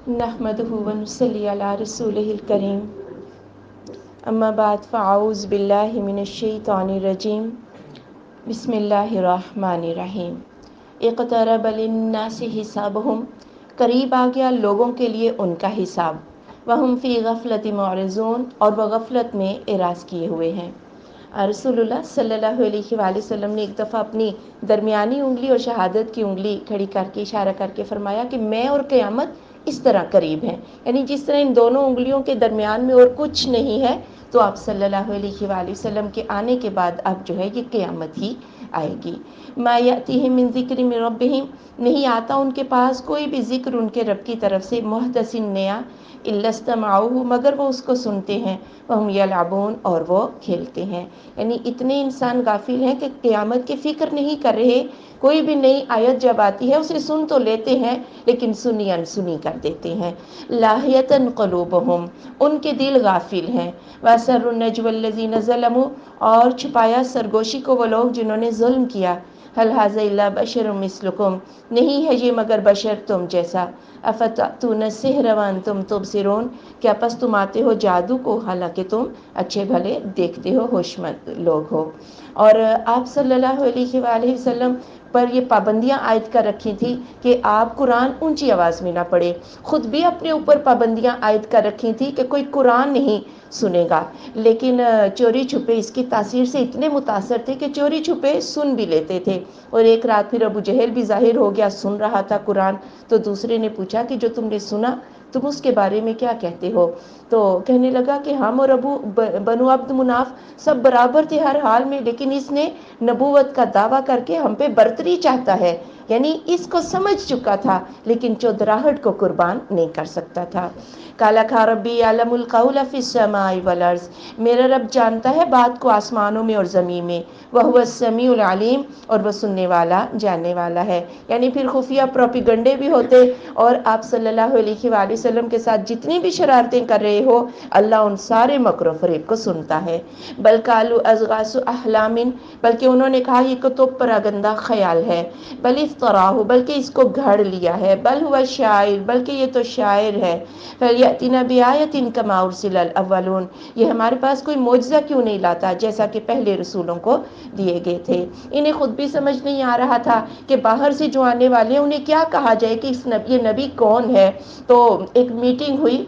نحمده ونصلي على رسوله الكريم اما بعد فاعوذ باللہ من الشیطان الرجیم بسم اللہ الرحمن الرحیم اقترب للناس حسابهم، قریب آ گیا لوگوں کے لیے ان کا حساب، وہم فی غفلت معرضون، اور وہ غفلت میں اعراض کیے ہوئے ہیں۔ رسول اللہ صلی اللہ علیہ وآلہ وسلم نے ایک دفعہ اپنی درمیانی انگلی اور شہادت کی انگلی کھڑی کر کے اشارہ کر کے فرمایا کہ میں اور قیامت اس طرح قریب ہیں، یعنی جس طرح ان دونوں انگلیوں کے درمیان میں اور کچھ نہیں ہے، تو آپ صلی اللہ علیہ وآلہ وسلم کے آنے کے بعد اب جو ہے یہ قیامت ہی آئے گی۔ ما یأتیہم من ذکر من ربہم، نہیں آتا ان کے پاس کوئی بھی ذکر ان کے رب کی طرف سے، محدث نیا، الا استمعوہ، مگر وہ اس کو سنتے ہیں، وہم یلعبون، اور وہ کھیلتے ہیں۔ یعنی اتنے انسان غافل ہیں کہ قیامت کی فکر نہیں کر رہے، کوئی بھی نئی آیت جب آتی ہے اسے سن تو لیتے ہیں لیکن سنی انسنی کر دیتے ہیں۔ لاہیۃ قلوبہم، ان کے دل غافل ہیں۔ وَأَسَرُّوا النَّجْوَى الَّذِينَ ظَلَمُوا، اور چھپایا سرگوشی کو وہ لوگ جنہوں نے ظلم کیا۔ هَلْ هَذَا إِلَّا بَشَرٌ مِثْلُكُمْ، نہیں ہے یہ مگر بشر تم جیسا۔ أَفَتَأْتُونَ السِّحْرَ وَأَنْتُمْ تُبْصِرُونَ، کیا پس تم آتے ہو جادو کو حالانکہ تم اچھے بھلے دیکھتے ہو، ہوشمند لوگ ہو۔ اور آپ صلی اللہ علیہ وآلہ وسلم پر یہ پابندیاں عائد کر رکھی تھی کہ آپ قرآن اونچی آواز میں نہ پڑھے، خود بھی اپنے اوپر پابندیاں عائد کر رکھی تھی کہ کوئی قرآن نہیں سنے گا، لیکن چوری چھپے اس کی تاثیر سے اتنے متاثر تھے کہ چوری چھپے سن بھی لیتے تھے۔ اور ایک رات پھر ابو جہل بھی ظاہر ہو گیا، سن رہا تھا قرآن، تو دوسرے نے پوچھا کہ جو تم نے سنا تم اس کے بارے میں کیا کہتے ہو؟ تو کہنے لگا کہ ہم اور بنو عبد مناف سب برابر تھے ہر حال میں، لیکن اس نے نبوت کا دعویٰ کر کے ہم پہ برتری چاہتا ہے، یعنی اس کو سمجھ چکا تھا لیکن چودراہٹ کو قربان نہیں کر سکتا تھا۔ کالا کھا ربی یعلم القول فی السماء والارض، میرا رب جانتا ہے بات کو آسمانوں میں اور زمین میں، وہو السمیع العلیم، اور وہ سننے والا جاننے والا ہے۔ یعنی پھر خفیہ پروپیگنڈے بھی ہوتے، اور آپ صلی اللہ علیہ وآلہ وسلم کے ساتھ جتنی بھی شرارتیں کر رہے ہو، اللہ ان سارے مکر و فریب کو سنتا ہے۔ بل قالوا اضغاث احلام، بلکہ انہوں نے کہا یہ تو پراگندہ خیال ہے، بل افتراہ، بلکہ اس کو گھڑ لیا ہے، بل ہوا شاعر، بلکہ یہ تو شاعر ہے۔ فلیأتنا بآیۃ کما ارسل الاولون، یہ ہمارے پاس کوئی معجزہ کیوں نہیں لاتا جیسا کہ پہلے رسولوں کو دیے گئے تھے۔ انہیں خود بھی سمجھ نہیں آ رہا تھا کہ باہر سے جو آنے والے ہیں انہیں کیا کہا جائے کہ یہ نبی کون ہے۔ تو ایک میٹنگ ہوئی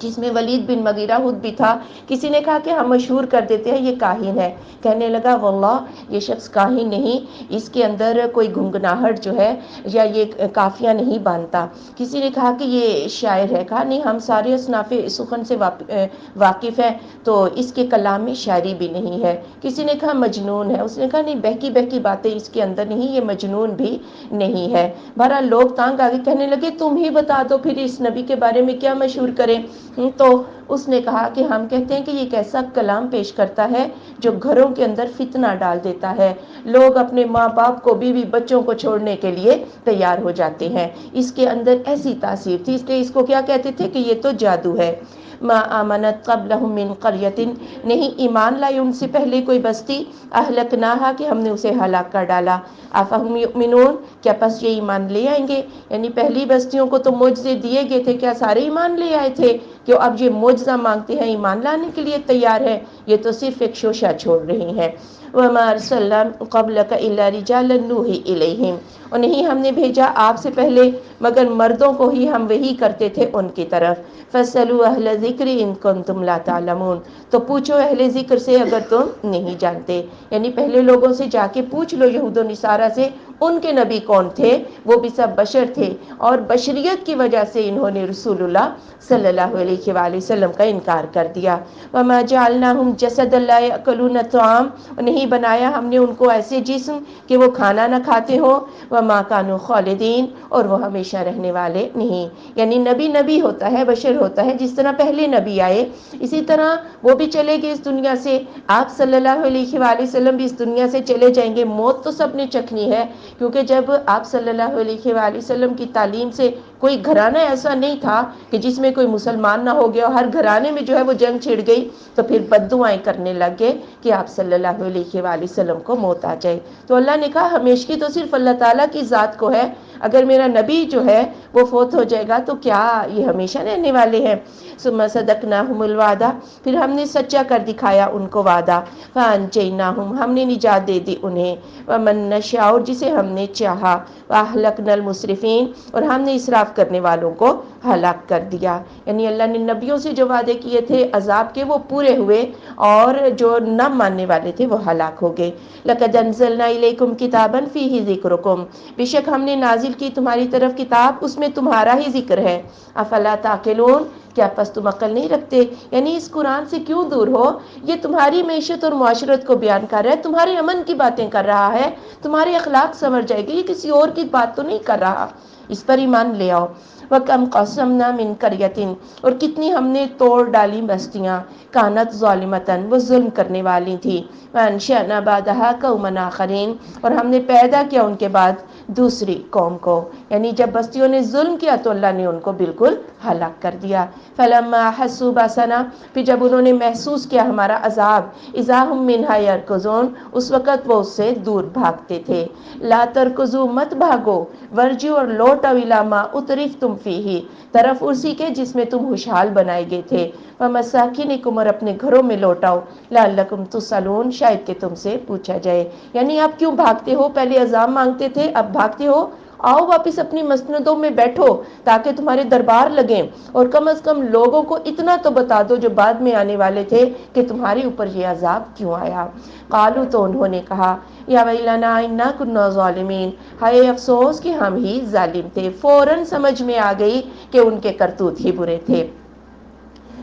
جس میں ولید بن مغیرہ خود بھی تھا، کسی نے کہا کہ ہم مشہور کر دیتے ہیں یہ کاہن ہے، کہنے لگا واللہ یہ شخص کاہن نہیں، اس کے اندر کوئی گنگناہٹ جو ہے یا یہ کافیہ نہیں باندھتا۔ کسی نے کہا کہ یہ شاعر ہے، کہا نہیں ہم سارے اصناف سخن سے واقف ہیں تو اس کے کلام میں شاعری بھی نہیں ہے۔ کسی نے کہا مجنون ہے، اس نے کہا نہیں بہکی بہکی باتیں اس کے اندر نہیں، یہ مجنون بھی نہیں ہے۔ بہرحال لوگ تانگ آگے، کہنے لگے تم ہی بتا دو پھر اس نبی کے بارے میں کیا مشہور کریں۔ تو اس نے کہا کہ ہم کہتے ہیں کہ یہ ایک ایسا کلام پیش کرتا ہے جو گھروں کے اندر فتنہ ڈال دیتا ہے، لوگ اپنے ماں باپ کو، بیوی بچوں کو چھوڑنے کے لیے تیار ہو جاتے ہیں، اس کے اندر ایسی تاثیر تھی، اس لیے اس کو کیا کہتے تھے کہ یہ تو جادو ہے۔ ما آمنت قبلہم من قریۃ، نہیں ایمان لائی ان سے پہلے کوئی بستی، اہلکناہا کہ ہم نے اسے ہلاک کر ڈالا، افہم یؤمنون کیا پس یہ ایمان لے آئیں گے؟ یعنی پہلی بستیوں کو تو معجزے دیے گئے تھے، کیا سارے ایمان لے آئے تھے کہ اب یہ معجزہ مانگتے ہیں، ایمان لانے کے لیے تیار ہے؟ یہ تو صرف ایک شوشہ چھوڑ رہی ہیں۔ وَمَا أَرْسَلْنَا قَبْلَكَ إِلَّا رِجَالًا نُوحِي إِلَيْهِمْ، اور نہیں ہم نے بھیجا آپ سے پہلے مگر مردوں کو ہی ہم وحی کرتے تھے ان کی طرف۔ فَاسْأَلُوا أَهْلَ الذِّكْرِ إِن كُنتُمْ لَا تَعْلَمُونَ، تو پوچھو اہل ذکر سے اگر تم نہیں جانتے، یعنی پہلے لوگوں سے جا کے پوچھ لو، یہود و نصارہ سے، ان کے نبی کون تھے؟ وہ بھی سب بشر تھے، اور بشریت کی وجہ سے انہوں نے رسول اللہ صلی اللہ علیہ وآلہ وسلم کا انکار کر دیا۔ وَمَا جَعَلْنَاهُمْ جَسَدًا لَا يَأْكُلُونَ الطَّعَامَ، نہیں بنایا ہم نے ان کو ایسے جسم کہ وہ کھانا نہ کھاتے ہو، وَمَا كَانُوا خَالِدِينَ، اور وہ ہمیشہ رہنے والے نہیں۔ یعنی نبی ہوتا ہے، بشر ہوتا ہے، جس طرح پہلے نبی آئے اسی طرح وہ بھی چلے گئے اس دنیا سے، آپ صلی اللہ علیہ وآلہ وسلم بھی اس دنیا سے چلے جائیں گے، موت تو سب نے چکھنی ہے، کیونکہ جب آپ صلی اللہ علیہ وآلہ وسلم کی تعلیم سے کوئی گھرانہ ایسا نہیں تھا کہ جس میں کوئی مسلمان نہ ہو گیا، ہر گھرانے میں جو ہے وہ جنگ چھڑ گئی، تو پھر بد دعائیں کرنے لگ گئے کہ آپ صلی اللہ علیہ علیہ وآلہ وسلم کو موت آ جائے۔ تو اللہ نے کہا ہمیشگی تو صرف اللہ تعالیٰ کی ذات کو ہے، اگر میرا نبی جو ہے وہ فوت ہو جائے گا تو کیا یہ ہمیشہ رہنے والے ہیں؟ ثم صدقناہم الوعدہ، پھر ہم نے سچا کر دکھایا ان کو وعدہ، فانجیناہم، ہم نے نجات دے دی انہیں، ومن نشاء، اور جسے ہم نے چاہا، واہلکنا المسرفین، اور ہم نے اسراف کرنے والوں کو ہلاک کر دیا۔ یعنی اللہ نے نبیوں سے جو وعدے کیے تھے عذاب کے وہ پورے ہوئے، اور جو نہ ماننے والے تھے وہ ہلاک ہو گئے۔ لقد انزلنا الیکم کتابا فیہ ذکرکم، بے شک ہم نے نازل کی تمہاری طرف کتاب، اس میں تمہارا ہی ذکر ہے۔ افلا تعقلون، کیا پس تم عقل نہیں رکھتے؟ یعنی اس قرآن سے کیوں دور ہو؟ یہ تمہاری معیشت اور معاشرت کو بیان کر رہا ہے، تمہارے امن کی باتیں کر رہا ہے، تمہارے اخلاق سنور جائے گی، یہ کسی اور کی بات تو نہیں کر رہا، اس پر ایمان لے آؤ۔ وَكَمْ قَصَمْنَا مِنْ قَرْيَةٍ، اور کتنی ہم نے توڑ ڈالی بستیاں، کانت ظالمتاً، وہ ظلم کرنے والی تھی، وَأَنشَأْنَا بَعْدَهَا قَوْمًا آخَرِينَ، اور ہم نے پیدا کیا ان کے بعد دوسری قوم کو، یعنی جب بستیوں نے ظلم کیا تو اللہ نے ان کو بالکل ہلاک کر دیا۔ فَلَمَّا أَحَسُّوا بَأْسَنَا، پھر جب انہوں نے محسوس کیا ہمارا عذاب، إِذَا هُمْ مِنْهَا يَرْكُضُونَ، اس وقت وہ اس سے دور بھاگتے تھے۔ لَا تَرْكُضُوا، مت بھاگو، وَارْجِعُوا، اور لوٹ آؤ، إِلَىٰ مَا أُتْرِفْتُمْ فِيهِ، طرف اسی کے جس میں تم خوشحال بنائے گئے تھے، وَمَسَاكِنِكُمْ، اور اپنے گھروں میں لوٹ آؤ، لَعَلَّكُمْ تُسْأَلُونَ، شاید کہ تم سے پوچھا جائے۔ یعنی آپ کیوں بھاگتے ہو؟ پہلے عذاب مانگتے تھے، اب بھاگتے ہو، آؤ واپس اپنی مسندوں میں بیٹھو تاکہ تمہارے دربار لگیں، اور کم از کم لوگوں کو اتنا تو بتا دو جو بعد میں آنے والے تھے کہ تمہارے اوپر یہ عذاب کیوں آیا۔ قالوا، تو انہوں نے کہا، یا ویلنا انا کنا ظالمین، ہائے افسوس کہ ہم ہی ظالم تھے۔ فوراً سمجھ میں آ گئی کہ ان کے کرتوت ہی برے تھے۔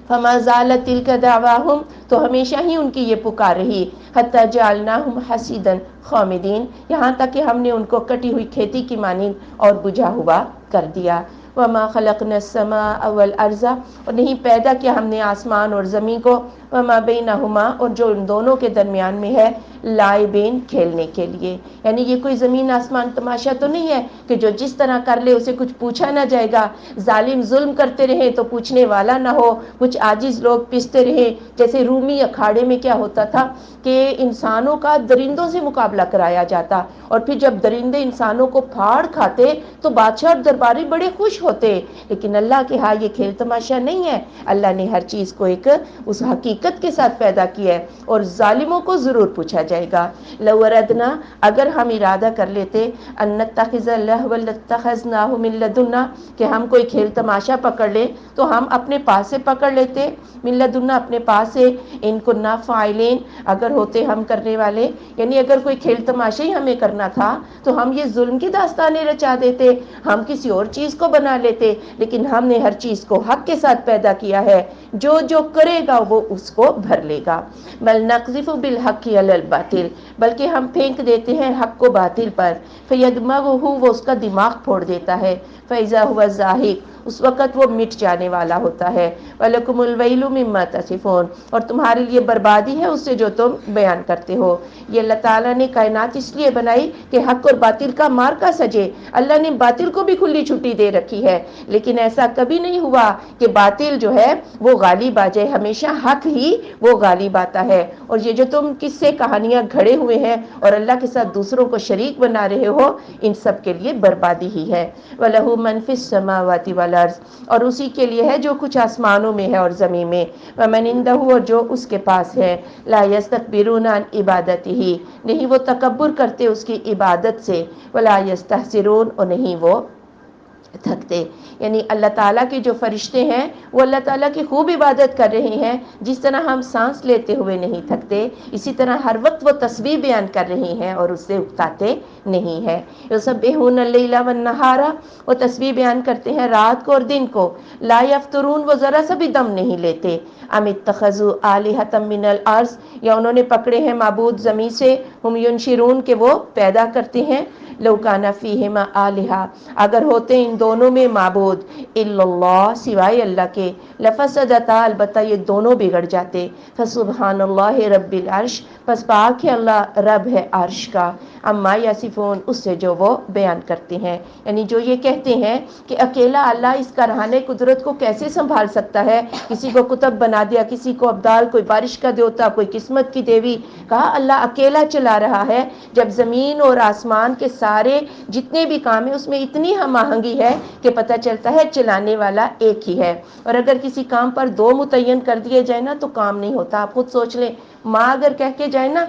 فما زالت تلک دعواہم، تو ہمیشہ ہی ان کی یہ پکار رہی، حتی جعلناہم حصیدا خامدین، یہاں تک کہ ہم نے ان کو کٹی ہوئی کھیتی کی مانند اور بجھا ہوا کر دیا۔ وما خلقنا السماء والارض، اور نہیں پیدا کیا ہم نے آسمان اور زمین کو، وما بینہما، اور جو ان دونوں کے درمیان میں ہے، لائبین، کھیلنے کے لیے۔ یعنی یہ کوئی زمین آسمان تماشا تو نہیں ہے کہ جو جس طرح کر لے اسے کچھ پوچھا نہ جائے گا، ظالم ظلم کرتے رہے تو پوچھنے والا نہ ہو، کچھ عاجز لوگ پستے رہے۔ جیسے رومی اکھاڑے میں کیا ہوتا تھا کہ انسانوں کا درندوں سے مقابلہ کرایا جاتا، اور پھر جب درندے انسانوں کو پھاڑ کھاتے تو بادشاہ اور درباری بڑے خوش ہوتے، لیکن اللہ کے ہاں یہ کھیل تماشا نہیں ہے۔ اللہ نے ہر چیز کو ایک اس حقیقت کے ساتھ پیدا کیا ہے، اور ظالموں کو ضرور پوچھا جائے گا۔ لو اردنا، اگر ہم ارادہ کر لیتے، ان نتخذ لہوا لاتخذناہ من لدنا، کہ ہم کوئی کھیل تماشا پکڑ لیں تو ہم اپنے پاس سے پکڑ لیتے، من لدنا، اپنے پاس سے، ان کننا فاعلین، اگر ہوتے ہم کرنے والے۔ یعنی اگر کوئی کھیل تماشا ہی ہمیں کرنا تھا تو ہم یہ ظلم کی داستانیں رچا دیتے، ہم کسی اور چیز کو بنا لیتے، لیکن ہم نے ہر چیز کو حق کے ساتھ پیدا کیا ہے، جو جو کرے گا وہ اس کو بھر لے گا۔ بل نقذف بالحق علی الباطل، بلکہ ہم پھینک دیتے ہیں حق کو باطل پر، فیدمغہ، وہ اس کا دماغ پھوڑ دیتا ہے، فاذا هو زاہق، اس وقت وہ مٹ جانے والا ہوتا ہے، وَلَكُمُ الْوَيْلُ مِمَّا تَصِفُونَ، اور تمہارے لیے بربادی ہے اس سے جو تم بیان کرتے ہو۔ یہ اللہ تعالیٰ نے کائنات اس لیے بنائی کہ حق اور باطل کا مارکا سجے۔ اللہ نے باطل کو بھی کھلی چھٹی دے رکھی ہے، لیکن ایسا کبھی نہیں ہوا کہ باطل جو ہے وہ غالب آ جائے، ہمیشہ حق ہی وہ غالب آتا ہے۔ اور یہ جو تم قصے کہانیاں گھڑے ہوئے ہیں اور اللہ کے ساتھ دوسروں کو شریک بنا رہے ہو، ان سب کے لیے بربادی ہی ہے۔ وَلَهُ مَنْ فِي السَّمَاوَاتِ وَالْأَرْضِ، اور اسی کے لیے ہے جو کچھ آسمانوں میں ہے اور زمین میں، وَمَنْ عِنْدَهُ، اور جو اس کے پاس ہے، لَا يَسْتَكْبِرُونَ عَنْ عِبَادَتِهِ، نہیں وہ تکبر کرتے اس کی عبادت سے، وَلَا يَسْتَحْسِرُونَ، اور نہیں وہ تھکتے۔ یعنی اللہ تعالیٰ کے جو فرشتے ہیں وہ اللہ تعالیٰ کی خوب عبادت کر رہے ہیں، جس طرح ہم سانس لیتے ہوئے نہیں تھکتے، اسی طرح ہر وقت وہ تسبیح بیان کر رہے ہیں اور اس سے اکتاتے نہیں ہیں۔ یسبحون اللیل والنہار، وہ تسبیح بیان کرتے ہیں رات کو اور دن کو، لا یفترون، وہ ذرا سا بھی دم نہیں لیتے، ام اتخذوا آلہۃ من الارض، یا انہوں نے پکڑے ہیں معبود زمین سے، ہم ینشرون، کہ وہ پیدا کرتے ہیں، لو کان فیہما آلہہ، اگر ہوتے ان دونوں میں معبود الا اللہ، سوائے اللہ کے، لفسدتا، البتہ یہ دونوں بگڑ جاتے، فسبحان اللہ رب العرش، پس پاک ہے اللہ رب ہے عرش کا، اما یصفون، اس سے جو وہ بیان کرتے ہیں، یعنی جو یہ کہتے ہیں کہ اکیلا اللہ اس کارہانۂ قدرت کو کیسے سنبھال سکتا ہے، کسی کو کتب بنا دیا، کسی کو ابدال، کوئی بارش کا دیوتا، کوئی قسمت کی دیوی، کہا اللہ اکیلا چلا رہا ہے، جب زمین اور آسمان کے سارے جتنے بھی کام ہیں اس میں اتنی ہم آہنگی ہے کہ پتہ چلتا ہے چلانے والا ایک ہی ہے۔ اور اگر کسی کام پر دو متعین کر دیے جائے نا تو کام نہیں ہوتا۔ آپ خود سوچ لیں، ماں اگر کہہ کے جائے نا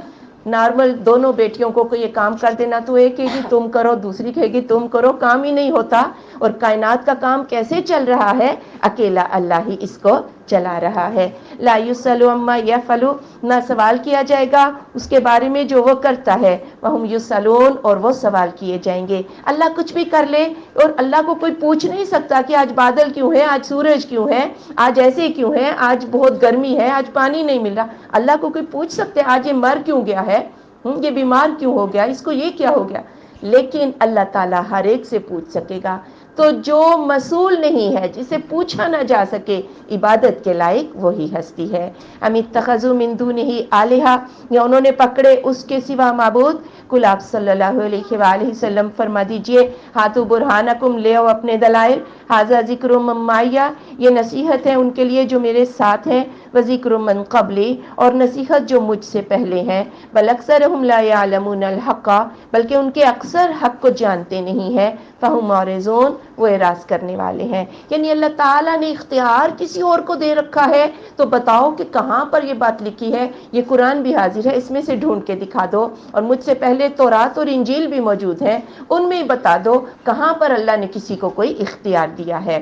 نارمل دونوں بیٹیوں کو کوئی یہ کام کر دینا تو ایک کہے گی تم کرو، دوسری کہے گی تم کرو، کام ہی نہیں ہوتا۔ اور کائنات کا کام کیسے چل رہا ہے؟ اکیلا اللہ ہی اس کو چلا رہا ہے۔ لا یسأل عما یفعل، نہ سوال کیا جائے گا اس کے بارے میں جو وہ کرتا ہے، وہم یسألون، اور وہ سوال کیے جائیں گے۔ اللہ کچھ بھی کر لے اور اللہ کو کوئی پوچھ نہیں سکتا کہ آج بادل کیوں ہے، آج سورج کیوں ہے، آج ایسے کیوں ہے، آج بہت گرمی ہے، آج پانی نہیں مل رہا۔ اللہ کو کوئی پوچھ سکتے آج یہ مر کیوں گیا ہے، یہ بیمار کیوں ہو گیا، اس کو یہ کیا ہو گیا؟ لیکن اللہ تعالیٰ ہر ایک سے پوچھ سکے گا۔ تو جو مسئول نہیں ہے، جسے پوچھا نہ جا سکے، عبادت کے لائق وہی ہستی ہے۔ ام اتخذوا من دونہ آلہہ، یا انہوں نے پکڑے اس کے سوا معبود۔ کل آپ صلی اللہ علیہ وآلہ وسلم فرما دیجئے، ہاتھو برہانکم، لے آؤ اپنے دلائل، ھذا ذکر من معی، یہ نصیحت ہے ان کے لیے جو میرے ساتھ ہیں، وذکر من قبلی، اور نصیحت جو مجھ سے پہلے ہیں، بل اکثرہم لا یعلمون الحق، بلکہ ان کے اکثر حق کو جانتے نہیں ہیں، فہم معرضون، وہ اعراض کرنے والے ہیں۔ یعنی اللہ تعالیٰ نے اختیار کسی اور کو دے رکھا ہے، تو بتاؤ کہ کہاں پر یہ بات لکھی ہے؟ یہ قرآن بھی حاضر ہے، اس میں سے ڈھونڈ کے دکھا دو، اور مجھ سے پہلے تورات اور انجیل بھی موجود ہیں، ان میں بتا دو کہاں پر اللہ نے کسی کو کوئی اختیار دیا ہے۔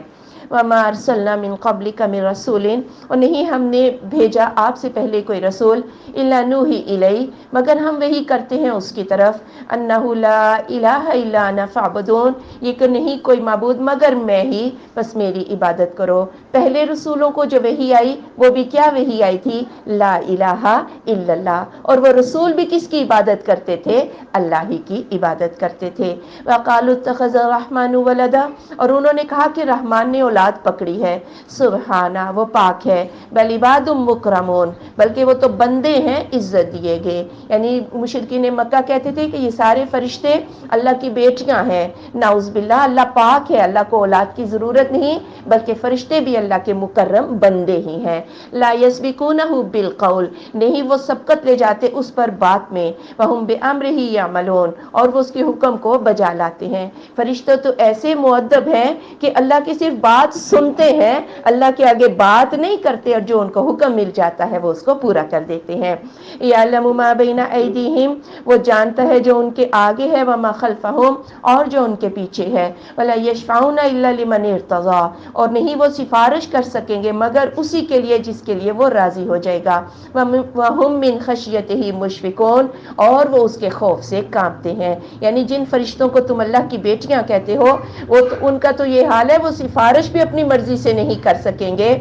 وما ارسلنا من قبلک من رسول، اور نہیں ہم نے بھیجا آپ سے پہلے کوئی رسول، الا نوحی الیہ، مگر ہم وحی کرتے ہیں اس کی طرف، انہ لا الہ الا انا فاعبدون، یہ کہ نہیں کوئی معبود مگر میں ہی، بس میری عبادت کرو۔ پہلے رسولوں کو جو وحی آئی وہ بھی کیا وحی آئی تھی؟ لا الہ الا اللہ، اور وہ رسول بھی کس کی عبادت کرتے تھے؟ اللہ ہی کی عبادت کرتے تھے۔ وقالوا اتخذ الرحمن ولدا، اور انہوں نے کہا کہ رحمان نے اولاد پکڑی ہے، سبحانہ، وہ پاک ہے، بل عباد مکرمون، بلکہ وہ تو بندے ہیں عزت دیے گئے۔ یعنی مشرکین مکہ کہتے تھے کہ یہ سارے فرشتے اللہ کی بیٹیاں ہیں، نعوذ باللہ، اللہ پاک ہے، اللہ کو اولاد کی ضرورت نہیں، بلکہ فرشتے بھی اللہ کے مکرم بندے ہی ہیں۔ لا یسبقونہ بالقول، نہیں وہ سبقت لے جاتے اس پر بات میں، وہم بامرہ یعملون، اور وہ اس کے حکم کو بجا لاتے ہیں۔ فرشتے تو ایسے مؤدب ہیں کہ اللہ کی صرف بات سنتے ہیں، اللہ کے آگے بات نہیں کرتے، اور جو ان کو حکم مل جاتا ہے وہ اس کو پورا کر دیتے ہیں۔ یعلم ما بین ایدیہم، وہ جانتا ہے جو ان کے آگے ہے، وما خلفہم، اور جو ان کے پیچھے ہے، ولا یشفعون الا لمن ارتضی، اور نہیں وہ سفارش کر سکیں گے مگر اسی کے لیے جس کے لیے وہ راضی ہو جائے گا، وہم من خشیتہ مشفقون، اور وہ اس کے خوف سے کانپتے ہیں۔ یعنی جن فرشتوں کو تم اللہ کی بیٹیاں کہتے ہو، وہ تو ان کا تو یہ حال ہے، وہ سفارش بھی اپنی مرضی سے نہیں کر سکیں گے،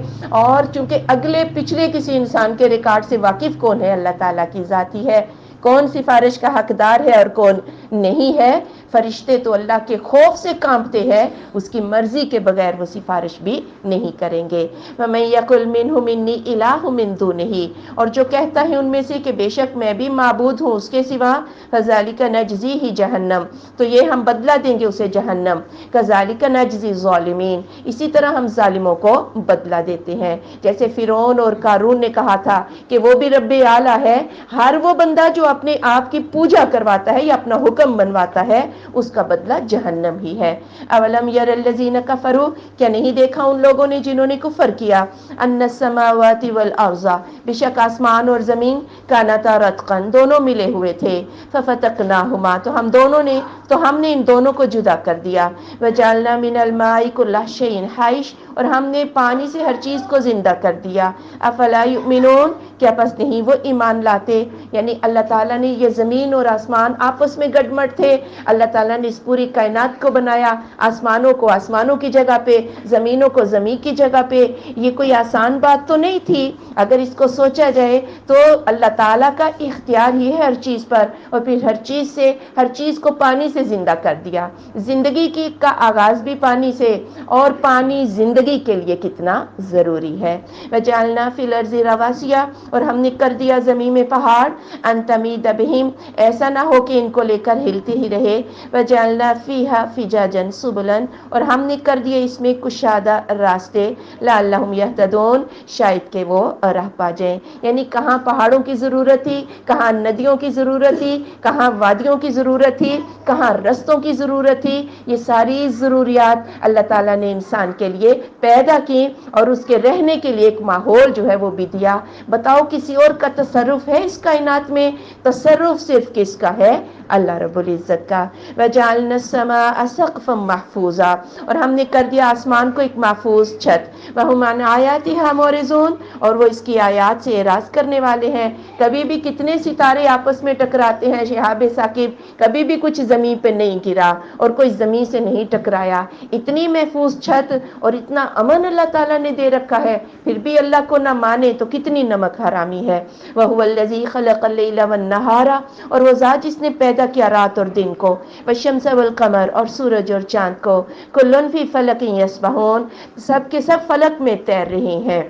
اور چونکہ اگلے پچھلے کسی انسان کے ریکارڈ سے واقف کون ہے؟ اللہ تعالیٰ کی ذات ہی ہے، کون سفارش کا حقدار ہے اور کون نہیں ہے۔ فرشتے تو اللہ کے خوف سے کانپتے ہیں، اس کی مرضی کے بغیر وہ سفارش بھی نہیں کریں گے۔ وَمَن يَقُلْ مِنْهُمْ إِنِّي إِلَٰهٌ مِّن دُونِهِ، اور جو کہتا ہے ان میں سے کہ بے شک میں بھی معبود ہوں اس کے سوا، فَذَلِكَ نَجْزِيهِ جَهَنَّمَ، تو یہ ہم بدلہ دیں گے اسے جہنم، كَذَلِكَ نَجْزِي الظَّالِمِينَ، اسی طرح ہم ظالموں کو بدلہ دیتے ہیں۔ جیسے فرعون اور قارون نے کہا تھا کہ وہ بھی رب اعلیٰ ہے، ہر وہ بندہ جو اپنے آپ کی پوجا کرواتا ہے یا اپنا حکم بنواتا ہے اس کا بدلہ جہنم ہی ہے۔ اولم یر الذین کفروا، کیا نہیں دیکھا ان لوگوں نے جنہوں نے کفر کیا، ان السماوات والارض، بے شک آسمان اور زمین، کانتا رتقا، دونوں ملے ہوئے تھے، ففتقناہما، تو ہم نے ان دونوں کو جدا کر دیا، وجعلنا من الماء کل شیء حی، اور ہم نے پانی سے ہر چیز کو زندہ کر دیا، افلا یؤمنون، کیا پس نہیں وہ ایمان لاتے؟ یعنی اللہ تعالیٰ نے یہ زمین اور آسمان آپس میں گڈمٹ تھے، اللہ تعالیٰ نے اس پوری کائنات کو بنایا، آسمانوں کو آسمانوں کی جگہ پہ، زمینوں کو زمین کی جگہ پہ، یہ کوئی آسان بات تو نہیں تھی۔ اگر اس کو سوچا جائے تو اللہ تعالیٰ کا اختیار ہی ہے ہر چیز پر، اور پھر ہر چیز کو پانی سے سے زندہ کر دیا۔ زندگی کی کا آغاز بھی پانی سے، اور پانی زندگی کے لیے کتنا ضروری ہے۔ وجعلنا فی الارض رواسیا، اور ہم نے کر دیا زمین میں پہاڑ، ان تمید بہم، ایسا نہ ہو کہ ان کو لے کر ہلتے ہی رہے، وجعلنا فیہا فجاجا سبلا، اور ہم نے کر دیے اس میں کشادہ راستے، لعلہم یہتدون، شاید کہ وہ راہ پا جائیں۔ یعنی کہاں پہاڑوں کی ضرورت تھی، کہاں ندیوں کی ضرورت تھی، کہاں وادیوں کی ضرورت تھی، کہاں رستوں کی ضرورت تھی، یہ ساری ضروریات اللہ تعالیٰ نے انسان کے لیے پیدا کی، اور اس کے رہنے کے لیے ایک ماحول جو ہے وہ بھی دیا۔ بتاؤ کسی اور کا تصرف ہے اس کائنات میں؟ تصرف صرف کس کا ہے؟ اللہ رب العزت کا۔ وجعلنا السماء سقفا محفوظا، اور ہم نے کر دیا آسمان کو ایک محفوظ چھت، وہم عن آیاتها معرضون، اور وہ اس کی آیات سے اعراض کرنے والے ہیں۔ کبھی بھی کتنے ستارے آپس میں ٹکراتے ہیں شہاب ثاقب، کبھی بھی کچھ زمین پہ نہیں گرا اور کوئی زمین سے نہیں ٹکرایا۔ اتنی محفوظ چھت اور اتنا امن اللہ تعالیٰ نے دے رکھا ہے، پھر بھی اللہ کو نہ مانے تو کتنی نمک حرامی ہے۔ وَهُوَ الَّذِي خَلَقَ اللَّيْلَ وَالنَّهَارَ، اور وہ ذات جس نے پیدا کیا رات اور دن کو، وَالشَّمْسَ وَالْقَمَرَ، اور سورج اور چاند کو، كُلٌّ فِي فَلَكٍ يَسْبَحُونَ، سب کے سب فلک میں تیر رہے ہیں۔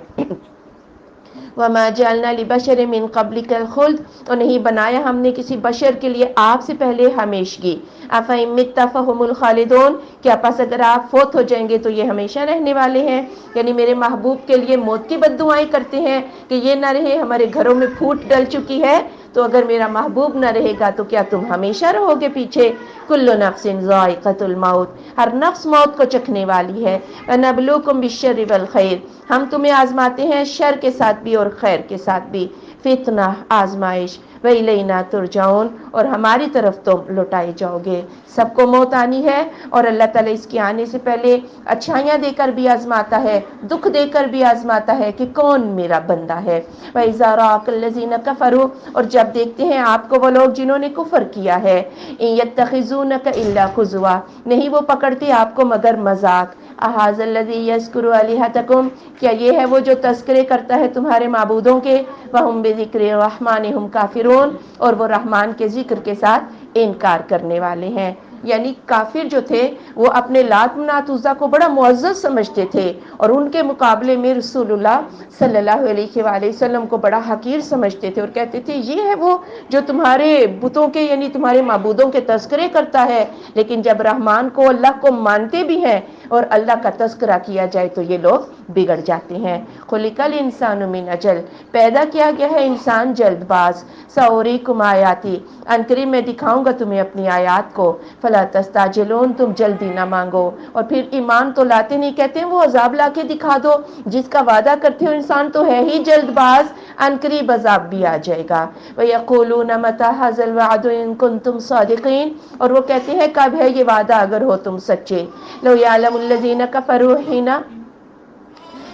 وَمَا جَعَلْنَا لِبَشَرٍ مِّن قَبْلِكَ الْخُلْدَ، اور نہیں بنایا ہم نے کسی بشر کے لیے آپ سے پہلے ہمیشگی۔ أَفَإِن مِتَّ فَهُمُ الْخَالِدُونَ، کیا پس اگر آپ فوت ہو جائیں گے تو یہ ہمیشہ رہنے والے ہیں؟ یعنی میرے محبوب کے لیے موت کی بد دعائیں کرتے ہیں کہ یہ نہ رہے، ہمارے گھروں میں پھوٹ ڈل چکی ہے، تو اگر میرا محبوب نہ رہے گا تو کیا تم ہمیشہ رہو گے پیچھے؟ کل نفس ذائقۃ الموت، ہر نفس موت کو چکھنے والی ہے۔ ونبلوکم بالشر والخیر، ہم تمہیں آزماتے ہیں شر کے ساتھ بھی اور خیر کے ساتھ بھی، فتنہ آزمائش، وإلینا ترجعون، اور ہماری طرف تم لوٹائے جاؤ گے۔ سب کو موت آنی ہے، اور اللہ تعالیٰ اس کے آنے سے پہلے اچھائیاں دے کر بھی آزماتا ہے، دکھ دے کر بھی آزماتا ہے کہ کون میرا بندہ ہے۔ وَإِذَا رَآكَ الَّذِينَ كَفَرُوا، اور جب دیکھتے ہیں آپ کو وہ لوگ جنہوں نے کفر کیا ہے، إِن يَتَّخِذُونَكَ إِلَّا هُزُوًا، نہیں وہ پکڑتے آپ کو مگر مذاق۔ أَهَٰذَا الَّذِي يَذْكُرُ آلِهَتَكُمْ، کیا یہ ہے وہ جو تذکرے کرتا ہے تمہارے معبودوں کے، وَهُمْ بِذِكْرِ الرَّحْمَٰنِ هُمْ كَافِرُونَ، اور وہ رحمان کے ذکر کے ساتھ انکار کرنے والے ہیں۔ یعنی کافر جو تھے وہ اپنے لات منات عزیٰ کو بڑا معزز سمجھتے تھے، اور ان کے مقابلے میں رسول اللہ صلی اللہ علیہ وآلہ وسلم کو بڑا حقیر سمجھتے تھے، اور کہتے تھے یہ ہے وہ جو تمہارے بتوں کے یعنی تمہارے معبودوں کے تذکرے کرتا ہے، لیکن جب رحمان کو اللہ کو مانتے بھی ہیں اور اللہ کا تذکرہ کیا جائے تو یہ لوگ بگڑ جاتے ہیں۔ خلق الانسان من اجل، پیدا کیا گیا ہے انسان جلد باز۔ سأریکم آیاتی، عنقریب میں دکھاؤں گا تمہیں اپنی آیات کو، فلا تستعجلون، تم جلدی نہ مانگو۔ اور پھر ایمان تو لاتے نہیں، کہتے ہیں وہ عذاب لا کے دکھا دو، جس کا وعدہ کرتے ہو انسان تو ہے ہی جلد باز، عنقریب عذاب بھی آ جائے گا۔ وَيَقُولُونَ مَتَىٰ هَٰذَا الْوَعْدُ إِن كُنتُمْ صَادِقِينَ، اور وہ کہتے ہیں کب ہے یہ وعدہ اگر ہو تم سچے۔ لَوْ يَعْلَمُ الَّذِينَ كَفَرُوا حِينَ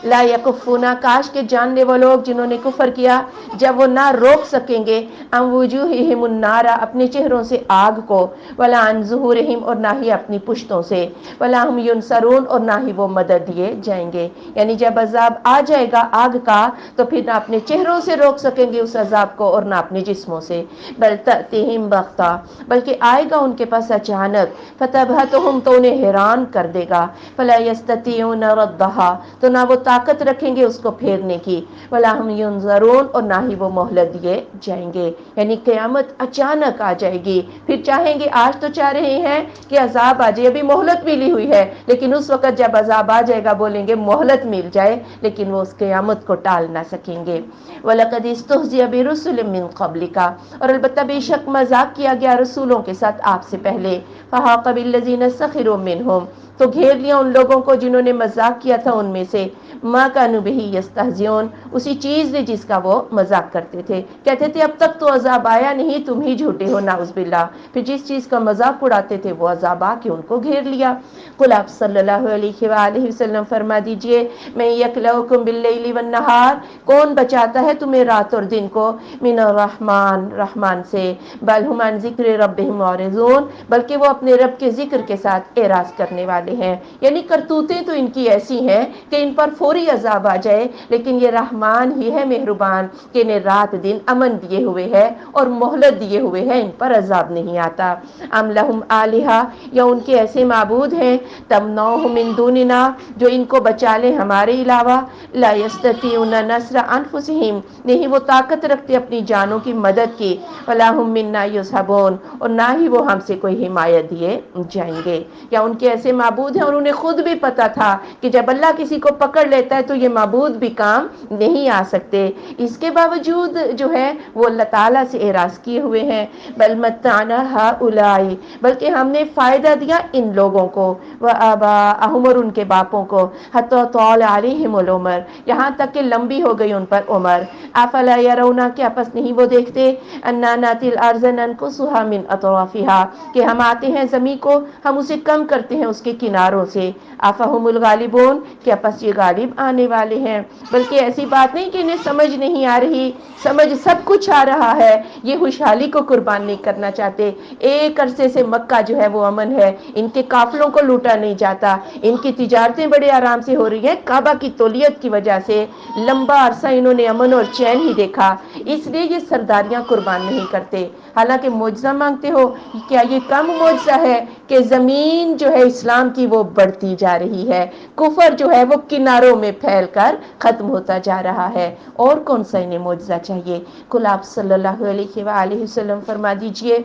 لا یکفون، کاش کے جان لے وہ لوگ جنہوں نے کفر کیا جب وہ نہ روک سکیں گے، عن وجوہہم النار، اپنے چہروں سے آگ کو، ولا عن ظہورہم، اور نہ ہی اپنی پشتوں سے، ولا ہم ینصرون، اور نہ ہی وہ مدد دیے جائیں گے۔ یعنی جب عذاب آ جائے گا آگ کا تو پھر نہ اپنے چہروں سے روک سکیں گے اس عذاب کو اور نہ اپنے جسموں سے۔ بل تأتیہم بغتہ، بلکہ آئے گا ان کے پاس اچانک، فتبہتہم، تو انہیں حیران کر دے گا، فلا یستطیعون ردہا، تو نہ وہ طاقت رکھیں گے اس کو پھیرنے کی، ولا ہم ینظرون، اور نہ ہی وہ مہلت دیے جائیں گے۔ یعنی قیامت اچانک آ جائے گی، پھر چاہیں گے، آج تو چاہ رہے ہیں کہ عذاب آ جائے، ابھی مہلت ملی ہوئی ہے، لیکن اس وقت جب عذاب آ جائے گا بولیں گے مہلت مل جائے، لیکن وہ اس قیامت کو ٹال نہ سکیں گے۔ وَلَقَدِ اسْتُهْزِئَ بِرُسُلٍ مِّن قَبْلِكَ، اور البتہ بے شک مذاق کیا گیا رسولوں کے ساتھ آپ سے پہلے، فَحَاقَ بِالَّذِينَ سَخِرُوا مِنْهُمْ، تو گھیر لیا ان لوگوں کو جنہوں نے مذاق کیا تھا ان میں سے، ما كانوا به يستهزئون، اسی چیز نے جس کا وہ مذاق کرتے تھے، کہتے تھے اب تک تو عذاب آیا نہیں، تم ہی جھوٹے ہو نعوذ باللہ، پھر جس چیز کا مذاق اڑاتے تھے وہ عذاب آ کے ان کو گھیر لیا۔ قل آپ صلی اللہ علیہ وآلہ وسلم فرما دیجئے، من یکلؤکم باللیل والنہار، کون بچاتا ہے تمہیں رات اور دن کو، من الرحمن، رحمان سے، بل ہم عن ذکر ربہم معرضون، بلکہ وہ اپنے رب کے ذکر کے ساتھ اعراض کرنے والے والے ہیں، یعنی کرتوتیں تو ان کی ایسی ہیں کہ ان پر فوری عذاب آ جائے، لیکن یہ رحمان ہی ہے مہربان کہ انہیں رات دن امن دیے ہوئے ہے اور مہلت دیے ہوئے ہے، ان پر عذاب نہیں آتا۔ ام لہم آلہہ، یا ان کے ایسے معبود ہیں تمنعہم من دوننا، جو ان کو بچا لے ہمارے علاوہ، لا یستطیعون نصر انفسہم، نہیں وہ طاقت رکھتے اپنی جانوں کی مدد کی، ولا ہم منا یصحبون، اور نہ ہی وہ ہم سے کوئی حمایت دیے جائیں گے۔ یا ان کے ایسے معبود ہیں اور انہیں خود بھی پتا تھا کہ جب اللہ کسی کو پکڑ لیتا ہے تو یہ معبود بھی کام نہیں آ سکتے، اس کے باوجود جو ہے وہ اللہ تعالیٰ سے اعراض کیے ہوئے ہیں۔ بل متعنا ہؤلاء، بلکہ ہم نے فائدہ دیا ان لوگوں کو، وآباءہم، اور ان کے باپوں کو، حتی طال علیہم العمر، یہاں تک کہ لمبی ہو گئی ان پر عمر۔ افلا یرون، کیا پس نہیں وہ دیکھتے، انا ناتی الارض ننقصها من اطرافها، کہ ہم آتے ہیں زمین کو ہم اسے کم کرتے ہیں اس کے کناروں سے۔ افہم الغالبون، کیا پس یہ غالب آنے والے ہیں۔ بلکہ ایسی بات نہیں کہ انہیں سمجھ نہیں آ رہی، سمجھ سب کچھ آ رہا ہے، یہ خوشحالی کو قربان نہیں کرنا چاہتے۔ ایک عرصے سے مکہ جو ہے وہ امن ہے، ان کے قافلوں کو لوٹا نہیں جاتا، ان کی تجارتیں بڑے آرام سے ہو رہی ہیں، کعبہ کی تولیت کی وجہ سے لمبا عرصہ انہوں نے امن اور چین ہی دیکھا، اس لیے یہ سرداریاں قربان نہیں کرتے۔ حالانکہ معجزہ مانگتے ہو، کیا یہ کم معجزہ ہے کہ زمین جو ہے اسلام کی وہ بڑھتی جا رہی ہے، کفر جو ہے وہ کناروں میں پھیل کر ختم ہوتا جا رہا ہے، اور کون سا انہیں معجزہ چاہیے؟ کل آپ صلی اللہ علیہ وآلہ وسلم فرما دیجئے،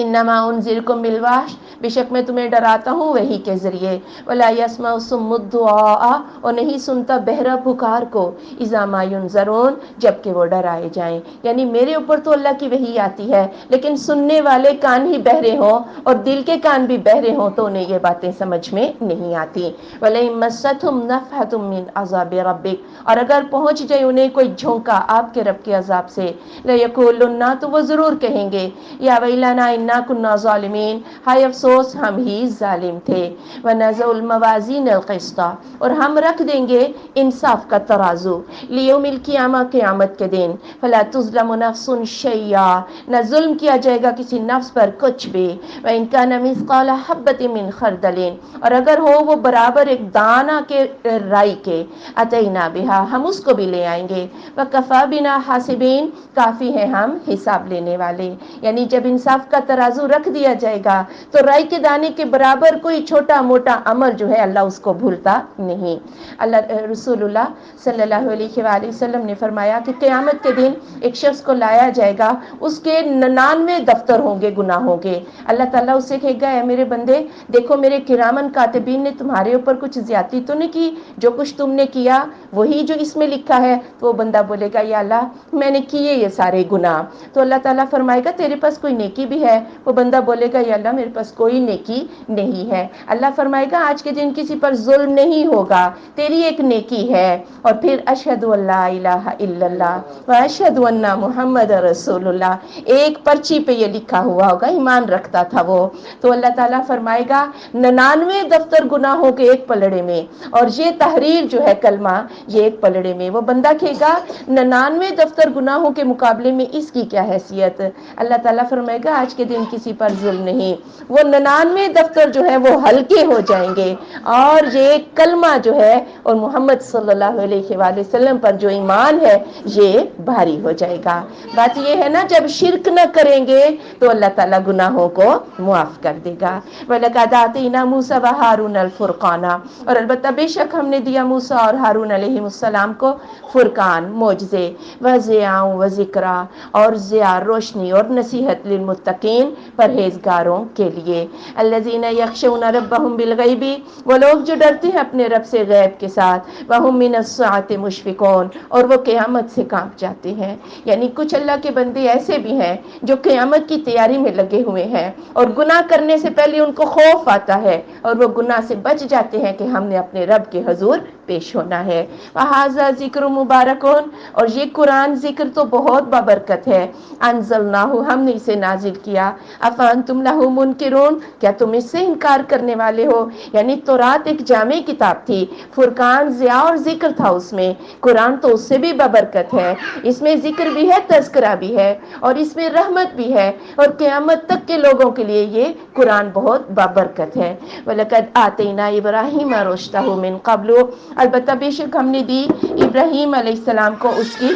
انما انذرکم بالوحی، بے شک میں تمہیں ڈراتا ہوں وحی کے ذریعے، ولا یسمع الصم الدعاء، اور نہیں سنتا بہرا پکار کو، اذا ما ینذرون، جب کہ وہ ڈرائے جائیں۔ یعنی میرے اوپر تو اللہ کی وحی آتی ہے، لیکن سننے والے کان ہی بہرے ہوں اور دل کے کان بھی بہرے ہوں تو انہیں یہ باتیں سمجھ میں نہیں آتی۔ وَلَئِن مَسَّتْهُمْ نَفْحَةٌ مِّنْ عَذَابِ رَبِّكَ، اور اگر پہنچ جائے انہیں کوئی جھونکا آپ کے رب کے عذاب سے، لَيَقُولُنَّ، تو وہ ضرور کہیں گے، یا ویلنا انا کنا ظالمین، ہائے افسوس ہم ہی ظالم تھے۔ وَنَزَعُ الْمَوَازِينَ الْقِسْطَ، اور ہم رکھ دیں گے انصاف کا ترازو، لیوم القیامہ، قیامت کے دن، فلا تظلم نفس شیئا، نہ ظلم کیا جائے گا کسی نفس پر کچھ بھی، وَإِن كَانَ مِثْقَالَ حَبَّةٍ مِّنْ خَرْدَلٍ، اور اگر ہو وہ برابر ایک دانہ کے رائی کے، أَتَيْنَا بِهَا، ہم اس کو بھی لے آئیں گے، وَكَفَى بِنَا حَاسِبِينَ، کافی ہے ہم حساب لینے والے۔ یعنی جب انصاف کا ترازو رکھ دیا جائے گا تو رائی کے دانے کے برابر کوئی چھوٹا موٹا عمل جو ہے اللہ اس کو بھولتا نہیں۔ اللہ رسول اللہ صلی اللہ علیہ وآلہ وسلم نے فرمایا کہ قیامت کے دن ایک شخص کو لایا جائے گا، اس کے 99 دفتر ہوں گے گناہوں کے، اللہ تعالیٰ اس سے کہے گا، اے میرے بندے دیکھو میرے کرامن کاتبین نے تمہارے اوپر کچھ زیادتی تو نہیں کی، جو کچھ تم نے کیا وہی جو اس میں لکھا ہے؟ تو وہ بندہ بولے گا، یا اللہ میں نے کیے یہ سارے گناہ۔ تو اللہ تعالیٰ فرمائے گا تیرے پاس کوئی نیکی بھی ہے؟ وہ بندہ بولے گا، یا اللہ میرے پاس کوئی نیکی نہیں ہے۔ اللہ فرمائے گا آج کے دن کسی پر ظلم نہیں ہوگا، تیری ایک نیکی ہے۔ اور پھر اشہد ان لا الہ الا اللہ واشہد ان محمد رسول اللہ، ایک پرچی پہ یہ لکھا ہوا ہوگا، ایمان رکھتا تھا وہ، تو اللہ تعالیٰ فرمائے گا 99 دفتر گناہوں کے ایک پلڑے میں، اور یہ تحریر جو ہے کلمہ یہ ایک پلڑے میں۔ وہ بندہ کہے گا 99 دفتر گناہوں کے مقابلے میں اس کی کیا حیثیت؟ اللہ تعالیٰ فرمائے گا آج کے دن کسی پر ظلم نہیں، وہ 99 دفتر جو ہے وہ ہلکے ہو جائیں گے، اور یہ کلمہ جو ہے اور محمد صلی اللہ علیہ وآلہ وسلم پر جو ایمان ہے یہ بھاری ہو جائے گا۔ بات یہ ہے نا جب شرک نہ کریں گے تو اللہ تعالیٰ گناہوں کو معاف کر دے گا۔ وَلَقَدْ آتَيْنَا مُوسَىٰ وَهَارُونَ الْفُرْقَانَ، اور البتہ بے شک ہم نے دیا موسیٰ اور ہارون علیہ السلام کو فرقان، معجزے، وَضِیَاءً وَذِکْرًا، اور ضیاء روشنی اور نصیحت، للمتقین پرہیزگاروں کے لیے، الذین یخشون ربہم بالغیب، وہ لوگ جو ڈرتے ہیں اپنے رب سے غیب کے ساتھ، وہم من الساعۃ مشفقون، اور وہ قیامت سے کانپ جاتے ہیں۔ یعنی کچھ اللہ کے بندے ایسے بھی ہیں جو قیامت کی تیاری میں لگے ہوئے ہیں، اور گناہ کرنے سے پہلے ان کو خوف آتا ہے اور وہ گناہ سے بچ جاتے ہیں کہ ہم نے اپنے رب کے حضور پیش ہونا ہے۔ وہذا ذکر مبارکون، اور یہ قرآن ذکر تو بہت بابرکت ہے، انزلناہ، ہم نے اسے نازل کیا، افانتم لہ منکرون، کیا تم اس سے انکار کرنے والے ہو؟ یعنی تورات ایک جامع کتاب تھی، فرقان ضیاء اور ذکر تھا اس میں، قرآن تو اس سے بھی بابرکت ہے، اس میں ذکر بھی ہے، تذکرہ بھی ہے، اور اس میں رحمت بھی ہے، اور قیامت تک کے لوگوں کے لیے یہ قرآن بہت بابرکت ہے۔ وَلَقَدْ آتَيْنَا إِبْرَاهِيمَ رُشْدَهُ مِن قَبْلُ، البتہ بے شک ہم نے دی ابراہیم علیہ السلام کو اس کی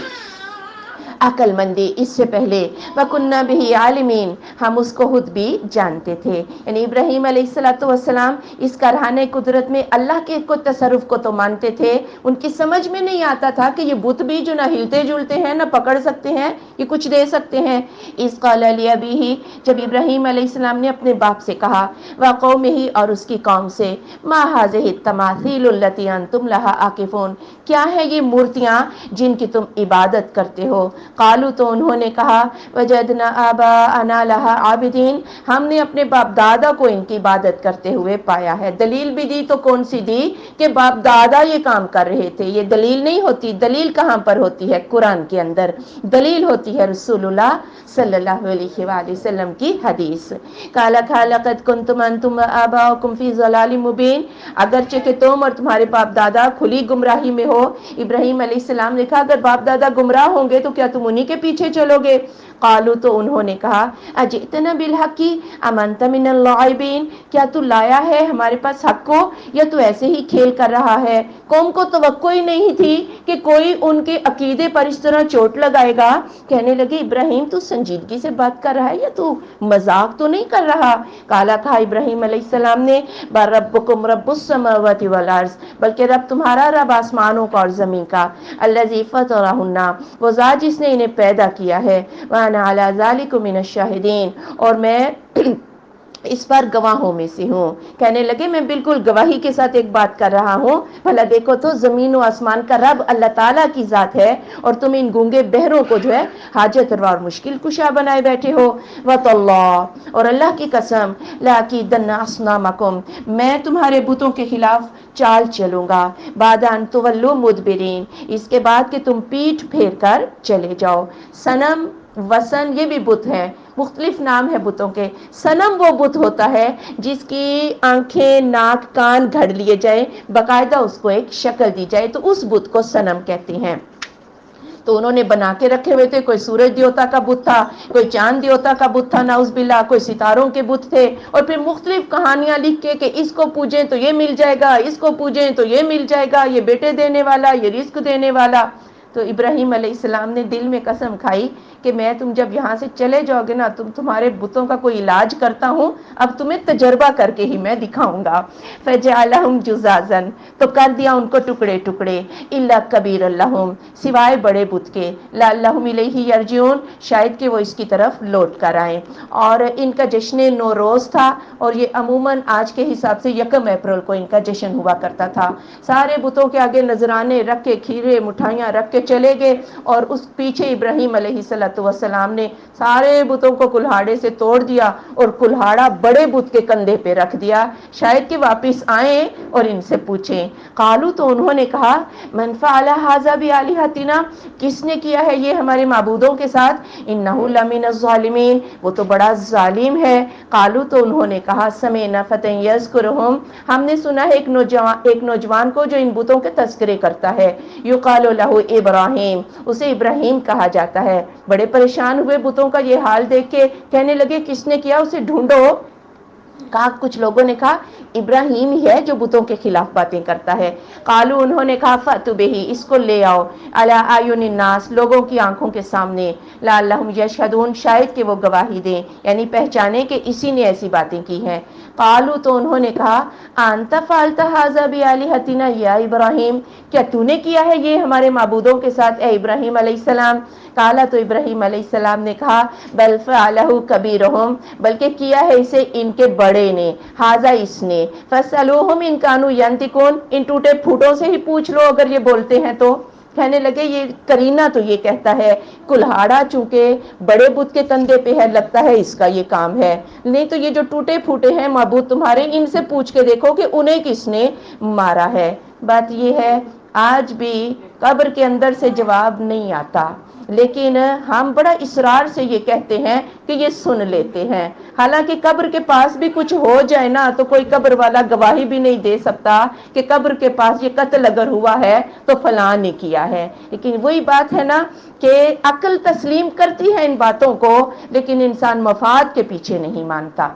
عقل مندی اس سے پہلے، وَكُنَّا بِهِ عَالِمِينَ، ہم اس کو خود بھی جانتے تھے، یعنی ابراہیم علیہ السلام اس کارہانۂ قدرت میں اللہ کے کو تصرف کو تو مانتے تھے، ان کی سمجھ میں نہیں آتا تھا کہ یہ بت بھی جو نہ ہلتے جلتے ہیں، نہ پکڑ سکتے ہیں، یہ کچھ دے سکتے ہیں۔ اِذْ قَالَ لِأَبِيهِ، جب ابراہیم علیہ السلام نے اپنے باپ سے کہا، وَقَوْمِهِ، اور اس کی قوم سے، مَا هَٰذِهِ التَّمَاثِيلُ الَّتِي أَنتُمْ لَهَا عَاكِفُونَ، کیا ہے یہ مورتیاں جن کی تم عبادت کرتے ہو؟ قالوا، تو انہوں نے کہا، وجدنا آباءنا لها عابدین، ہم نے اپنے باپ دادا کو ان کی عبادت کرتے ہوئے پایا ہے۔ دلیل بھی دی تو کون سی دی؟ کہ باپ دادا یہ کام کر رہے تھے، یہ دلیل نہیں ہوتی۔ دلیل کہاں پر ہوتی ہے؟ قرآن کے اندر دلیل ہوتی ہے رسول اللہ صلی اللہ علیہ وآلہ وسلم کی حدیث۔ قال لقد کنتم انتم وآباؤکم فی ضلال مبین، اگرچہ کہ تم اور تمہارے باپ دادا کھلی گمراہی میں ہو۔ ابراہیم علیہ السلام نے کہا اگر باپ دادا گمراہ ہوں گے تو کیا تم انہی کے پیچھے چلو گے؟ قالوا، تو انہوں نے کہا، اجئتنا بالحق ام انت من اللاعبین، کیا تو لایا ہے ہمارے پاس حق کو یا تو ایسے ہی کھیل کر رہا ہے؟ قوم کو توقع ہی نہیں تھی کہ کوئی ان کے عقیدے پر اس طرح چوٹ لگائے گا۔ کہنے لگے ابراہیم تو سنجیدگی سے بات کر رہا ہے یا تو مذاق تو نہیں کر رہا؟ کالا، کہا ابراہیم علیہ السلام نے، بل ربکم رب السماوات والارض، بلکہ رب تمہارا رب آسمانوں کا اور زمین کا، الذی فطرہن، وہ ذات جس نے انہیں پیدا کیا ہے، وانا علی ذلک من الشاہدین، اور میں اس پر گواہوں میں سے ہوں۔ کہنے لگے میں بالکل گواہی کے ساتھ ایک بات کر رہا ہوں، بھلا دیکھو تو زمین و آسمان کا رب اللہ تعالیٰ کی ذات ہے اور تم ان گونگے بہروں کو جو ہے حاجت روا اور مشکل کشا بنائے بیٹھے ہو۔ وَتَاللَّهِ، اور اللہ کی قسم، لَأَكِيدَنَّ أَصْنَامَكُمْ، میں تمہارے بتوں کے خلاف چال چلوں گا، بعد ان تولوا مدبرین، اس کے بعد کہ تم پیٹھ پھیر کر چلے جاؤ۔ صنم، وثن، یہ بھی بت ہے، مختلف نام ہے بتوں کے۔ صنم وہ بت ہوتا ہے جس کی آنکھیں، ناک، کان گھڑ لیے جائیں، باقاعدہ اس کو ایک شکل دی جائے تو اس بت کو صنم کہتے ہیں۔ تو انہوں نے بنا کے رکھے ہوئے تھے، کوئی سورج دیوتا کا بت تھا، کوئی چاند دیوتا کا بت تھا نعوذ باللہ، کوئی ستاروں کے بت تھے، اور پھر مختلف کہانیاں لکھ کے کہ اس کو پوجیں تو یہ مل جائے گا، اس کو پوجیں تو یہ مل جائے گا، یہ بیٹے دینے والا، یہ رزق دینے والا۔ تو ابراہیم علیہ السلام نے دل میں قسم کھائی کہ میں تم جب یہاں سے چلے جاؤ گے نا، تمہارے بتوں کا کوئی علاج کرتا ہوں، اب تمہیں تجربہ کر کے ہی میں دکھاؤں گا۔ فَجَعَلَهُمْ جُذَاذًا، تو کر دیا ان کو ٹکڑے ٹکڑے، إِلَّا كَبِيرًا لَهُمْ، سوائے بڑے بت کے، لَعَلَّهُمْ إِلَيْهِ يَرْجِعُونَ، شاید کہ وہ اس کی طرف لوٹ کر آئیں۔ اور ان کا جشن نوروز تھا، اور یہ عموماً آج کے حساب سے 1 اپریل کو ان کا جشن ہوا کرتا تھا۔ سارے بتوں کے آگے نذرانے رکھ کے، کھیرے مٹھائیاں رکھ کے چلے گئے، اور اس پیچھے ابراہیم علیہ السلام نے سارے بتوں کو کلہاڑے سے توڑ دیا اور کلہاڑا بڑے بت کے کندھے پہ رکھ دیا، شاید کہ واپس آئیں اور ان سے پوچھیں۔ قالو، تو انہوں نے کہا، من فعل ھذا بآلہتنا، کس نے کیا ہے یہ ہمارے معبودوں کے ساتھ، انہ لمن الظالمین، وہ تو بڑا ظالم ہے۔ قالو، تو انہوں نے کہا، سمعنا فتى یذکرہم، ہم نے سنا ہے ایک نوجوان کو جو ان بتوں کے تذکرے کرتا ہے، یقال لہ ابراہیم، اسے ابراہیم کہا جاتا ہے۔ بڑے پریشان ہوئے بتوں کا یہ حال دیکھ کے، کہنے لگے کس نے کیا، اسے ڈھونڈو۔ کہا، کچھ لوگوں نے کہا ابراہیم ہی ہے جو بتوں کے خلاف باتیں کرتا ہے۔ قالو، انہوں نے کہا، فأتوا بہ، اس کو لے آؤ، علی اعین الناس، لوگوں کی آنکھوں کے سامنے، لعلہم یشہدون، شاید کہ وہ گواہی دیں، یعنی پہچانے کہ اسی نے ایسی باتیں کی ہیں۔ قالو، تو انہوں نے کہا، انت فعلت ھذا بآلہتنا یا ابراہیم، کیا تو نے کیا ہے یہ ہمارے معبودوں کے ساتھ اے ابراہیم علیہ السلام؟ قالا، تو ابراہیم علیہ السلام نے کہا، بل فعلہ کبیرہم، بلکہ کیا ہے اسے ان کے بڑے نے، ھذا، اس نے، فاسألوہم ان کانوا ینطقون، ان ٹوٹے پھوٹوں سے ہی پوچھ لو اگر یہ بولتے ہیں تو۔ کہنے لگے یہ کرینہ تو یہ کہتا ہے، کلہاڑا چونکہ بڑے بت کے کندھے پہ ہے، لگتا ہے اس کا یہ کام ہے، نہیں تو یہ جو ٹوٹے پھوٹے ہیں معبود تمہارے، ان سے پوچھ کے دیکھو کہ انہیں کس نے مارا ہے۔ بات یہ ہے آج بھی قبر کے اندر سے جواب نہیں آتا، لیکن ہم بڑا اصرار سے یہ کہتے ہیں کہ یہ سن لیتے ہیں، حالانکہ قبر کے پاس بھی کچھ ہو جائے نا تو کوئی قبر والا گواہی بھی نہیں دے سکتا کہ قبر کے پاس یہ قتل اگر ہوا ہے تو فلاں نے کیا ہے۔ لیکن وہی بات ہے نا کہ عقل تسلیم کرتی ہے ان باتوں کو، لیکن انسان مفاد کے پیچھے نہیں مانتا۔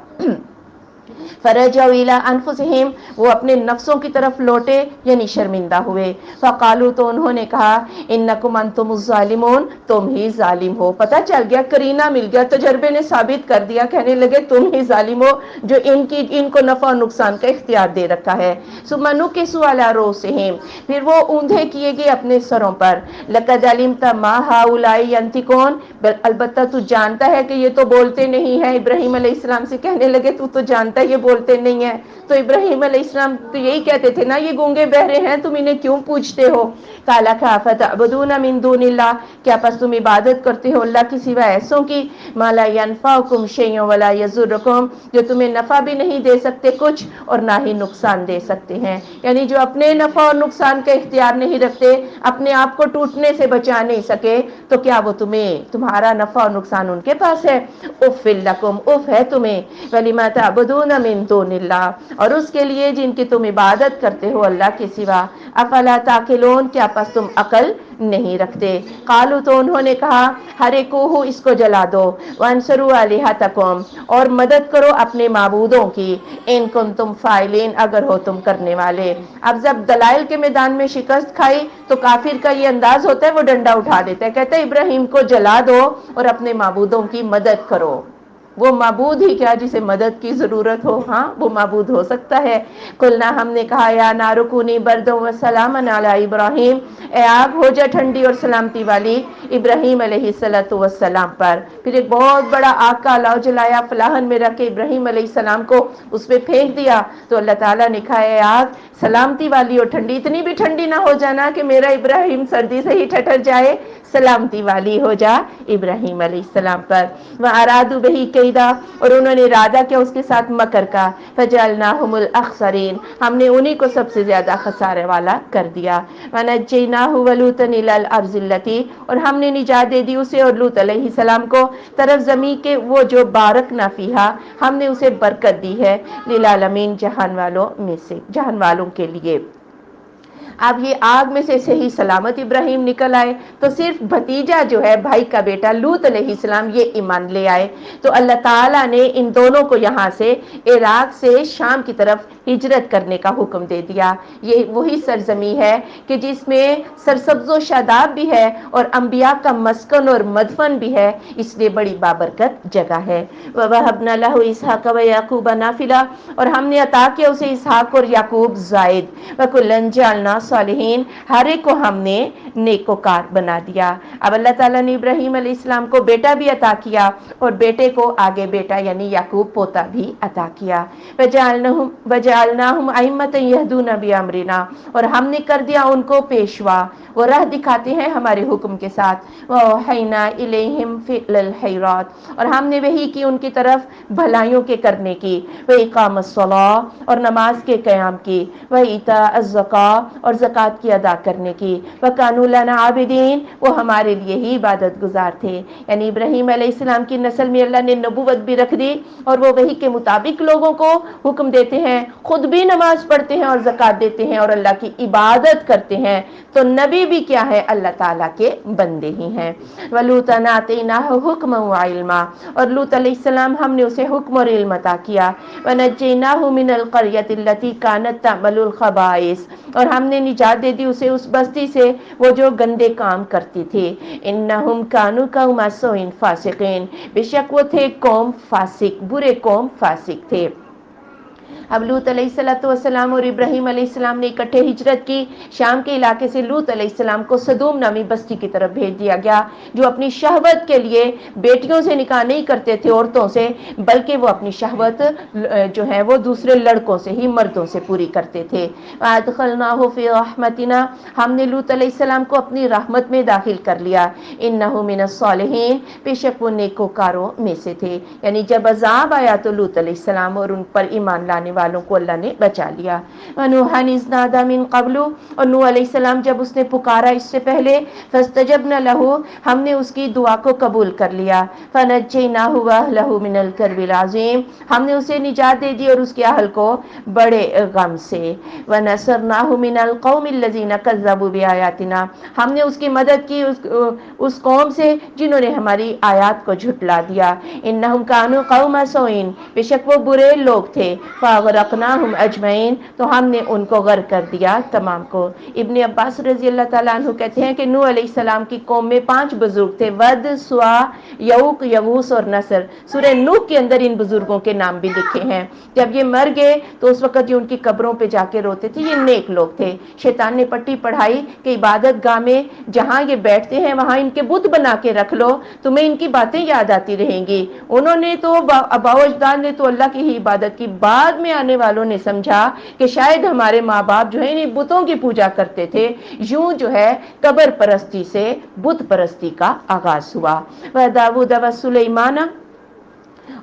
فرجعوا الی انفسہم، وہ اپنے نفسوں کی طرف لوٹے یعنی شرمندہ ہوئے۔ فقالوا، تو انہوں نے کہا، انکم انتم الظالمون، تم ہی ظالم ہو۔ پتہ چل گیا، قرینہ مل گیا، تجربے نے ثابت کر دیا، کہنے لگے تم ہی ظالم ہو جو ان کو نفع و نقصان کا اختیار دے رکھا ہے۔ ثم نکسوا علی رؤوسہم، پھر وہ اوندھے کیے گئے اپنے سروں پر۔ لقد علمت ما ہؤلاء ینطقون، البتہ تو جانتا ہے کہ یہ تو بولتے نہیں ہیں۔ ابراہیم علیہ السلام سے کہنے لگے تو جانتا ہے یہ بولتے نہیں ہیں۔ تو ابراہیم علیہ السلام تو یہی کہتے تھے نا، یہ گونگے بہرے ہیں، تم انہیں کیوں پوچھتے ہو؟ قال فتعبدون من دون اللہ، کیا پس تم عبادت کرتے ہو اللہ کی سوا ایسوں کی، ما لا ينفعکم شیئا ولا یضرکم، جو تمہیں نفع بھی نہیں دے سکتے کچھ اور نہ ہی نقصان دے سکتے ہیں، یعنی جو اپنے نفع اور نقصان کا اختیار نہیں رکھتے، اپنے آپ کو ٹوٹنے سے بچا نہیں سکے، تو کیا وہ تمہارا نفع اور نقصان ان کے پاس ہے؟ اف لکم، اف ہے تمہیں، ولما تعبدون من دون اللہ، اور اس کے لیے جن کی تم عبادت کرتے ہو اللہ کے سوا، افلا تعقلون، کیا پس تم عقل نہیں رکھتے؟ قالوا، تو انہوں نے کہا، حرقوہ، اس کو جلا دو، وانصروا آلہتکم، اور مدد کرو اپنے معبودوں کی، ان کنتم فاعلین، اگر ہو تم کرنے والے۔ اب جب دلائل کے میدان میں شکست کھائی تو کافر کا یہ انداز ہوتا ہے، وہ ڈنڈا اٹھا دیتا ہے، کہتا ہے ابراہیم کو جلا دو اور اپنے معبودوں کی مدد کرو۔ وہ معبود ہی کیا جسے مدد کی ضرورت ہو، ہاں وہ معبود ہو سکتا ہے۔ قلنا، ہم نے کہا، یا نار کونی بردا وسلاما علی ابراہیم، اے آگ ہو جا ٹھنڈی اور سلامتی والی ابراہیم علیہ السلام پر۔ پھر ایک بہت بڑا آگ کا الاؤ جلایا، فلاحن میں رکھ کے ابراہیم علیہ السلام کو اس پہ پھینک دیا، تو اللہ تعالیٰ نے کہا، اے آگ سلامتی والی اور ٹھنڈی، اتنی بھی ٹھنڈی نہ ہو جانا کہ میرا ابراہیم سردی سے ہی ٹھٹر جائے، سلامتی والی ہو جا ابراہیم علیہ السلام پر۔ وَأَرَادُوا بِهِ كَيْدًا، اور انہوں نے ارادہ کیا اس کے ساتھ مکر کا، فَجَعَلْنَاهُمُ الْأَخْسَرِينَ، ہم نے انہی کو سب سے زیادہ خسارے والا کر دیا۔ وَنَجَّيْنَاهُ وَلُوطًا إِلَى الْأَرْضِ الَّتِي، اور ہم نے نجات دے دی اسے اور لوط علیہ السلام کو طرف زمین کے وہ جو بارکنا فیہا، ہم نے اسے برکت دی ہے، للعالمین، جہان والوں میں سے، جہان والوں کے لیے۔ اب یہ آگ میں سے صحیح سلامت ابراہیم نکل آئے تو صرف بھتیجا جو ہے بھائی کا بیٹا لوط علیہ السلام یہ ایمان لے آئے، تو اللہ تعالیٰ نے ان دونوں کو یہاں سے عراق سے شام کی طرف ہجرت کرنے کا حکم دے دیا۔ یہ وہی سرزمین ہے کہ جس میں سرسبز و شاداب بھی ہے اور انبیاء کا مسکن اور مدفن بھی ہے، اس لیے بڑی بابرکت جگہ ہے۔ وَوَهَبْنَا لَهُ إِسْحَاقَ وَيَعْقُوبَ نَافِلَةً، اور ہم نے عطا کیا اسے اسحاق اور یعقوب زائد۔ وَكُلًّا جَعَلْنَا صالحین، ہر ایک کو ہم نے نیکوکار بنا دیا۔ اب اللہ تعالیٰ نے ابراہیم علیہ السلام کو بیٹا بھی عطا کیا اور بیٹے کو آگے بیٹا یعنی یعقوب پوتا بھی عطا کیا۔ وَجَعَلْنَاهُمْ أَئِمَّةً يَهْدُونَ بِأَمْرِنَا، اور ہم نے کر دیا ان کو پیشوا، وہ راہ دکھاتے ہیں ہمارے حکم کے ساتھ۔ وَأَوْحَيْنَا إِلَيْهِمْ فِعْلَ الْخَيْرَاتِ، اور ہم نے وحی کی ان کی طرف بھلائیوں کے کرنے کی، وَإِقَامَ الصَّلَاةِ، اور نماز کے قیام کی، وَإِيتَاءَ الزَّكَاةِ، اور زکوٰۃ کی ادا کرنے کی، وَكَانُوا لَنَا عَابِدِينَ، وہ ہمارے لیے ہی عبادت گزار تھے۔ یعنی ابراہیم علیہ السلام کی نسل میں اللہ نے نبوت بھی رکھ دی اور وہ وحی کے مطابق لوگوں کو حکم دیتے ہیں، خود بھی نماز پڑھتے ہیں اور زکوٰۃ دیتے ہیں اور اللہ کی عبادت کرتے ہیں، تو نبی بھی کیا ہے؟ اللہ تعالیٰ کے بندے ہی ہیں۔ وَلُوطًا آتَيْنَاهُ حُكْمًا وَعِلْمًا، اور لوط علیہ السلام ہم نے اسے حکم اور علم عطا کیا۔ وَنَجَّيْنَاهُ مِنَ الْقَرْيَةِ الَّتِي كَانَتْ تَعْمَلُ الْخَبَائِثَ، اور ہم نے نجات دے دی اسے اس بستی سے وہ جو گندے کام کرتی تھی۔ إِنَّهُمْ كَانُوا قَوْمَ سَوْءٍ فَاسِقِينَ، بے شک وہ تھے قوم فاسق، برے قوم فاسق تھے۔ اب لوط علیہ السلام اور ابراہیم علیہ السلام نے اکٹھے ہجرت کی، شام کے علاقے سے لوط علیہ السلام کو صدوم نامی بستی کی طرف بھیج دیا گیا، جو اپنی شہوت کے لیے بیٹیوں سے نکاح نہیں کرتے تھے، عورتوں سے، بلکہ وہ اپنی شہوت جو ہے وہ دوسرے لڑکوں سے ہی، مردوں سے پوری کرتے تھے۔ وَأَدْخَلْنَاهُ فِي رَحْمَتِنَا، ہم نے لوط علیہ السلام کو اپنی رحمت میں داخل کر لیا۔ إِنَّهُ مِنَ الصَّالِحِينَ، بے شک وہ نیکوکاروں میں سے تھے۔ یعنی جب عذاب آیا تو لوط علیہ السلام اور ان پر ایمان لانے آنے والوں کو اللہ نے بچا لیا۔ وَنُوحًا إِذْ نَادَىٰ مِن قَبْلُ، اور نوح علیہ السلام جب اس نے پکارا اس سے پہلے، فَاسْتَجَبْنَا لَهُ، ہم نے اس کی دعا کو قبول کر لیا، فَنَجَّيْنَاهُ وَأَهْلَهُ مِنَ الْكَرْبِ الْعَظِيمِ، ہم نے اسے نجات دے دی اور اس کے اہل کو بڑے غم سے، وَنَصَرْنَاهُ مِنَ الْقَوْمِ الَّذِينَ كَذَّبُوا بِآيَاتِنَا، ہم نے اس کی مدد کی اس قوم سے جنہوں نے ہماری آیات کو جھٹلا دیا، انہم کانوا قوم سوء، بے شک وہ برے لوگ تھے، فاغرقناہم اجمعین، تو ہم نے ان کو غرق کر دیا تمام کو۔ ابن عباس رضی اللہ تعالیٰ عنہ کہتے ہیں کہ نوح علیہ السلام کی قوم میں 5 بزرگ تھے، ود، سوا، یعوق، یغوث اور نصر۔ سورہ نوح کے اندر ان بزرگوں کے نام بھی لکھے ہیں۔ جب یہ مر گئے تو اس وقت یہ ان کی قبروں پہ جا کے روتے تھے، یہ نیک لوگ تھے۔ شیطان نے پٹی پڑھائی کہ عبادت گاہ میں جہاں یہ بیٹھتے ہیں وہاں ان کے بت بنا کے رکھ لو، تمہیں ان کی باتیں یاد آتی رہیں گی۔ انہوں نے تو آباء و اجداد نے تو اللہ کی ہی عبادت کی، بعد میں آنے والوں نے سمجھا کہ شاید ہمارے ماں باپ جو ہے انہیں بتوں کی پوجا کرتے تھے، یوں جو ہے قبر پرستی سے بت پرستی کا آغاز ہوا۔ وَدَاوُودَ وَسُلَيْمَانَ،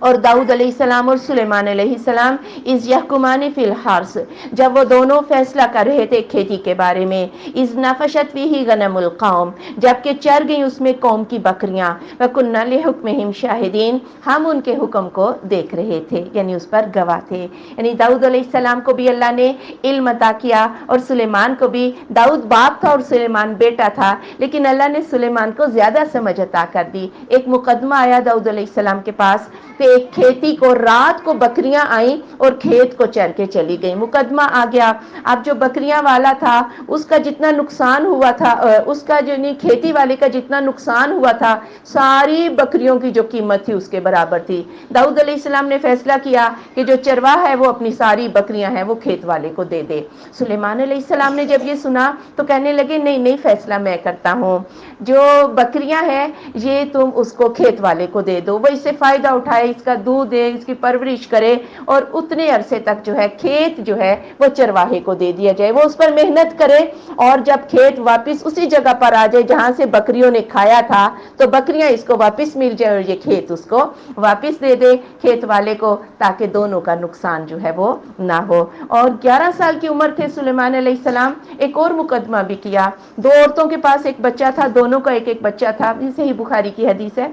اور داؤد علیہ السلام اور سلیمان علیہ السلام، اذ یحکمان فی الحرث، جب وہ دونوں فیصلہ کر رہے تھے کھیتی کے بارے میں، اذ نفشت فیہ غنم القوم، جبکہ چر گئیں اس میں قوم کی بکریاں، وکنا لحکمہم شاہدین، ہم ان کے حکم کو دیکھ رہے تھے، یعنی اس پر گواہ تھے۔ یعنی داؤد علیہ السلام کو بھی اللہ نے علم عطا کیا اور سلیمان کو بھی۔ داؤد باپ تھا اور سلیمان بیٹا تھا، لیکن اللہ نے سلیمان کو زیادہ سمجھ عطا کر دی۔ ایک مقدمہ آیا داؤد علیہ السلام کے پاس کہ ایک کھیتی کو رات کو بکریاں آئیں اور کھیت کو چر کے چلی گئیں۔ مقدمہ آ گیا، اب جو بکریاں والا تھا اس کا جتنا نقصان ہوا تھا، اس کا جو نہیں کھیتی والے کا جتنا نقصان ہوا تھا، ساری بکریوں کی جو قیمت تھی اس کے برابر تھی۔ داؤد علیہ السلام نے فیصلہ کیا کہ جو چرواہ ہے وہ اپنی ساری بکریاں ہیں وہ کھیت والے کو دے دے۔ سلیمان علیہ السلام نے جب یہ سنا تو کہنے لگے نہیں نہیں، فیصلہ میں کرتا ہوں، جو بکریاں ہیں یہ تم اس کو کھیت والے کو دے دو، وہ اس سے فائدہ اٹھائے، اس کا دودھ دے، اس کی پرورش کرے، اور اتنے عرصے تک جو ہے کھیت جو ہے وہ چرواہے کو دے دیا جائے، وہ اس پر محنت کرے، اور جب کھیت واپس اسی جگہ پر آ جائے جہاں سے بکریوں نے کھایا تھا تو بکریاں اس کو واپس مل جائے اور یہ کھیت اس کو واپس دے دے کھیت والے کو، تاکہ دونوں کا نقصان جو ہے وہ نہ ہو۔ اور 11 سال کی عمر تھے سلیمان علیہ السلام۔ ایک اور مقدمہ بھی کیا، 2 عورتوں کے پاس ایک بچہ تھا، دونوں کا ایک ایک بچہ تھا، صحیح بخاری کی حدیث ہے۔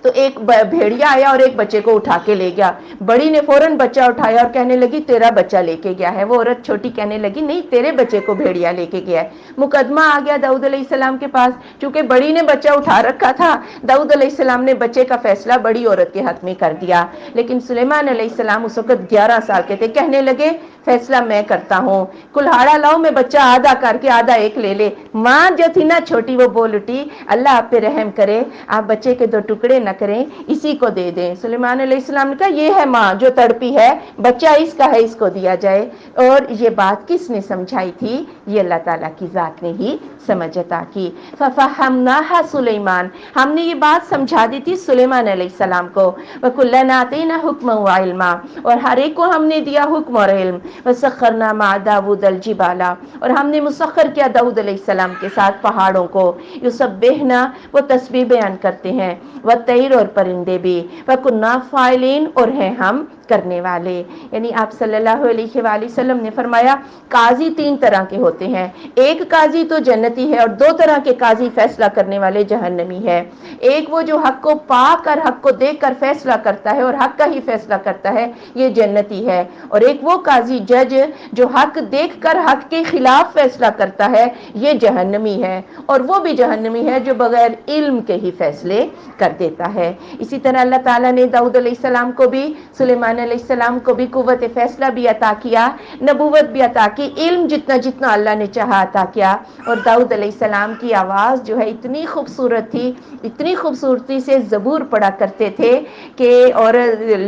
تو ایک بھیڑیا آیا اور ایک بچے کو اٹھا کے لے گیا، بڑی نے فوراً بچہ اٹھایا اور کہنے لگی تیرا بچہ لے کے گیا ہے، وہ عورت چھوٹی کہنے لگی نہیں تیرے بچے کو بھیڑیا لے کے گیا ہے۔ مقدمہ آ گیا داؤد علیہ السلام کے پاس، چونکہ بڑی نے بچہ اٹھا رکھا تھا، داؤد علیہ السلام نے بچے کا فیصلہ بڑی عورت کے حق میں کر دیا، لیکن سلیمان علیہ السلام اس وقت 11 سال کے تھے، کہنے لگے فیصلہ میں کرتا ہوں، کلہاڑا لاؤ میں بچہ آدھا کر کے آدھا ایک لے لے۔ ماں جو تھی نا چھوٹی وہ بول اٹھی اللہ آپ پہ رحم کرے، آپ بچے کے 2 ٹکڑے نہ کریں، اسی کو دے دیں۔ سلیمان علیہ السلام نے کہا یہ ہے ماں جو تڑپی ہے، بچہ اس کا ہے، اس کو دیا جائے۔ اور یہ بات کس نے سمجھائی تھی؟ یہ اللہ تعالیٰ کی ذات نے ہی سمجھ عطا کی۔ فَفَهَّمْنَاهَا سُلَيْمان، ہم نے یہ بات سمجھا دی تھی سلیمان علیہ السلام کو۔ وَكُلًّا آتَيْنَا حُكْمًا وَعِلْمًا، اور ہر ایک کو ہم نے دیا حکم اور علم۔ وَسَخَّرْنَا مَعَ دَاوُودَ الْجِبَالَ، اور ہم نے مسخر کیا داؤد علیہ السلام کے ساتھ پہاڑوں کو، یُسَبِّحْنَا، وہ تسبیح بیان کرتے ہیں، وَالطَّیْرُ، اور پرندے بھی، وَكُنَّا فَاعِلِينَ، اور ہیں ہم کرنے والے۔ یعنی آپ صلی اللہ علیہ وآلہ وسلم نے فرمایا قاضی 3 طرح کے ہوتے ہیں، ایک قاضی تو جنتی ہے اور 2 طرح کے قاضی فیصلہ کرنے والے جہنمی ہے۔ ایک وہ جو حق کو پا کر حق کو دیکھ کر فیصلہ کرتا ہے اور حق کا ہی فیصلہ کرتا ہے، یہ جنتی ہے، اور ایک وہ قاضی جج جو حق دیکھ کر حق کے خلاف فیصلہ کرتا ہے، یہ جہنمی ہے، اور وہ بھی جہنمی ہے جو بغیر علم کے ہی فیصلے کر دیتا ہے۔ اسی طرح اللہ تعالیٰ نے داؤد علیہ السلام کو بھی، سلیمان علیہ السلام کو بھی قوت فیصلہ بھی عطا کیا، نبوت بھی عطا کی، علم جتنا جتنا اللہ نے چاہا عطا کیا۔ اور داؤد علیہ السلام کی آواز جو ہے اتنی خوبصورت تھی، اتنی خوبصورتی سے زبور پڑھا کرتے تھے کہ، اور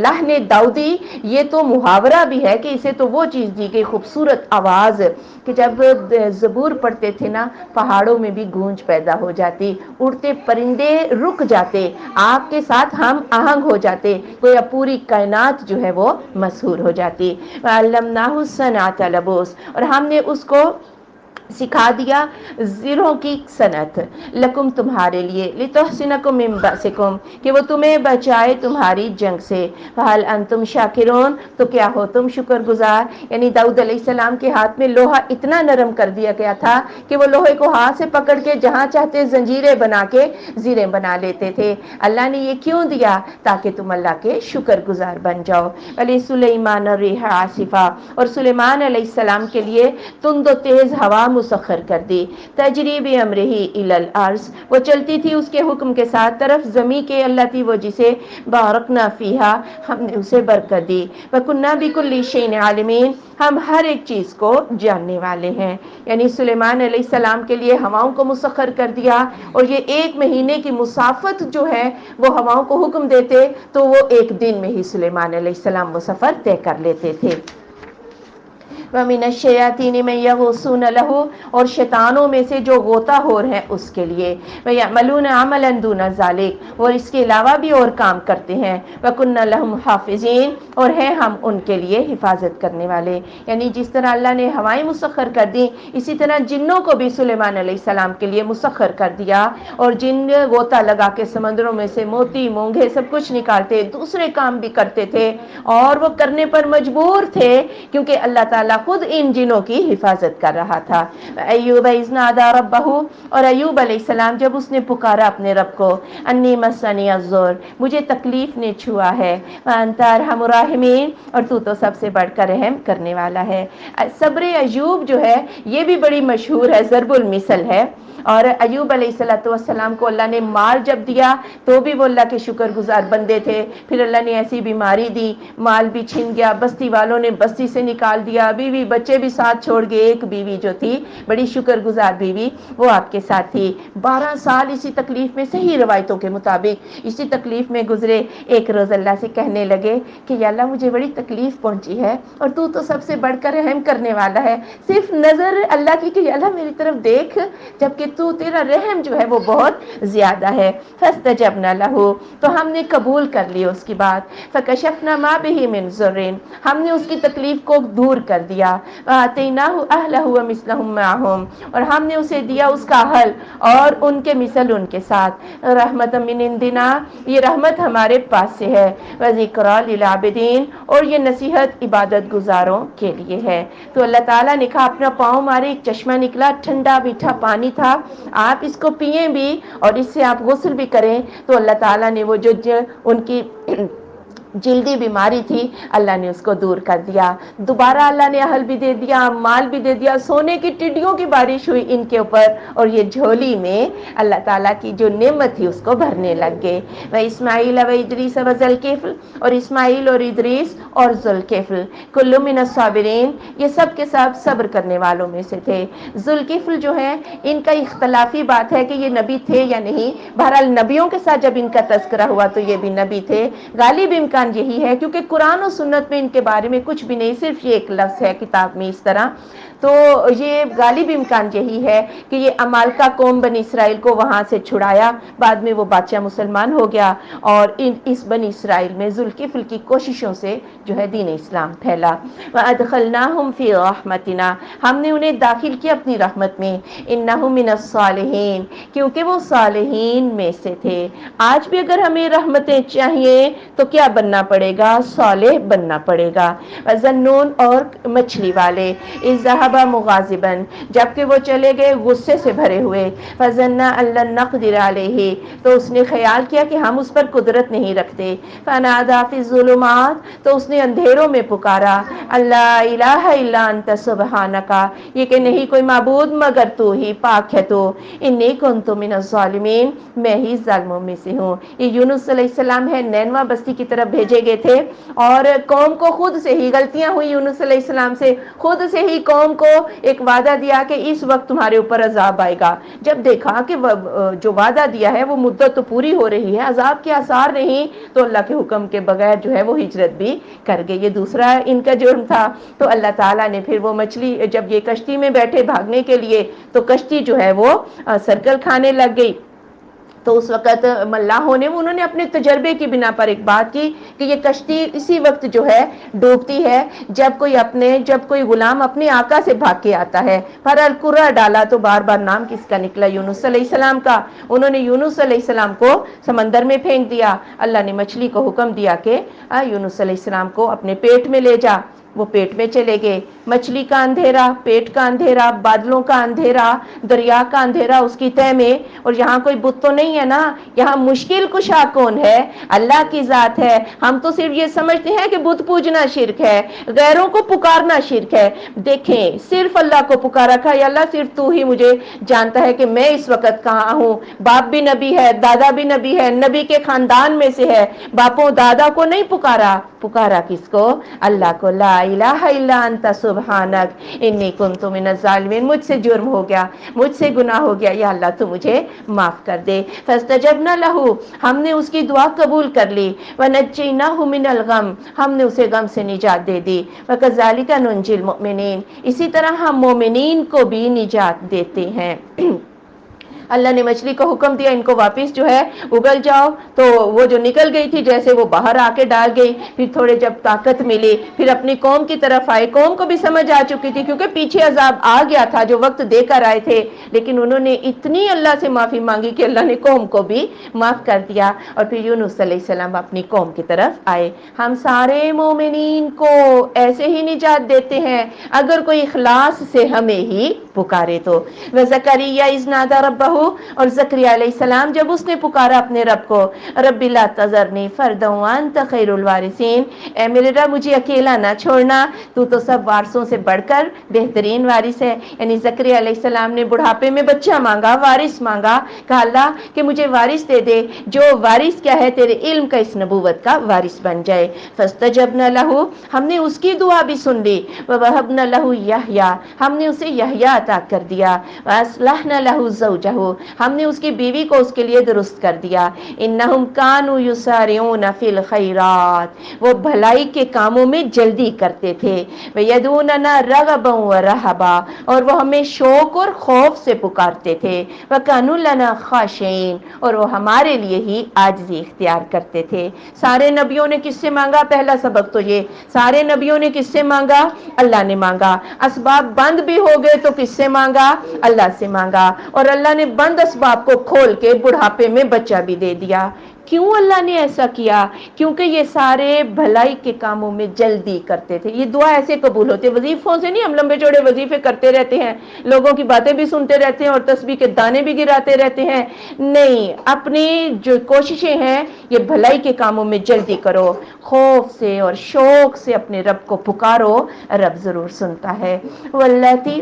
لحن داؤدی یہ تو محاورہ بھی ہے کہ اسے تو وہ چیز دی گئی خوبصورت آواز کہ جب زبور پڑھتے تھے نا پہاڑوں میں بھی گونج پیدا ہو جاتی، اڑتے پرندے رک جاتے، آپ کے ساتھ ہم آہنگ ہو جاتے، گویا پوری کائنات جو ہے وہ مسحور ہو جاتی۔ وَعَلَّمْنَاهُ صَنْعَةَ لَبُوسٍ، اور ہم نے اس کو سکھا دیا زیروں کی صنعت، لکم تمہارے لیے، لتحسنکم من بأسکم کہ وہ تمہیں بچائے تمہاری جنگ سے، فہل انتم شاکرون تو کیا ہو تم شکر گزار۔ یعنی داؤد علیہ السلام کے ہاتھ میں لوہا اتنا نرم کر دیا گیا تھا کہ وہ لوہے کو ہاتھ سے پکڑ کے جہاں چاہتے زنجیریں بنا کے زیریں بنا لیتے تھے۔ اللہ نے یہ کیوں دیا؟ تاکہ تم اللہ کے شکر گزار بن جاؤ۔ علی سلیمان الرِّیحَ عاصفا، اور سلیمان علیہ السلام کے لیے تند و تیز ہوا مسخر کر دی، تجری بامرہ الی الارض، وہ چلتی تھی اس کے حکم کے ساتھ طرف زمین کے، اللہ تھی وہ جسے بارکنا فیہا، ہم نے اسے برکت دی، وکننا بکل شیء عالمین، ہم ہر ایک چیز کو جاننے والے ہیں۔ یعنی سلیمان علیہ السلام کے لیے ہواؤں کو مسخر کر دیا، اور یہ 1 مہینے کی مسافت جو ہے وہ ہواؤں کو حکم دیتے تو وہ 1 دن میں ہی سلیمان علیہ السلام وہ سفر طے کر لیتے تھے۔ وَمِنَ الشَّيَاطِينِ مَن يَغُوصُونَ لَهُ، اور شیطانوں میں سے جو غوطہ خور ہیں اس کے لیے، وَيَعْمَلُونَ عَمَلًا دُونَ ذَلِكَ، اور اس کے علاوہ بھی اور کام کرتے ہیں، وَكُنَّا لَهُمْ حَافِظِينَ، اور ہیں ہم ان کے لیے حفاظت کرنے والے۔ یعنی جس طرح اللہ نے ہوائیں مسخر کر دی، اسی طرح جنوں کو بھی سلیمان علیہ السلام کے لیے مسخر کر دیا، اور جن غوطہ لگا کے سمندروں میں سے موتی مونگے سب کچھ نکالتے، دوسرے کام بھی کرتے تھے، اور وہ کرنے پر مجبور تھے کیونکہ اللہ تعالیٰ خود ان جنوں کی حفاظت کر رہا تھا۔ ایوب اذ نادى ربہ، اور ایوب علیہ السلام جب اس نے پکارا اپنے رب کو، انی مسنی الضر، مجھے تکلیف نے چھوا ہے، وانت ارحم الراحمین، اور تو سب سے بڑھ کر رحم کرنے والا ہے۔ صبر ایوب جو ہے یہ بھی بڑی مشہور ہے، ضرب المثل ہے۔ اور ایوب علیہ السلام کو اللہ نے مال جب دیا تو بھی وہ اللہ کے شکر گزار بندے تھے، پھر اللہ نے ایسی بیماری دی، مال بھی چھن گیا، بستی والوں نے بستی سے نکال دیا، بیوی بچے بھی ساتھ چھوڑ گئے، ایک بیوی جو تھی بڑی شکر گزار بیوی وہ آپ کے ساتھ تھی، 12 سال اسی تکلیف میں، صحیح روایتوں کے مطابق اسی تکلیف میں گزرے۔ ایک روز اللہ سے کہنے لگے کہ یا اللہ مجھے بڑی تکلیف پہنچی ہے، اور تو سب سے بڑھ کر رحم کرنے والا ہے، صرف نظر اللہ کی کہ یا اللہ میری طرف دیکھ، جبکہ تیرا رحم جو ہے وہ بہت زیادہ ہے۔ فاستجبنا له، تو ہم نے قبول کر لی اس کی بات، فکشفنا ما به من ضر، ہم نے اس کی تکلیف کو دور کر دیا، وآتیناہ اہلہ ومثلہم معہم، اور ہم نے اسے دیا اس کا اہل اور ان کے مثل ان کے ساتھ، رحمت من عندنا، یہ رحمت ہمارے پاس سے ہے، وذکریٰ للعابدین، اور یہ نصیحت عبادت گزاروں کے لیے ہے۔ تو اللہ تعالیٰ نے کہا اپنا پاؤں مارے، ایک چشمہ نکلا، ٹھنڈا میٹھا پانی تھا، آپ اس کو پئیں بھی اور اس سے آپ غسل بھی کریں، تو اللہ تعالیٰ نے وہ جو ان کی جلدی بیماری تھی اللہ نے اس کو دور کر دیا۔ دوبارہ اللہ نے اہل بھی دے دیا، مال بھی دے دیا، سونے کی ٹڈیوں کی بارش ہوئی ان کے اوپر، اور یہ جھولی میں اللہ تعالیٰ کی جو نعمت تھی اس کو بھرنے لگ گئے۔ واسماعیل وادریس وذوالکفل، اور اسماعیل اور ادریس اور ذوالکفل، کل من الصابرین، یہ سب کے سب صبر کرنے والوں میں سے تھے۔ ذوالکفل جو ہے ان کا اختلافی بات ہے کہ یہ نبی تھے یا نہیں، بہرحال نبیوں کے ساتھ جب ان کا تذکرہ ہوا تو یہ بھی نبی تھے، غالب امکان یہی ہے کیونکہ قرآن و سنت میں ان کے بارے میں کچھ بھی نہیں، صرف یہ ایک لفظ ہے کتاب میں اس طرح، تو یہ غالب امکان یہی ہے کہ یہ امالکا قوم بنی اسرائیل کو وہاں سے چھڑایا، بعد میں وہ بادشاہ مسلمان ہو گیا، اور اس بنی اسرائیل میں ذوالکفل کی کوششوں سے جو ہے دین اسلام پھیلا۔ وَأَدْخَلْنَاهُمْ فِي رَحْمَتِنَا، ہم نے انہیں داخل کیا اپنی رحمت میں، إِنَّهُمْ مِنَ الصَّالِحِينَ، کیونکہ وہ صالحین میں سے تھے۔ آج بھی اگر ہمیں رحمتیں چاہیے تو کیا بننا پڑے گا؟ صالح بننا پڑے گا۔ وَذَنُّونَ، اور مچھلی والے، إِذْ ذَهَبَ مُغَاضِبًا، جبکہ وہ چلے گئے غصے سے بھرے ہوئے، فَظَنَّ أَن لَّن نَّقْدِرَ عَلَيْهِ، تو اس نے خیال کیا کہ ہم اس پر قدرت نہیں رکھتے، فَنَادَىٰ فِي الظُّلُمَاتِ، تو اس نے اندھیروں میں پکارا، اللہ الہ الا انت سبحانک، یہ کہ نہیں کوئی معبود مگر تو ہی، پاک ہے تو، انی کنت من الظالمین، میں ہی ظالموں میں سے ہوں۔ یہ یونس علیہ السلام ہے، نینوا بستی کی طرف بھیجے گئے تھے، اور قوم کو خود سے ہی غلطیاں ہوئی یونس علیہ السلام سے، خود سے ہی قوم کو ایک وعدہ دیا کہ اس وقت تمہارے اوپر عذاب آئے گا، جب دیکھا کہ جو وعدہ دیا ہے وہ مدت تو پوری ہو رہی ہے، عذاب کے آثار نہیں، تو اللہ کے حکم کے بغیر جو ہے وہ ہجرت بھی کر گئے۔ یہ دوسرا ان کا جرم تھا، تو اللہ تعالیٰ نے پھر وہ مچھلی، جب یہ کشتی میں بیٹھے بھاگنے کے لیے تو کشتی جو ہے وہ سرکل کھانے لگ گئی، تو اس وقت ملاحوں نے انہوں نے اپنے تجربے کی بنا پر ایک بات کی کہ یہ کشتی اسی وقت جو ہے ڈوبتی ہے جب کوئی غلام اپنے آقا سے بھاگ کے آتا ہے۔ پر القرا ڈالا تو بار بار نام کس کا نکلا؟ یونس علیہ السلام کا۔ انہوں نے یونس علیہ السلام کو سمندر میں پھینک دیا۔ اللہ نے مچھلی کو حکم دیا کہ یونس علیہ السلام کو اپنے پیٹ میں لے جا۔ وہ پیٹ میں چلے گئے۔ مچھلی کا اندھیرا، پیٹ کا اندھیرا، بادلوں کا اندھیرا، دریا کا اندھیرا اس کی تہ میں، اور یہاں کوئی بت تو نہیں ہے نا، یہاں مشکل کشا کون ہے؟ اللہ کی ذات ہے۔ ہم تو صرف یہ سمجھتے ہیں کہ بت پوجنا شرک ہے، غیروں کو پکارنا شرک ہے۔ دیکھیں صرف اللہ کو پکارا کہ یا اللہ صرف تو ہی مجھے جانتا ہے کہ میں اس وقت کہاں ہوں۔ باپ بھی نبی ہے، دادا بھی نبی ہے، نبی کے خاندان میں سے ہے، باپوں دادا کو نہیں پکارا، پکارا کس کو؟ اللہ کو۔ لا الہ الا انت سبحانک انی کنت من الظالمین، مجھ سے جرم ہو گیا، مجھ سے گناہ ہو گیا، یا اللہ تو مجھے معاف کر دے۔ فاستجبنا لہ، ہم نے اس کی دعا قبول کر لی۔ ونجیناہ من الغم، ہم نے اسے غم سے نجات دے دی۔ وکذالک ننجی المؤمنین، اسی طرح ہم مومنین کو بھی نجات دیتے ہیں۔ اللہ نے مچھلی کو حکم دیا ان کو واپس جو ہے اگل جاؤ، تو وہ جو نکل گئی تھی جیسے وہ باہر آ کے ڈال گئی، پھر تھوڑے جب طاقت ملی پھر اپنی قوم کی طرف آئے۔ قوم کو بھی سمجھ آ چکی تھی کیونکہ پیچھے عذاب آ گیا تھا جو وقت دے کر آئے تھے، لیکن انہوں نے اتنی اللہ سے معافی مانگی کہ اللہ نے قوم کو بھی معاف کر دیا، اور پھر یونس علیہ السلام اپنی قوم کی طرف آئے۔ ہم سارے مومنین کو ایسے ہی نجات دیتے ہیں اگر کوئی اخلاص سے ہمیں ہی پکارے تو۔ وزکریا اذ نادى ربہ، اور زکریا علیہ السلام جب اس نے پکارا اپنے رب کو، رب لا تذرنی فردا وانت خیر الوارثین، اے میرے رب مجھے اکیلا نہ چھوڑنا، تو تو سب وارثوں سے بڑھ کر بہترین وارث ہے۔ یعنی زکریا علیہ السلام نے بڑھاپے میں بچہ مانگا، وارث مانگا، کہا اللہ کہ مجھے وارث دے دے، جو وارث کیا ہے تیرے علم کا، اس نبوت کا وارث بن جائے۔ فاستجبنا لہ، ہم نے اس کی دعا بھی سن لی۔ ووہبنا لہ یحییٰ، ہم نے اسے یحییٰ عطا کر دیا۔ واصلحنا لہ زوجہ، ہم نے اس کی بیوی کو اس کے لیے درست کر دیا۔ انہم کانوا یسارعون فی الخیرات، وہ بھلائی کے کاموں میں جلدی کرتے تھے۔ ویدعوننا رغبا ورہبا، اور وہ ہمیں شوق اور خوف سے پکارتے تھے۔ وکانوا لنا خاشعین، اور وہ ہمارے لیے ہی عاجزی اختیار کرتے تھے۔ سارے نبیوں نے کس سے مانگا؟ پہلا سبق تو یہ، سارے نبیوں نے کس سے مانگا؟ اللہ نے مانگا۔ اسباب بند بھی ہو گئے تو کس سے مانگا؟ اللہ سے مانگا، اور اللہ نے بند اسباب کو کھول کے بڑھاپے میں بچہ بھی دے دیا۔ کیوں اللہ نے ایسا کیا؟ کیونکہ یہ سارے بھلائی کے کاموں میں جلدی کرتے تھے۔ یہ دعا ایسے قبول ہوتی ہے، وظیفوں سے نہیں، ہم لمبے چوڑے وظیفے کرتے رہتے ہیں، لوگوں کی باتیں بھی سنتے رہتے ہیں اور تسبیح کے دانے بھی گراتے رہتے ہیں، نہیں، اپنی جو کوششیں ہیں یہ بھلائی کے کاموں میں جلدی کرو، خوف سے اور شوق سے اپنے رب کو پکارو، رب ضرور سنتا ہے۔ واللتی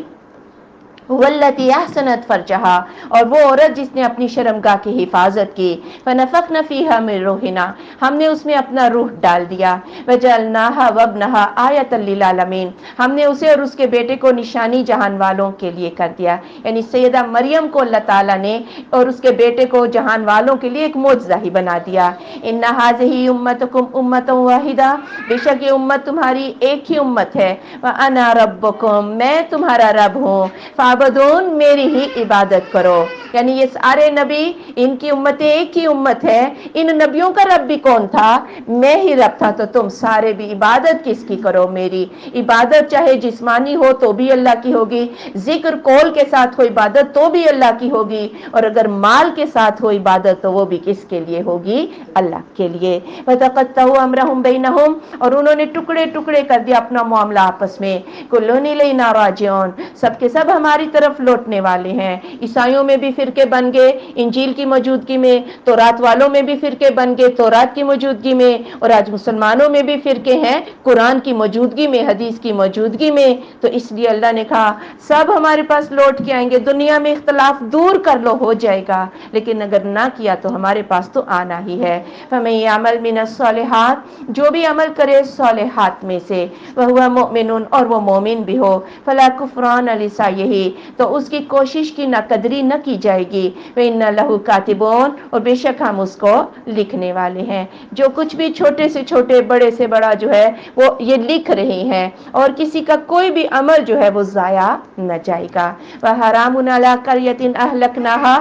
احسنت فرجہا، اور وہ عورت جس نے اپنی شرمگاہ کی حفاظت کی، فنفخنا فیہا من روحنا، ہم نے اس میں اپنا روح ڈال دیا، وجعلناہا وابنہا آیۃ للعالمین، ہم نے اسے اور اس کے بیٹے کو نشانی جہان والوں کے لیے کر دیا۔ یعنی سیدہ مریم کو اللہ تعالیٰ نے اور اس کے بیٹے کو جہان والوں کے لیے ایک معجزہ ہی بنا دیا۔ ان ھذہ امتکم امۃ واحدہ، بے شک یہ امت تمہاری ایک ہی امت ہے، وانا ربکم، میں تمہارا رب ہوں، فعبدون، میری ہی عبادت کرو۔ یعنی یہ سارے نبی، ان کی امتیں ایک ہی امت ہے، ان نبیوں کا رب بھی کون تھا؟ میں ہی رب تھا، تو تم سارے بھی عبادت کس کی کرو؟ میری عبادت، چاہے جسمانی ہو تو بھی اللہ کی ہوگی، ذکر قول کے ساتھ ہو عبادت تو بھی اللہ کی ہوگی، اور اگر مال کے ساتھ ہو عبادت تو وہ بھی کس کے لیے ہوگی؟ اللہ کے لیے۔ وَتَقَطَّعُوا أَمْرَهُمْ بَيْنَهُمْ، اور انہوں نے ٹکڑے ٹکڑے کر دیا اپنا معاملہ آپس میں، كُلٌّ إِلَيْنَا راجعون، سب کے سب ہماری طرف لوٹنے والے ہیں۔ عیسائیوں میں بھی فرقے بن گئے انجیل کی موجودگی میں، تورات والوں میں بھی فرقے بن گئے تورات کی موجودگی میں، اور آج مسلمانوں میں بھی فرقے ہیں قرآن کی موجودگی میں، حدیث کی موجودگی میں۔ تو اس لیے اللہ نے کہا سب ہمارے پاس لوٹ کے آئیں گے، دنیا میں اختلاف دور کر لو ہو جائے گا، لیکن اگر نہ کیا تو ہمارے پاس تو آنا ہی ہے۔ فَمَن يَعْمَلْ مِنَ الصَّالِحَاتِ، جو بھی عمل کرے صالحات میں سے، وَهُوَ مُؤْمِنٌ، اور وہ مومن بھی ہو، فَلَا كُفْرَانَ لِسَعْيِهِ، تو اس کی کوشش کی ناقدری نہ کی جائے گی، وَإِنَّ لَهُ كَاتِبُونَ، اور بے شک ہم اس کو لکھنے والے ہیں۔ جو کچھ بھی چھوٹے سے چھوٹے بڑے سے بڑا جو ہے وہ یہ لکھ رہے ہیں، اور کسی کا کوئی بھی عمل جو ہے وہ ضائع نہ جائے گا۔ وَحَرَامٌ عَلَىٰ قَرْيَةٍ أَهْلَكْنَاهَا،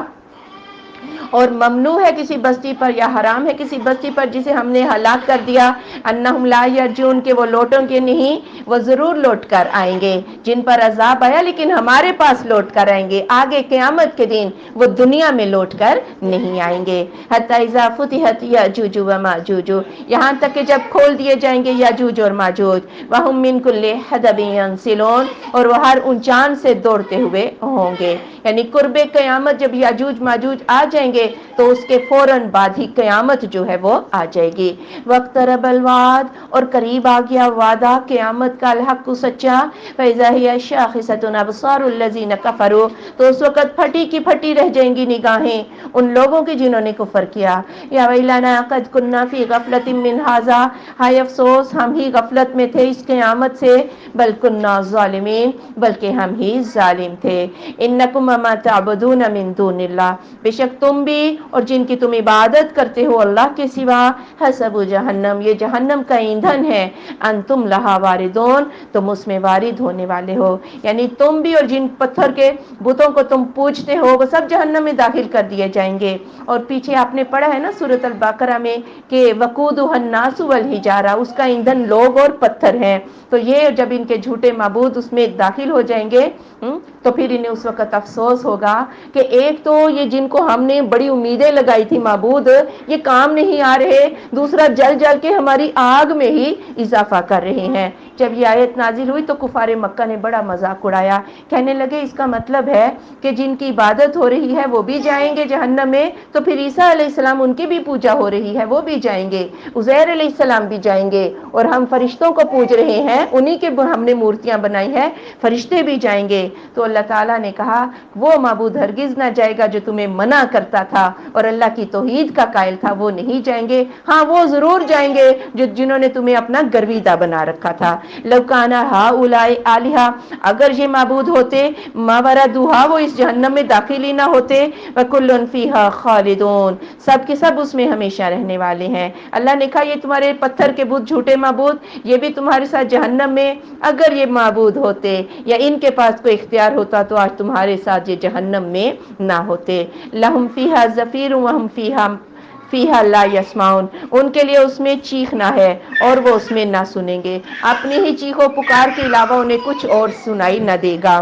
اور ممنوع ہے کسی بستی پر یا حرام ہے کسی بستی پر جسے ہم نے ہلاک کر دیا، انہم لا یرجون کہ وہ لوٹوں گے نہیں، وہ ضرور لوٹ کر آئیں گے، جن پر عذاب آیا لیکن ہمارے پاس لوٹ کر آئیں گے، آگے قیامت کے دن وہ دنیا میں لوٹ کر نہیں آئیں گے۔ حتی اذا فتحت یاجوج و ماجوج، یہاں تک کہ جب کھول دیے جائیں گے یاجوج اور ماجوج، وہم من کل حدب ینسلون، اور وہ ہر اونچان سے دوڑتے ہوئے ہوں گے، یعنی قرب قیامت جب یاجوج ماجوج آ جائیں گے تو اس کے فوراً بعد ہی قیامت جو ہے وہ آ جائے گی۔ واقترب الوعد، اور قریب آ گیا وعدہ قیامت کا، الحق سچا، فاذا هي شاخصة ابصار الذين كفروا، تو اس وقت پھٹی کی پھٹی رہ جائیں گی نگاہیں ان لوگوں کی جنہوں نے کفر کیا۔ یا ویلنا قد كنا في غفلة من هذا، ہائے افسوس ہم ہی غفلت میں تھے اس قیامت سے، بل كنا ظالمین، بلکہ ہم ہی ظالم تھے۔ انکم وما تعبدون من دون اللہ، بے شک تم بھی اور جن کی تم عبادت کرتے ہو اللہ کے سوا، حسب جہنم، یہ جہنم کا ایندھن ہے، انتم لہا واردون، تم اس میں وارد ہونے والے ہو، یعنی تم بھی اور جن پتھر کے بتوں کو تم پوجتے ہو وہ سب جہنم میں داخل کر دیے جائیں گے۔ اور پیچھے آپ نے پڑھا ہے نا سورۃ البقرہ میں کہ وقودها الناس والحجارہ، اس کا ایندھن لوگ اور پتھر ہیں، تو یہ جب ان کے جھوٹے معبود اس میں داخل ہو جائیں گے تو پھر انہیں اس وقت افسوس ہوگا کہ ایک تو یہ جن کو ہم نے بڑی امیدیں لگائی تھی معبود یہ کام نہیں آ رہے، دوسرا جل جل کے ہماری آگ میں ہی اضافہ کر رہے ہیں۔ جب یہ آیت نازل ہوئی تو کفار مکہ نے بڑا مذاق اڑایا، کہنے لگے اس کا مطلب ہے کہ جن کی عبادت ہو رہی ہے وہ بھی جائیں گے جہنم میں، تو پھر عیسیٰ علیہ السلام ان کی بھی پوجا ہو رہی ہے وہ بھی جائیں گے، عزیر علیہ السلام بھی جائیں گے، اور ہم فرشتوں کو پوج رہے ہیں انہی کے ہم نے مورتیاں بنائی ہیں، فرشتے بھی جائیں گے۔ تو اللہ تعالیٰ نے کہا وہ معبود ہرگز نہ جائے گا جو تمہیں منع کرتا تھا اور اللہ کی توحید کا قائل تھا، وہ نہیں جائیں گے، ہاں وہ ضرور جائیں گے جنہوں نے تمہیں اپنا گرویدہ بنا رکھا تھا۔ لو کان ہؤلاء آلہۃ، اگر یہ معبود ہوتے، ما وردوہا، وہ اس جہنم میں داخل ہی نہ ہوتے، وکل فیہا خالدون، سب کے سب اس میں ہمیشہ رہنے والے ہیں۔ اللہ نے کہا یہ تمہارے پتھر کے بت جھوٹے معبود یہ بھی تمہارے ساتھ جہنم میں، اگر یہ معبود ہوتے یا ان کے پاس کوئی اختیار ہوتا تو آج تمہارے ساتھ یہ جہنم میں نہ ہوتے۔ لہم فیہا زفیر وہم فیہا لا یسمعون، ان کے لیے اس میں چیخنا ہے اور وہ اس میں نہ سنیں گے، اپنی ہی چیخ و پکار کے علاوہ انہیں کچھ اور سنائی نہ دے گا۔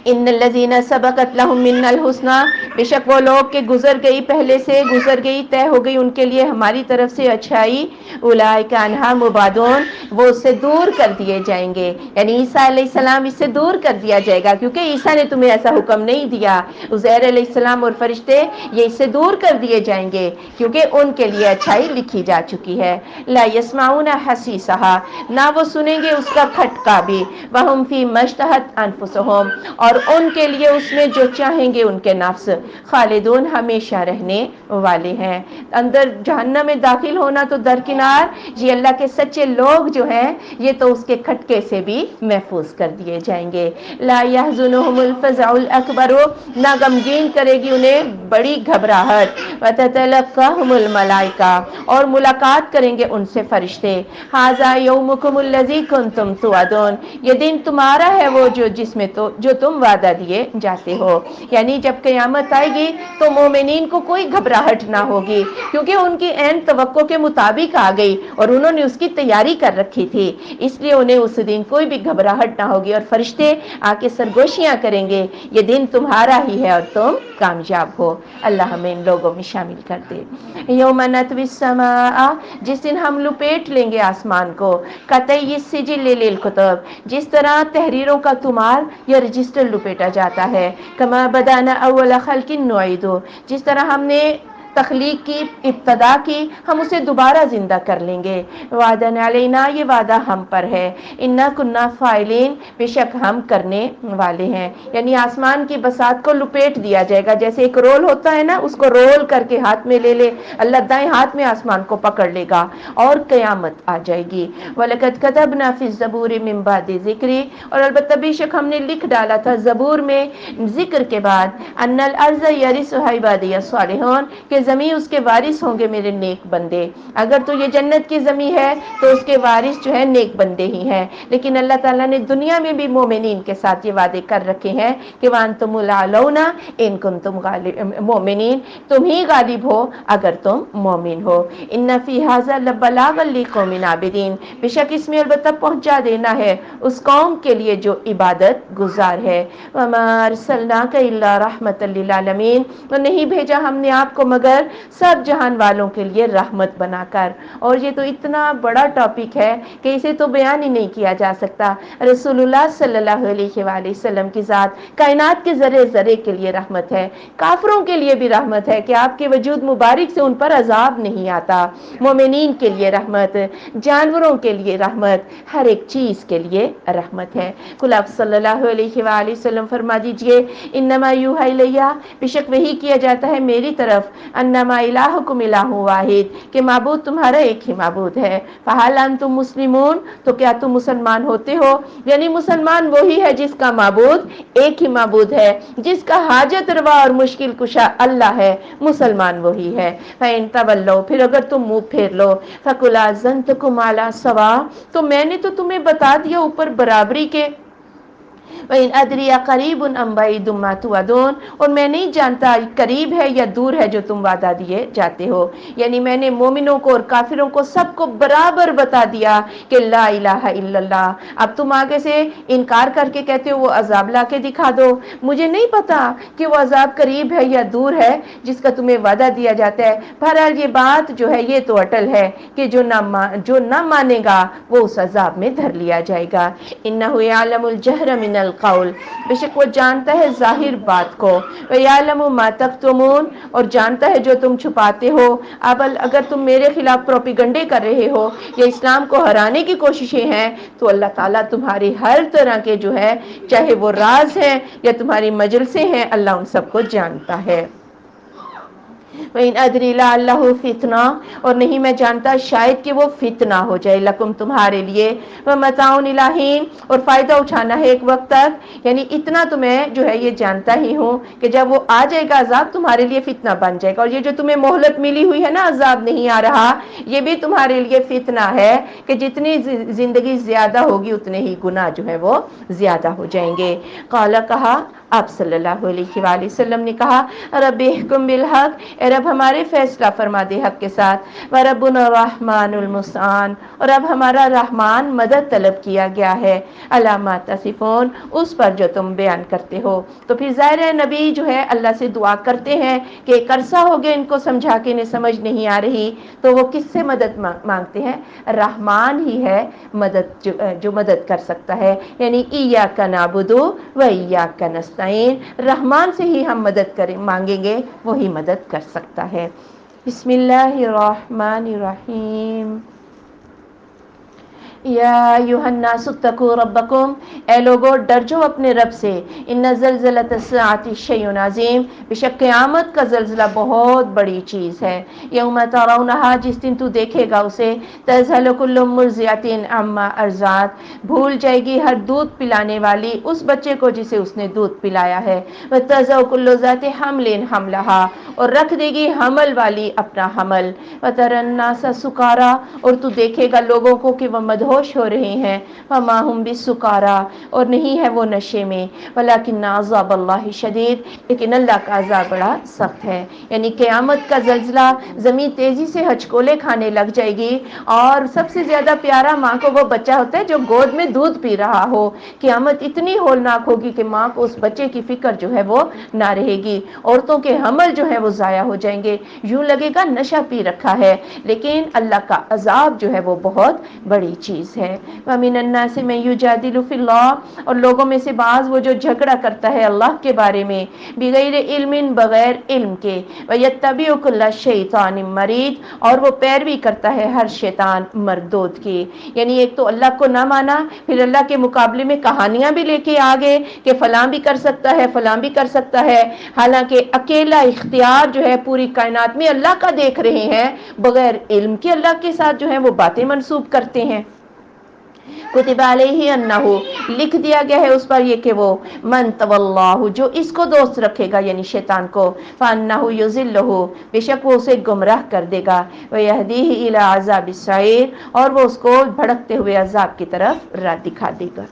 ان الذین سبقت لہم منا الحسنی، بے شک وہ لوگ کہ گزر گئی پہلے سے، گزر گئی طے ہو گئی ان کے لیے ہماری طرف سے اچھائی، اولئک عنہا مبعدون، وہ اس سے دور کر دیے جائیں گے، یعنی عیسیٰ علیہ السلام اس سے دور کر دیا جائے گا کیونکہ عیسیٰ نے تمہیں ایسا حکم نہیں دیا، عزیر علیہ السلام اور فرشتے یہ اس سے دور کر دیے جائیں گے کیونکہ ان کے لیے اچھائی لکھی جا چکی ہے۔ لا یسمعون حسیسہا، نہ وہ سنیں گے اس کا کھٹکا بھی، وہم فی ما اشتہت انفسہم، اور ان کے لیے اس میں جو چاہیں گے ان کے نفس، خالدون ہمیشہ رہنے والے ہیں۔ اندر جہنم میں داخل ہونا تو درکنار، یہ اللہ کے سچے لوگ جو ہیں یہ تو اس کے کھٹکے سے بھی محفوظ کر دیے جائیں گے۔ لا يحزنهم الفزع الاکبر، نہ غمگین کرے گی انہیں بڑی گھبراہٹ، وتتلقاهم الملائکہ، اور ملاقات کریں گے ان سے فرشتے، ھذا یومکم الذی کنتم توعدون، یہ دن تمہارا ہے وہ جو تم وعدہ دیے جاتے ہو، یعنی جب قیامت آئے گی تو مومنین کو کوئی گھبراہٹ نہ ہوگی کیونکہ ان کی عین توقع کے مطابق آ گئی اور انہوں نے اس کی تیاری کر رکھی تھی، اس لیے انہیں اس دن کوئی بھی گھبراہٹ نہ ہوگی، اور فرشتے آ کے سرگوشیاں کریں گے یہ دن تمہارا ہی ہے اور تم کامیاب ہو۔ اللہ ہمیں ان لوگوں میں شامل کر دے۔ یوم نطوی السماء، جس دن ہم لپیٹ لیں گے آسمان کو، کطی السجل للکتب، جس طرح تحریروں کا تمار یا رجسٹر لپیٹا جاتا ہے، کما بدانا اول خلق نعید، جس طرح ہم نے تخلیق کی ابتدا کی ہم اسے دوبارہ زندہ کر لیں گے، وعدن علینا، یہ وعدہ ہم پر ہے، انا کنا فاعلین، بے شک ہم کرنے والے ہیں، یعنی آسمان کی بساط کو لپیٹ دیا جائے گا، جیسے ایک رول ہوتا ہے نا اس کو رول کر کے ہاتھ میں لے لے اللہ، دائیں ہاتھ میں آسمان کو پکڑ لے گا اور قیامت آ جائے گی۔ وَلَقَدْ كَتَبْنَا فِي الزَّبُورِ مِن بَعْدِ ذِكْرِ، اور البتہ بے شک ہم نے لکھ ڈالا تھا زبور میں ذکر کے بعد، ان الارض یرثها عبادی الصالحون، کہ زمین اس کے وارث ہوں گے میرے نیک بندے. اگر تو یہ جنت کی زمین ہے تو اس کے وارث جو ہے نیک بندے ہی ہیں. لیکن اللہ تعالیٰ نے دنیا میں بھی مومنین کے ساتھ یہ وعدے کر رکھے ہیں کہ وَأَنْتُمُ الْأَعْلَوْنَ إِن كُنتُمْ مُؤْمِنِينَ, تم ہی غالب ہو اگر تم مومن ہو. إِنَّ فِي هَذَا لَبَلَاغًا لِقَوْمٍ عَابِدِينَ, بے شک اس میں البتہ پہنچا دینا ہے اس قوم کے لیے جو عبادت گزار ہے. وَمَا أَرْسَلْنَاكَ إِلَّا رَحْمَةً لِلْعَالَمِينَ, اور نہیں بھیجا ہم نے آپ کو مگر سب جہان والوں کے لیے رحمت بنا کر. اور یہ تو اتنا بڑا ٹاپک ہے کہ اسے تو بیان ہی نہیں کیا جا سکتا. رسول اللہ صلی اللہ علیہ وآلہ وسلم کی ذات کائنات کے ذرے ذرے کے لیے رحمت ہے, کافروں کے لیے بھی رحمت ہے کہ آپ کے وجود مبارک سے ان پر عذاب نہیں آتا. مومنین کے لیے رحمت, جانوروں کے لیے رحمت, ہر ایک چیز کے لیے رحمت ہے. قل آپ صلی اللہ علیہ وآلہ وسلم فرما دیجئے انما یوحی الیہ, بے شک وحی کیا جاتا ہے میری طرف, انما الہکم الہ واحد, کہ معبود تمہارا ایک ہی معبود ہے. فہل انتم مسلمون, تو کیا تم مسلمان ہوتے ہو؟ یعنی مسلمان وہی ہے جس کا معبود ایک ہی معبود ہے, جس کا حاجت روا اور مشکل کشا اللہ ہے, مسلمان وہی ہے. فَإِن تَوَلَّوْا, پھر اگر تم منہ پھیر لو, فَقُلْ أَذَنْتُكُمْ عَلَىٰ سَوَاءٍ, تو میں نے تو تمہیں بتا دیا اوپر برابری کے. وَإِنْ أَدْرِي أَقَرِيبٌ أَمْ بَعِيدٌ مَا تُوعَدُونَ, اور میں نہیں جانتا قریب ہے یا دور ہے جو تم وعدہ دیے جاتے ہو. یعنی میں نے مومنوں کو اور کافروں کو سب کو برابر بتا دیا کہ لا الہ الا اللہ. اب تم آگے سے انکار کر کے کہتے ہو وہ عذاب لا کے دکھا دو, مجھے نہیں پتا کہ وہ عذاب قریب ہے یا دور ہے جس کا تمہیں وعدہ دیا جاتا ہے. بہرحال یہ بات جو ہے یہ تو اٹل ہے کہ جو نہ مانے گا وہ اس عذاب میں دھر لیا جائے گا. انہ یعلم الجہر من القول, بے شک وہ جانتا ہے ظاہر بات کو. ویعلم ما تکتمون, اور جانتا ہے جو تم چھپاتے ہو. اب اگر تم میرے خلاف پروپیگنڈے کر رہے ہو یا اسلام کو ہرانے کی کوششیں ہیں تو اللہ تعالیٰ تمہاری ہر طرح کے جو ہے چاہے وہ راز ہیں یا تمہاری مجلسیں ہیں, اللہ ان سب کو جانتا ہے. وَإِنْ أَدْرِي لَعَلَّهُ فِتْنَةٌ, اور نہیں میں جانتا شاید کہ وہ فتنہ ہو جائے, لکم تمہارے لیے. وَمَتَاعٌ إِلَىٰ حِینٍ, اور فائدہ اٹھانا ہے ایک وقت تک. یعنی اتنا تو میں جو ہے یہ جانتا ہی ہوں کہ جب وہ آ جائے گا عذاب تمہارے لیے فتنہ بن جائے گا. اور یہ جو تمہیں مہلت ملی ہوئی ہے نا, عذاب نہیں آ رہا, یہ بھی تمہارے لیے فتنہ ہے کہ جتنی زندگی زیادہ ہوگی اتنے ہی گناہ جو ہے وہ زیادہ ہو جائیں گے. قال, کہا آپ صلی اللہ علیہ وآلہ وسلم نے کہا, رب احکم بالحق, اے رب ہمارے فیصلہ فرما دے حق کے ساتھ. وربنا الرحمن المستعان, اور اب ہمارا رحمان مدد طلب کیا گیا ہے. علی ما تصفون, اس پر جو تم بیان کرتے ہو. تو پھر ظاہر ہے نبی جو ہے اللہ سے دعا کرتے ہیں کہ ایک عرصہ ہو گیا ان کو سمجھا کے انہیں سمجھ نہیں آ رہی, تو وہ کس سے مدد مانگتے ہیں؟ رحمان ہی ہے مدد جو مدد کر سکتا ہے. یعنی ایاک نعبد و ایاک نستعین, رحمان سے ہی ہم مدد مانگیں گے, وہی مدد کر سکتا ہے. بسم اللہ الرحمن الرحیم. یا ایھا الناس اتقوا ربکم, اے لوگو ڈر جو اپنے رب سے. ان زلزلۃ الساعۃ شیء عظیم, بے شک قیامت کا زلزلہ بہت بڑی چیز ہے. یوم ترونھا, جس دن تو دیکھے گا اسے. تذہل کل مرضعۃ عما ارضعت, بھول جائے گی ہر دودھ پلانے والی اس بچے کو جسے اس نے دودھ پلایا ہے. وتضع کل ذات حمل حملھا, اور رکھ دے گی حمل والی اپنا حمل. وتری الناس سکارا, اور تو دیکھے گا لوگوں کو کہ وہ مدہوش ہو رہے ہیں. وما هم بسکارا, اور نہیں ہے وہ نشے میں. ولکن عذاب اللہ شدید, لیکن اللہ کا عذاب بڑا سخت ہے. یعنی قیامت کا زلزلہ, زمین تیزی سے ہچکولے کھانے لگ جائے گی, اور سب سے زیادہ پیارا ماں کو وہ بچہ ہوتا ہے جو گود میں دودھ پی رہا ہو. قیامت اتنی ہولناک ہوگی کہ ماں کو اس بچے کی فکر جو ہے وہ نہ رہے گی. عورتوں کے حمل جو ہے وہ ضائع ہو جائیں گے, یوں لگے گا نشہ پی رکھا ہے. لیکن اللہ کا عذاب جو ہے وہ بہت بڑی چیز ہے. وَمِنَ النَّاسِ مَن يُجَادِلُ فِي اللَّهِ, اور لوگوں میں سے بعض وہ جو جھگڑا کرتا ہے اللہ کے بارے میں. بغیر علم, بغیر علم کے. وَيَتَّبِعُ كُلَّ شَيْطَانٍ مَرِيدٍ, اور وہ پیروی کرتا ہے ہر شیطان مردود کی. یعنی ایک تو اللہ کو نہ مانا, پھر اللہ کے مقابلے میں کہانیاں بھی لے کے آگے کہ فلاں بھی کر سکتا ہے, فلاں بھی کر سکتا ہے. حالانکہ اکیلا اختیار جو ہے پوری کائنات میں اللہ کا دیکھ رہے ہیں, بغیر علم کے اللہ کے ساتھ جو ہے وہ باتیں منسوب کرتے ہیں. کتب علیہ انہو، لکھ دیا گیا ہے اس پر یہ کہ وہ من تولاہ، جو اس کو دوست رکھے گا یعنی شیطان کو، فانہ یضلہ، بے شک وہ اسے گمراہ کر دے گا، ویہدیہ الی عذاب السعیر، اور وہ اس کو بھڑکتے ہوئے عذاب کی طرف راہ دکھا دے گا۔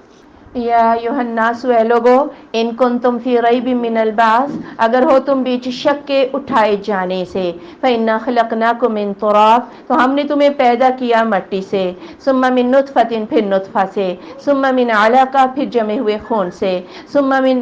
یا ایھا الناس، اے لوگو، ان کنتم فی ریب من البعث، اگر ہو تم بیچ شک کے اٹھائے جانے سے، فإنا خلقناکم من تراب، تو ہم نے تمہیں پیدا کیا مٹی سے، ثم من نطفۃ، پھر نطفہ سے، ثم من علقہ، پھر جمے ہوئے خون سے، ثم من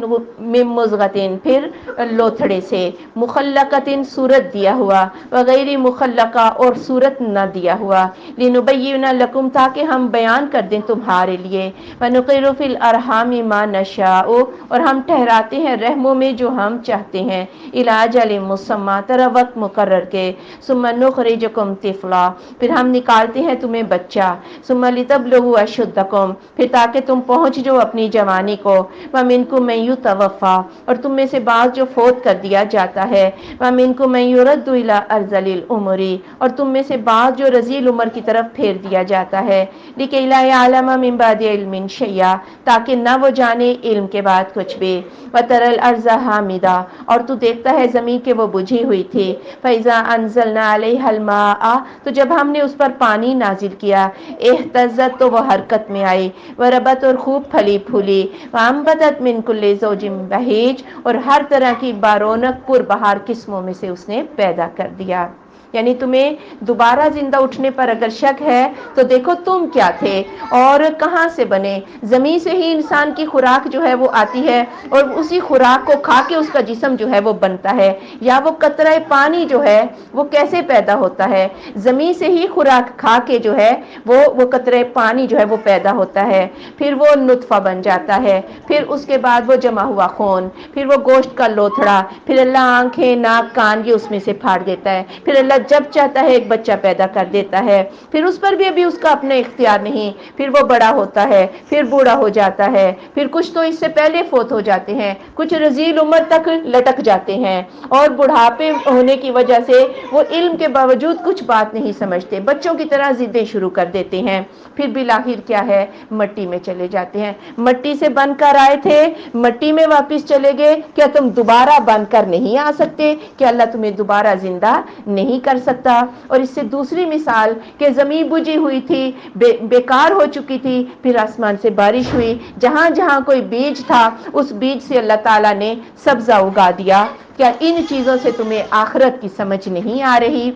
مضغۃ، پھر لوتھڑے سے، مخلقۃ، صورت دیا ہوا، وغیر مخلقہ، اور صورت نہ دیا ہوا، لنبین لکم، تاکہ ہم بیان کر دیں تمہارے لیے، ونقر فی الارحام ما نشاء، اور ہم ٹھہراتے ہیں رحموں میں جو ہم چاہتے ہیں، الی اجل مسمی، طرح وقت مقرر کے، ثم نخرجکم طفلا، پھر ہم نکالتے ہیں تمہیں بچہ، ثم لتبلغوا اشدکم، پھر تاکہ تم پہنچ جو اپنی جوانی کو، ومنکم من یتوفی، اور تم میں سے بعض جو فوت کر دیا جاتا ہے، ومنکم من یرد الی ارذل العمر، اور تم میں سے بعض جو رذیل عمر کی طرف پھیر دیا جاتا ہے، لکی لا یعلم من بعد علم شیئا، تاکہ نہ وہ جانے علم کے بعد کچھ بھی، وتری الارض حامدہ، اور تو دیکھتا ہے زمین کہ وہ بجھی ہوئی تھی، فاذا انزلنا علیہا الماء، تو جب ہم نے اس پر پانی نازل کیا، اہتزت، تو وہ حرکت میں آئی، وربت، اور خوب پھلی پھولی، وانبتت من کل زوج بہیج، اور ہر طرح کی بارونق پربہار قسموں میں سے اس نے پیدا کر دیا۔ یعنی تمہیں دوبارہ زندہ اٹھنے پر اگر شک ہے تو دیکھو تم کیا تھے اور کہاں سے بنے۔ زمین سے ہی انسان کی خوراک جو ہے وہ آتی ہے، اور اسی خوراک کو کھا کے اس کا جسم جو ہے وہ بنتا ہے، یا وہ قطرہ پانی جو ہے وہ کیسے پیدا ہوتا ہے، زمین سے ہی خوراک کھا کے جو ہے وہ قطرہ پانی جو ہے وہ پیدا ہوتا ہے، پھر وہ نطفہ بن جاتا ہے، پھر اس کے بعد وہ جمع ہوا خون، پھر وہ گوشت کا لوتھڑا، پھر اللہ آنکھیں ناک کان یہ اس میں سے پھاڑ دیتا ہے، پھر اللہ جب چاہتا ہے ایک بچہ پیدا کر دیتا ہے، پھر اس پر بھی ابھی اس کا اپنا اختیار نہیں، پھر وہ بڑا ہوتا ہے، پھر بوڑھا ہو جاتا ہے، پھر کچھ تو اس سے پہلے فوت ہو جاتے ہیں، کچھ رذیل عمر تک لٹک جاتے ہیں، اور بڑھاپے ہونے کی وجہ سے وہ علم کے باوجود کچھ بات نہیں سمجھتے، بچوں کی طرح ضدیں شروع کر دیتے ہیں، پھر بالآخر کیا ہے، مٹی میں چلے جاتے ہیں۔ مٹی سے بن کر آئے تھے، مٹی میں واپس چلے گئے، کیا تم دوبارہ بن کر نہیں آ سکتے؟ کہ اللہ تمہیں دوبارہ زندہ نہیں کر سکتا؟ اور اس سے دوسری مثال کہ زمین بجھی ہوئی تھی، بیکار ہو چکی تھی، پھر آسمان سے بارش ہوئی، جہاں جہاں کوئی بیج تھا اس بیج سے اللہ تعالیٰ نے سبزہ اگا دیا۔ کیا ان چیزوں سے تمہیں آخرت کی سمجھ نہیں آ رہی؟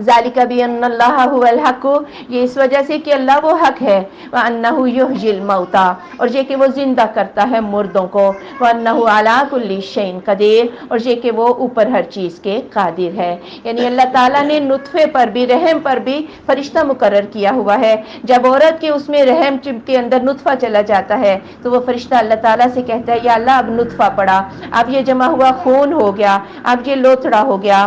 ذالک بان اللہ هو الحق، یہ اس وجہ سے کہ اللہ وہ حق ہے، وانہ یحیی الموتى، اور یہ کہ وہ زندہ کرتا ہے مردوں کو، وانہ علی کل شیء قدیر، اور یہ کہ وہ اوپر ہر چیز کے قادر ہے۔ یعنی اللہ تعالیٰ نے نطفے پر بھی، رحم پر بھی فرشتہ مقرر کیا ہوا ہے، جب عورت کے اس میں رحم کے اندر نطفہ چلا جاتا ہے تو وہ فرشتہ اللہ تعالیٰ سے کہتا ہے یا اللہ اب نطفہ پڑا، اب یہ جمع ہوا خون ہو گیا، اب یہ لوتھڑا ہو گیا،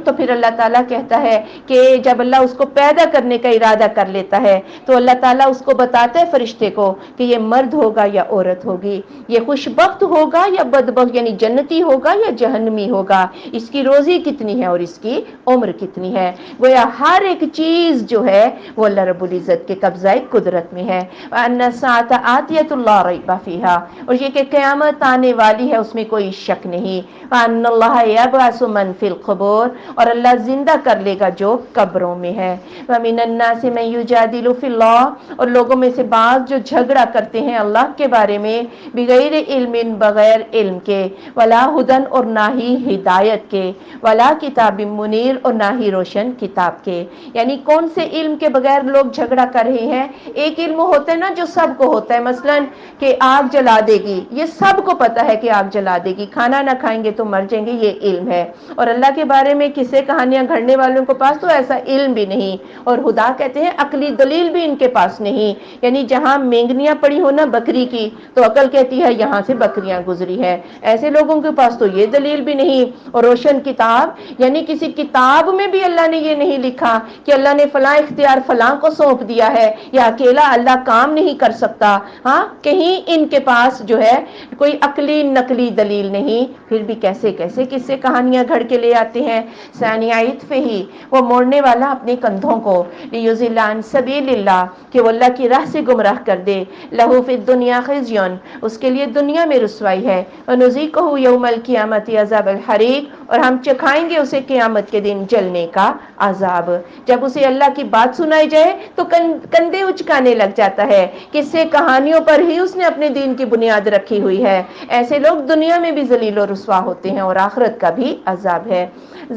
تو پھر اللہ تعالیٰ کہتا ہے کہ جب اللہ اس کو پیدا کرنے کا ارادہ کر لیتا ہے تو اللہ تعالیٰ اس کو بتاتا ہے فرشتے کو کہ یہ مرد ہوگا یا عورت ہوگی، یہ خوش بخت ہوگا یا بدبخت، یعنی جنتی ہوگا یا جہنمی ہوگا، اس کی روزی کتنی ہے اور اس کی عمر کتنی ہے۔ گویا ہر ایک چیز جو ہے وہ اللہ رب العزت کے قبضہ قدرت میں ہے۔ وَأَنَّ السَّاعَةَ آتِيَةٌ لَا رَيْبَ فِيهَا، اور یہ کہ قیامت آنے والی ہے اس میں کوئی شک نہیں۔ وَأَنَّ اللَّهَ يَبْعَثُ مَن فِي الْقُبُورِ، اور اللہ زندہ کر لے گا جو قبروں میں ہے۔ وَمِنَ النَّاسِ مَن يُجَادِلُ فِي اللَّهِ، اور لوگوں میں سے بعض جو جھگڑا کرتے ہیں اللہ کے بارے میں، بغیر علم، بغیر علم کے، ولا ہدن، اور نہ ہی ہدایت کے، ولا کتاب منیر، اور نہ ہی روشن کتاب کے۔ یعنی کون سے علم کے بغیر لوگ جھگڑا کر رہے ہیں؟ ایک علم ہوتا ہے نا جو سب کو ہوتا ہے، مثلا کہ آگ جلا دے گی، یہ سب کو پتا ہے کہ آگ جلا دے گی، کھانا نہ کھائیں گے تو مر جائیں گے، یہ علم ہے۔ اور اللہ کے بارے میں قصے کہانیاں گھڑنے والوں کے پاس تو ایسا علم بھی نہیں، اور خدا کہتے ہیں عقلی دلیل بھی ان کے پاس نہیں، یعنی جہاں مینگنیاں پڑی ہو نا بکری کی تو عقل کہتی ہے یہاں سے بکریاں گزری ہے، ایسے لوگوں کے پاس تو یہ دلیل بھی نہیں۔ اور روشن کتاب، یعنی کسی کتاب میں بھی اللہ نے یہ نہیں لکھا کہ اللہ نے فلاں اختیار فلاں کو سونپ دیا ہے یا اکیلا اللہ کام نہیں کر سکتا، ہاں کہیں ان کے پاس جو ہے کوئی عقلی نقلی دلیل نہیں، پھر بھی کیسے کیسے کہانیاں گھڑ کے لے آتے ہیں۔ ثانی عطف ہی وہ وہ موڑنے والا اپنے کندھوں کو، لیضل عن سبیل اللہ، کہ وہ اللہ کی راہ سے گمراہ کر دے، لہو فی الدنیا خزی، اس کے لیے دنیا میں رسوائی ہے، ونذیقہ یوم القیامت عذاب الحریق، اور ہم چکھائیں گے اسے قیامت کے دن جلنے کا عذاب۔ جب اسے اللہ کی بات سنائی جائے تو کندھے اچکانے لگ جاتا ہے، قصے کہانیوں پر ہی اس نے اپنے دین کی بنیاد رکھی ہوئی ہے۔ ایسے لوگ دنیا میں بھی ذلیل و رسوا ہوتے ہیں اور آخرت کا بھی عذاب ہے۔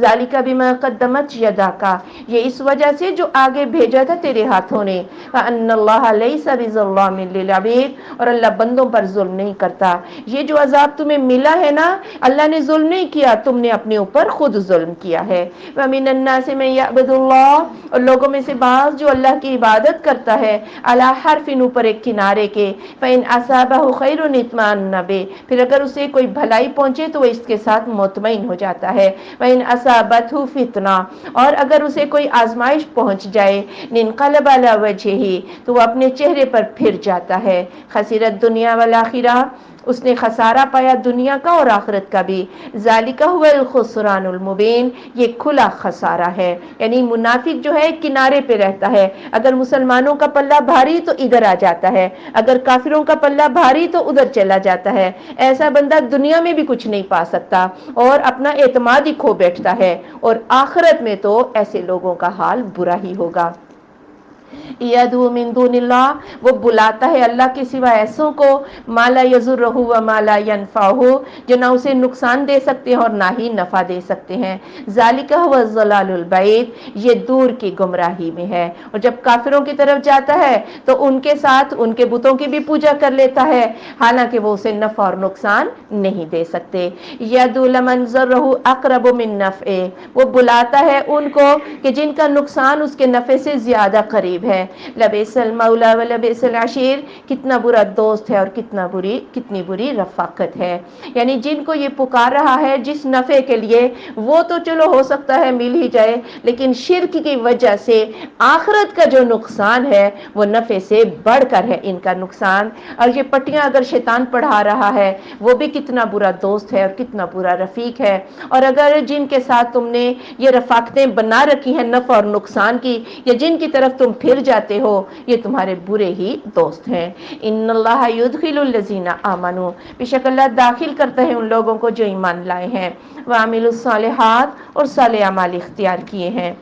ذالک بما قدمت یداک، یہ اس وجہ سے جو آگے بھیجا تھا تیرے ہاتھوں نے، وان اللہ لیس بظلام للعبید، اور اللہ بندوں پر ظلم نہیں کرتا۔ یہ جو عذاب تمہیں ملا ہے نا، اللہ نے ظلم نہیں کیا، تم نے اپنے اوپر خود ظلم کیا ہے۔ ومن الناس من یعبد اللہ، اور لوگوں میں سے بعض جو اللہ کی عبادت کرتا ہے، علی حرف، اوپر ایک کنارے کے، فإن اصابہ خیر اطمأن بہ، پھر اگر اسے کوئی بھلائی پہنچے تو وہ اس کے ساتھ مطمئن ہو جاتا ہے، وإن اصابتہ فتنہ، اور اگر اسے کوئی آزمائش پہنچ جائے، انقلب علی وجہہ، تو وہ اپنے چہرے پر پھر جاتا ہے، خسر الدنیا والآخرہ، اس نے خسارہ پایا دنیا کا اور آخرت کا بھی، ذالک هو الخسران المبین، یہ کھلا خسارہ ہے۔ یعنی منافق جو ہے کنارے پہ رہتا ہے، اگر مسلمانوں کا پلہ بھاری تو ادھر آ جاتا ہے، اگر کافروں کا پلہ بھاری تو ادھر چلا جاتا ہے۔ ایسا بندہ دنیا میں بھی کچھ نہیں پا سکتا اور اپنا اعتماد ہی کھو بیٹھتا ہے، اور آخرت میں تو ایسے لوگوں کا حال برا ہی ہوگا۔ یدعو من دون اللہ، وہ بلاتا ہے اللہ کے سوا ایسوں کو، ما لا یضرہ وما لا ینفعہ، جو نہ اسے نقصان دے سکتے ہیں اور نہ ہی نفع دے سکتے ہیں۔ ذالک هو الضلال البعید، یہ دور کی گمراہی میں ہے۔ اور جب کافروں کی طرف جاتا ہے تو ان کے ساتھ ان کے بتوں کی بھی پوجا کر لیتا ہے، حالانکہ وہ اسے نفع اور نقصان نہیں دے سکتے۔ یدعو لمن ضرہ اقرب من نفعہ، وہ بلاتا ہے ان کو کہ جن کا نقصان اس کے نفع سے زیادہ قریب ہے۔ لبئس المولا ولبئس العشیر، کتنا برا دوست ہے اور کتنی بری رفاقت ہے۔ یعنی جن کو یہ پکار رہا ہے جس نفع کے لیے، وہ تو چلو ہو سکتا ہے مل ہی جائے، لیکن شرک کی وجہ سے آخرت کا جو نقصان ہے وہ نفع سے بڑھ کر ہے ان کا نقصان۔ اور یہ پٹیاں اگر شیطان پڑھا رہا ہے، وہ بھی کتنا برا دوست ہے اور کتنا برا رفیق ہے۔ اور اگر جن کے ساتھ تم نے یہ رفاقتیں بنا رکھی ہیں نفع اور نقصان کی، یا جن کی طرف تم پھر جاتے ہو، یہ تمہارے برے ہی دوست ہیں۔ ان اللہ یدخل الذین آمنوا، بے شک اللہ داخل کرتا ہے ان لوگوں کو جو ایمان لائے ہیں، وعملوا الصالحات، اور صالح اعمال اختیار کیے ہیں،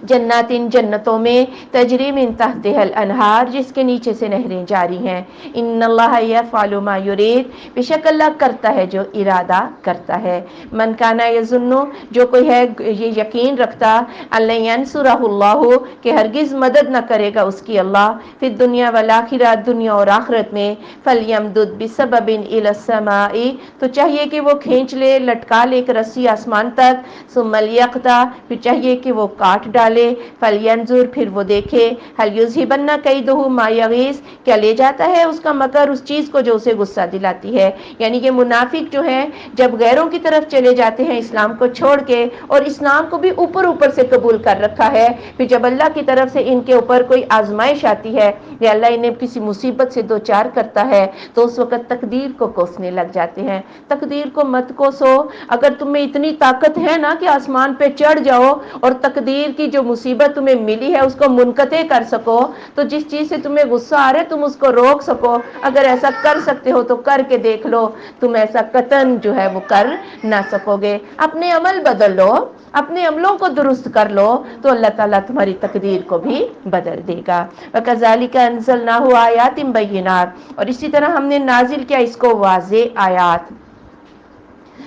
جنات، جنتوں میں، تجری من تحتها الانہار، جس کے نیچے سے نہریں جاری ہیں۔ ان اللہ یفعل ما یرید، بے شک اللہ کرتا ہے جو ارادہ کرتا ہے۔ من کان یظن، جو کوئی ہے یہ یقین رکھتا، ان ینصرہ اللہ، کہ ہرگز مدد نہ کرے گا اس کی اللہ، فی الدنیا والآخرہ، دنیا اور آخرت میں، فلیمدد بسبب الی السماء، تو چاہیے کہ وہ کھینچ لے، لٹکا لے ایک رسی آسمان تک، ثم لیقطع، پھر چاہیے کہ وہ کاٹ ڈالے، فلینظر، پھر وہ دیکھے، هل یذهبن کیدہ ما یغیظ، کیا لے جاتا ہے اس کا مکر اس چیز کو جو اسے غصہ دلاتی ہے۔ یعنی یہ منافق جو ہے جب غیروں کی طرف چلے جاتے ہیں اسلام کو چھوڑ کے، اور اسلام کو بھی اوپر اوپر سے قبول کر رکھا ہے، پھر جب اللہ کی طرف سے ان کے اوپر کوئی آزمائش آتی ہے یا اللہ انہیں کسی مصیبت سے دوچار کرتا ہے، تو اس وقت تقدیر کو کوسنے لگ جاتے ہیں۔ تقدیر کو مت کوسو، اگر تم میں اتنی طاقت ہے نا کہ آسمان پہ چڑھ جاؤ اور تقدیر کی جو مصیبت تمہیں ملی ہے اس کو منقطع کر سکو، تو جس چیز سے تمہیں غصہ آ رہا ہے تم اس کو روک سکو، اگر ایسا کر سکتے ہو تو کر کے دیکھ لو، تم ایسا قطعاً جو ہے وہ کر نہ سکو گے۔ اپنے عمل بدل لو، اپنے عملوں کو درست کر لو، تو اللہ تعالیٰ تمہاری تقدیر کو بھی بدل دے گا۔ وَكَذَلِكَ أَنزَلْنَاهُ آيَاتٍ بَيِّنَاتٍ، اور اسی طرح ہم نے نازل کیا اس کو واضح آیات۔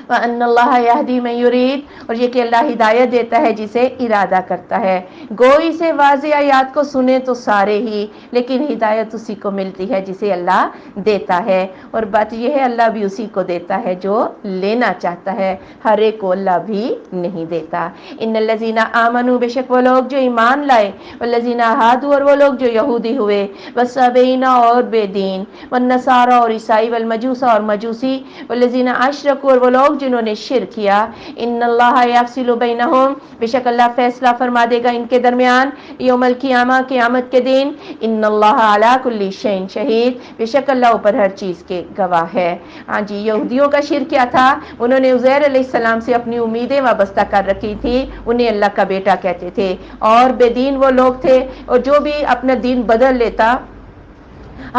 وَأَنَّ اللَّهَ يَهْدِي مَن يُرِيدُ، اور یہ کہ اللہ ہدایت دیتا ہے جسے ارادہ کرتا ہے۔ گوئی سے واضح آیات کو سنے تو سارے ہی، لیکن ہدایت اسی کو ملتی ہے جسے اللہ دیتا ہے، اور بات یہ ہے اللہ بھی اسی کو دیتا ہے جو لینا چاہتا ہے، ہر ایک کو اللہ بھی نہیں دیتا۔ ان الذین آمنوا، بے شک وہ لوگ جو ایمان لائے، والذین ہادوا، اور وہ لوگ جو یہودی ہوئے، والصابئین، اور بے دین، والنصارى، اور عیسائی، والمجوس، اور مجوسی، والذین اشرکوا، اور وہ لوگ لوگ جنہوں نے شرک کیا، ان اللہ یفصل بینہم، بے شک اللہ فیصلہ فرما دے گا ان کے درمیان یوم القیامہ، قیامت کے دن، ان اللہ علی کل شیء شہید، بے شک اللہ اوپر ہر چیز کے گواہ ہے۔ ہاں جی، یہودیوں کا شرک کیا تھا؟ انہوں نے عزیر علیہ السلام سے اپنی امیدیں وابستہ کر رکھی تھی، انہیں اللہ کا بیٹا کہتے تھے، اور بے دین وہ لوگ تھے، اور جو بھی اپنا دین بدل لیتا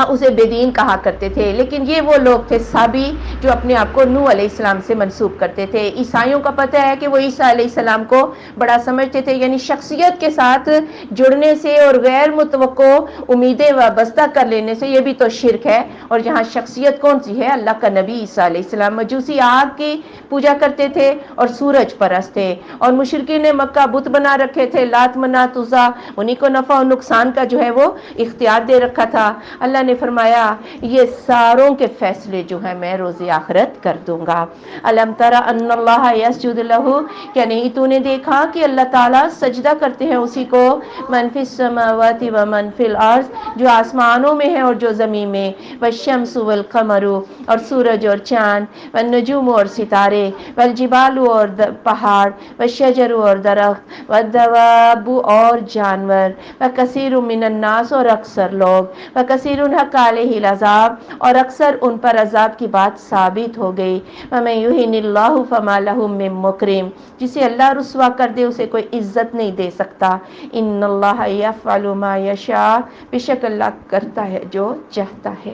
اسے بے دین کہا کرتے تھے۔ لیکن یہ وہ لوگ تھے سابی جو اپنے آپ کو نوح علیہ السلام سے منسوب کرتے تھے۔ عیسائیوں کا پتہ ہے کہ وہ عیسیٰ علیہ السلام کو بڑا سمجھتے تھے، یعنی شخصیت کے ساتھ جڑنے سے اور غیر متوقع امیدیں وابستہ کر لینے سے، یہ بھی تو شرک ہے۔ اور یہاں شخصیت کون سی ہے؟ اللہ کا نبی عیسیٰ علیہ السلام۔ مجوسی آگ کی پوجا کرتے تھے اور سورج پرست تھے، اور مشرکین مکہ بت بنا رکھے تھے، لات منات عزا، انہیں کو نفع و نقصان کا جو ہے وہ اختیار دے رکھا تھا۔ اللہ نے فرمایا یہ ساروں کے فیصلے جو ہیں میں روز آخرت کر دوں گا۔ الم تر ان اللہ یسجد لہ، کیا نہیں تو نے دیکھا کہ اللہ تعالیٰ سجدہ کرتے ہیں اسی کو، من فی السماوات و من فی الارض، جو آسمانوں میں ہے اور جو زمین میں، والشمس والقمر، اور سورج اور چاند، والنجوم اور ستارے، والجبال اور پہاڑ، والشجر اور درخت، والدواب اور جانور، وکثیر من الناس، اور اکثر لوگ، وکثیر حق علیہ العذاب، اور اکثر ان پر عذاب کی بات ثابت ہو گئی، ومن یہن اللہ فما لہ من مکرم، جسے اللہ رسوا کر دے اسے کوئی عزت نہیں دے سکتا۔ ان اللہ یفعل ما یشاء، بے شک اللہ کرتا ہے جو چاہتا ہے۔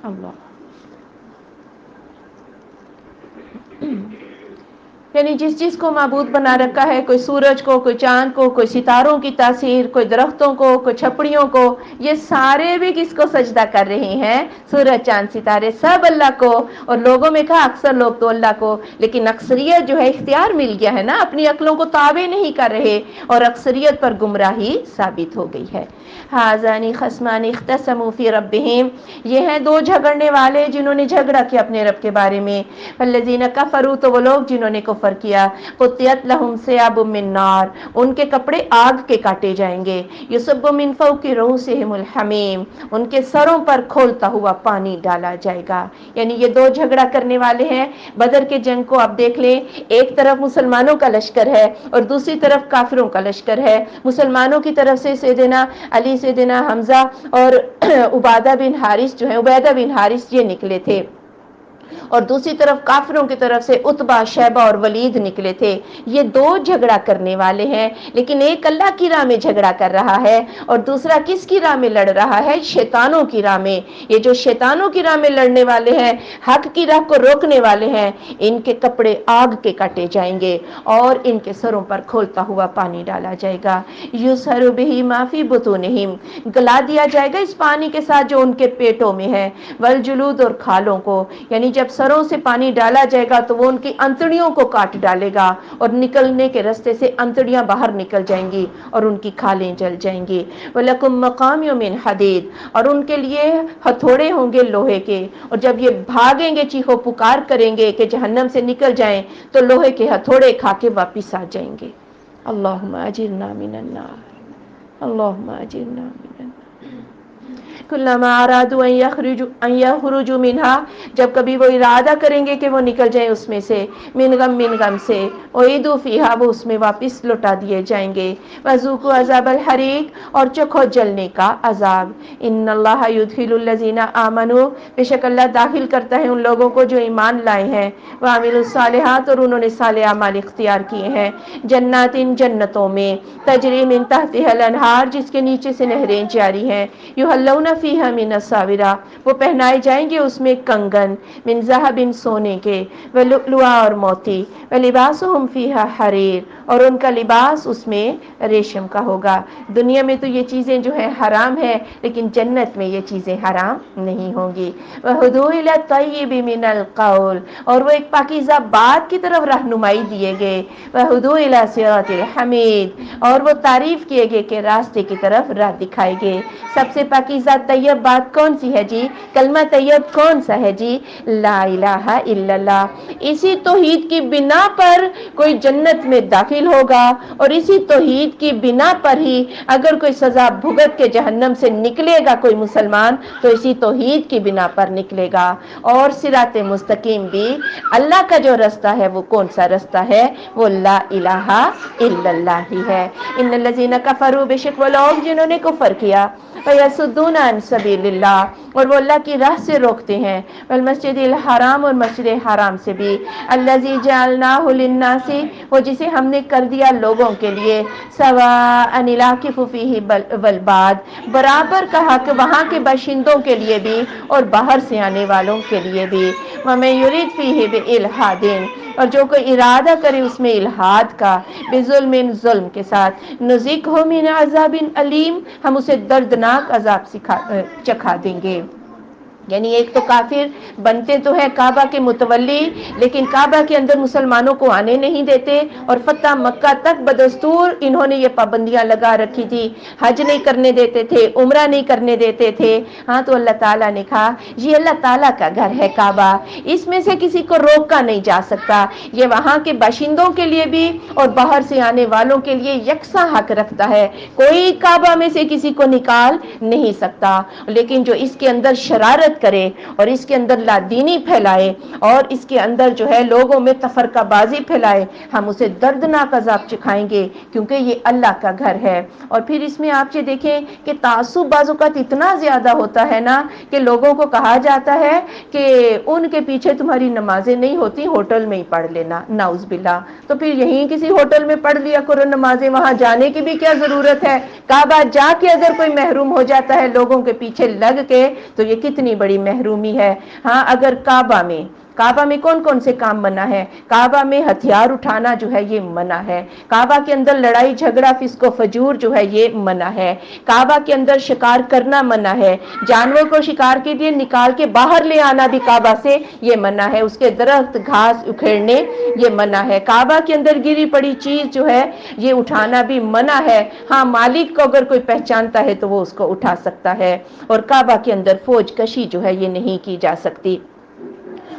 اللہ یعنی جس چیز کو معبود بنا رکھا ہے، کوئی سورج کو، کوئی چاند کو، کوئی ستاروں کی تاثیر، کوئی درختوں کو، کوئی چھپڑیوں کو، یہ سارے بھی کس کو سجدہ کر رہے ہیں؟ سورج چاند ستارے سب اللہ کو۔ اور لوگوں میں کہا اکثر لوگ تو اللہ کو، لیکن اکثریت جو ہے اختیار مل گیا ہے نا، اپنی عقلوں کو تابع نہیں کر رہے، اور اکثریت پر گمراہی ثابت ہو گئی ہے۔ ھذان خصمان اختصموا فی ربہم، یہ ہیں دو جھگڑنے والے جنہوں نے جھگڑا کیا اپنے رب کے بارے میں۔ فالذین کفروا، تو وہ لوگ جنہوں نے کفر کیا، قطعت لہم ثیاب من نار، ان کے کپڑے آگ کے کاٹے جائیں گے، یصب من فوق رؤوسہم الحمیم، ان کے سروں پر کھولتا ہوا پانی ڈالا جائے گا۔ یعنی یہ دو جھگڑا کرنے والے ہیں۔ بدر کے جنگ کو آپ دیکھ لیں، ایک طرف مسلمانوں کا لشکر ہے اور دوسری طرف کافروں کا لشکر ہے۔ مسلمانوں کی طرف سے سیدنا علی، سیدنا حمزہ اور عبیدہ بن حارث یہ نکلے تھے، اور دوسری طرف کافروں کی طرف سے عتبہ، شیبہ اور ولید نکلے تھے۔ یہ دو جھگڑا کرنے والے ہیں، لیکن ایک اللہ کی راہ میں جھگڑا کر رہا ہے اور دوسرا کس کی راہ میں لڑ رہا ہے؟ شیطانوں کی راہ میں۔ یہ جو شیطانوں کی راہ میں لڑنے والے ہیں، حق کی راہ کو روکنے والے ہیں، ان کے کپڑے آگ کے کاٹے جائیں گے اور ان کے سروں پر کھولتا ہوا پانی ڈالا جائے گا۔ یُسْحَرُ بِهِ مَا فِی بُطُونِہِم، گلا دیا جائے گا اس پانی کے ساتھ جو ان کے پیٹوں میں ہے، والجلود، اور کھالوں کو، یعنی جب سروں سے پانی ڈالا جائے گا تو وہ ان کی انتڑیوں کو کاٹ ڈالے گا، اور نکلنے کے رستے سے انتڑیاں باہر نکل جائیں گی اور ان کی کھالیں جل جائیں گی۔ وَلَكُمْ مَقَامِعُ مِنْ حَدِيدٍ، اور ان کے لیے ہتھوڑے ہوں گے لوہے کے، اور جب یہ بھاگیں گے، چیخو پکار کریں گے کہ جہنم سے نکل جائیں، تو لوہے کے ہتھوڑے کھا کے واپس آ جائیں گے۔ اللہم اجرنا من النار، اللہم اجرنا من النار۔ کلما ارادوا ان یخرجوا منها، جب کبھی وہ ارادہ کریں گے کہ وہ نکل جائیں اس میں سے، من غم سے، اعیدوا فیہا، وہ اس میں واپس لوٹا دیے جائیں گے، وذوقوا عذاب الحریق، اور چکھو جلنے کا عذاب۔ ان اللہ یدخل الذین آمنوا، بے شک اللہ داخل کرتا ہے ان لوگوں کو جو ایمان لائے ہیں، وعملوا الصالحات، اور انہوں نے صالح اعمال اختیار کیے ہیں، جنات، جنتوں میں، تجری من تحتها الانہار، جس کے نیچے سے نہریں جاری ہیں، یحلون فیہا من اساور، وہ پہنائے جائیں گے اس میں کنگن، من ذہب، سونے کے، ولؤلؤا، اور موتی، ولباسہم فیہا حریر، اور ان کا لباس اس میں ریشم کا ہوگا۔ دنیا میں تو یہ چیزیں جو ہیں حرام ہیں، لیکن جنت میں یہ چیزیں حرام نہیں ہوں گی۔ وہدوا الی الطیب من القول، اور وہ ایک پاکیزہ بات کی طرف رہنمائی دیے گئے، وہدوا الی صراط الحمید، اور وہ تعریف کیے گئے کہ راستے کی طرف راہ دکھائے گئے۔ سب سے پاکیزہ طیب بات کون سی ہے جی؟ کلمہ طیب کون سا ہے جی؟ لا الہ الا اللہ۔ اسی توحید کی بنا پر کوئی جنت میں داخل ہوگا، اور اسی توحید کی بنا پر ہی اگر کوئی سزا بھگت کے جہنم سے نکلے گا کوئی مسلمان تو اسی توحید کی بنا پر نکلے گا۔ اور صراط مستقیم بھی اللہ کا جو رستہ ہے وہ کون سا رستہ ہے؟ وہ لا الہ الا اللہ ہی ہے۔ ان الذین کفروا، بے شک وہ لوگ جنہوں نے کفر کیا، فیصدون عن سبیل اللہ، اور وہ اللہ کی راہ سے روکتے ہیں، والمسجد الحرام، اور مسجد حرام سے بھی، الذی جعلناہ للناس، وہ جسے ہم نے کر دیا لوگوں کے لیے، سواء العاکف فیہ والباد، برابر کہا کہ وہاں کے باشندوں کے لیے بھی اور باہر سے آنے والوں کے لیے بھی، ومن یرید فیہ بإلحاد، اور جو کوئی ارادہ کرے اس میں الحاد کا، بظلم، ظلم کے ساتھ، نذقہ من عذاب علیم، ہم اسے دردناک عذاب چکھا دیں گے۔ یعنی ایک تو کافر بنتے تو ہے کعبہ کے متولی، لیکن کعبہ کے اندر مسلمانوں کو آنے نہیں دیتے، اور فتح مکہ تک بدستور انہوں نے یہ پابندیاں لگا رکھی تھی، حج نہیں کرنے دیتے تھے، عمرہ نہیں کرنے دیتے تھے۔ ہاں تو اللہ تعالیٰ نے کہا یہ اللہ تعالیٰ کا گھر ہے کعبہ، اس میں سے کسی کو روکا نہیں جا سکتا، یہ وہاں کے باشندوں کے لیے بھی اور باہر سے آنے والوں کے لیے یکساں حق رکھتا ہے، کوئی کعبہ میں سے کسی کو نکال نہیں سکتا۔ لیکن جو اس کے اندر شرارت کرے اور اس کے اندر لادینی پھیلائے اور اس کے اندر جو ہے لوگوں میں تفرقہ بازی پھیلائے، ہم اسے دردناک عذاب چکھائیں گے، کیونکہ یہ اللہ کا گھر ہے۔ اور پھر اس میں آپ یہ دیکھیں کہ تعصب بعض اوقات اتنا زیادہ ہوتا ہے نا کہ لوگوں کو کہا جاتا ہے کہ ان کے پیچھے تمہاری نمازیں نہیں ہوتی، ہوٹل میں ہی پڑھ لینا، نعوذ باللہ۔ تو پھر یہیں کسی ہوٹل میں پڑھ لیا کرو نمازیں، وہاں جانے کی بھی کیا ضرورت ہے؟ کعبہ جا کے اگر کوئی محروم ہو جاتا ہے لوگوں کے پیچھے لگ کے تو یہ کتنی بڑی محرومی ہے۔ ہاں اگر کعبہ میں کون کون سے کام منع ہے؟ کعبہ میں ہتھیار اٹھانا جو ہے یہ منع ہے، کعبہ کے اندر لڑائی جھگڑا فسق و فجور جو ہے یہ منع ہے، کعبہ کے اندر شکار کرنا منع ہے، جانور کو شکار کے لیے نکال کے باہر لے آنا بھی کعبہ سے یہ منع ہے، اس کے درخت گھاس اکھیڑنے یہ منع ہے، کعبہ کے اندر گری پڑی چیز جو ہے یہ اٹھانا بھی منع ہے۔ ہاں مالک کو اگر کوئی پہچانتا ہے تو وہ اس کو اٹھا سکتا ہے، اور کعبہ کے اندر فوج کشی جو ہے یہ نہیں کی جا سکتی۔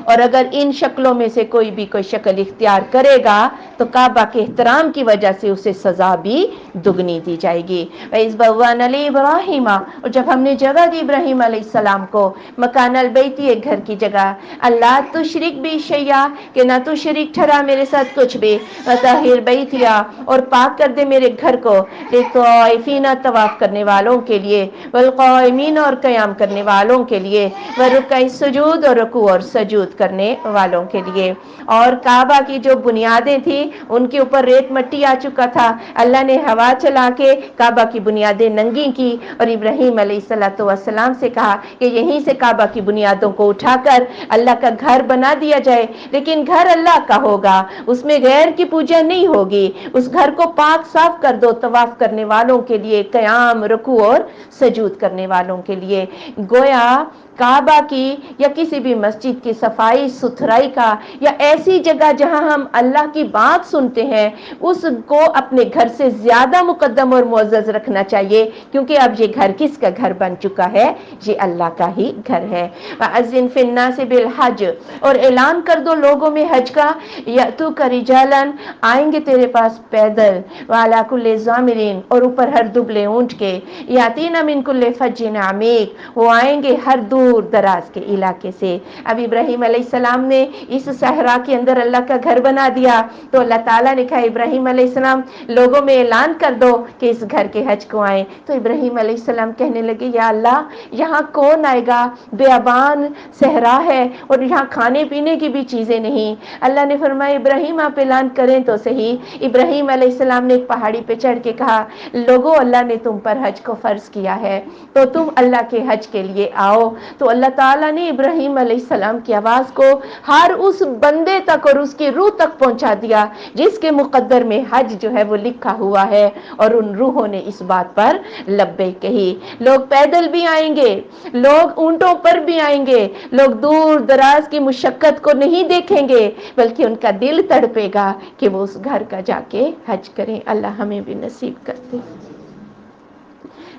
اور اگر ان شکلوں میں سے کوئی بھی کوئی شکل اختیار کرے گا تو کعبہ کے احترام کی وجہ سے اسے سزا بھی دگنی دی جائے گی۔ وَإِذْ بَوَّأْنَا لِإِبْرَاهِيمَ، اور جب ہم نے جگہ دی ابراہیم علیہ السلام کو، مکان البیت، ایک گھر کی جگہ، اللہ تشرک بی شیئا، کہ نہ تو شریک ٹھہرا میرے ساتھ کچھ بھی، وَطَہِّرْ بَیْتِیَ، اور پاک کر دے میرے گھر کو، لِلطَّائِفِینَ، طواف کرنے والوں کے لیے، والقائمین، اور قیام کرنے والوں کے لیے، ورکع السجود، اور رکوع اور سجود کرنے والوں کے لیے۔ اور کعبہ کی جو بنیادیں تھیں ان کے اوپر ریت مٹی آ چکا تھا، اللہ نے ہوا چلا کے کعبہ کی بنیادیں ننگی کی، اور ابراہیم علیہ السلام سے کہا کہ یہیں سے کعبہ کی بنیادوں کو اٹھا کر اللہ کا گھر بنا دیا جائے، لیکن گھر اللہ کا ہوگا، اس میں غیر کی پوجا نہیں ہوگی، اس گھر کو پاک صاف کر دو طواف کرنے والوں کے لیے، قیام، رکوع اور سجود کرنے والوں کے لیے۔ گویا کعبہ کی یا کسی بھی مسجد کی صفائی ستھرائی کا، یا ایسی جگہ جہاں ہم اللہ کی بات سنتے ہیں، اس کو اپنے گھر سے زیادہ مقدم اور معزز رکھنا چاہیے، کیونکہ اب یہ گھر کس کا گھر بن چکا ہے؟ یہ اللہ کا ہی گھر ہے۔ وَأَذِّن فِي النَّاسِ بِالْحَجِّ، اور اعلان کر دو لوگوں میں حج کا، یأتوک رجالا، آئیں گے تیرے پاس پیدل، وعلی کل ضامر، اور اوپر ہر دبلے اونٹ کے، یاتین من کل فج عمیق، وہ آئیں گے ہر دور دراز کے علاقے سے۔ اب ابراہیم علیہ السلام نے اس صحرا کے اندر اللہ کا گھر بنا دیا، تو اللہ تعالیٰ نے کہا ابراہیم علیہ السلام لوگوں میں اعلان کر دو کہ اس گھر کے حج کو آئیں۔ تو ابراہیم علیہ السلام کہنے لگے یا اللہ یہاں کون آئے گا، بیابان صحرا ہے اور یہاں کھانے پینے کی بھی چیزیں نہیں۔ اللہ نے فرمایا ابراہیم آپ اعلان کریں تو صحیح۔ ابراہیم علیہ السلام نے ایک پہاڑی پہ چڑھ کے کہا لوگوں اللہ نے تم پر حج کو فرض کیا ہے تو تم اللہ کے حج کے لیے آؤ۔ تو اللہ تعالیٰ نے ابراہیم علیہ السلام کی آواز کو ہر اس بندے تک اور اس کی روح تک پہنچا دیا جس کے مقدر میں حج جو ہے وہ لکھا ہوا ہے، اور ان روحوں نے اس بات پر لبیک کہی۔ لوگ پیدل بھی آئیں گے، لوگ اونٹوں پر بھی آئیں گے، لوگ دور دراز کی مشقت کو نہیں دیکھیں گے، بلکہ ان کا دل تڑپے گا کہ وہ اس گھر کا جا کے حج کریں۔ اللہ ہمیں بھی نصیب کرتے۔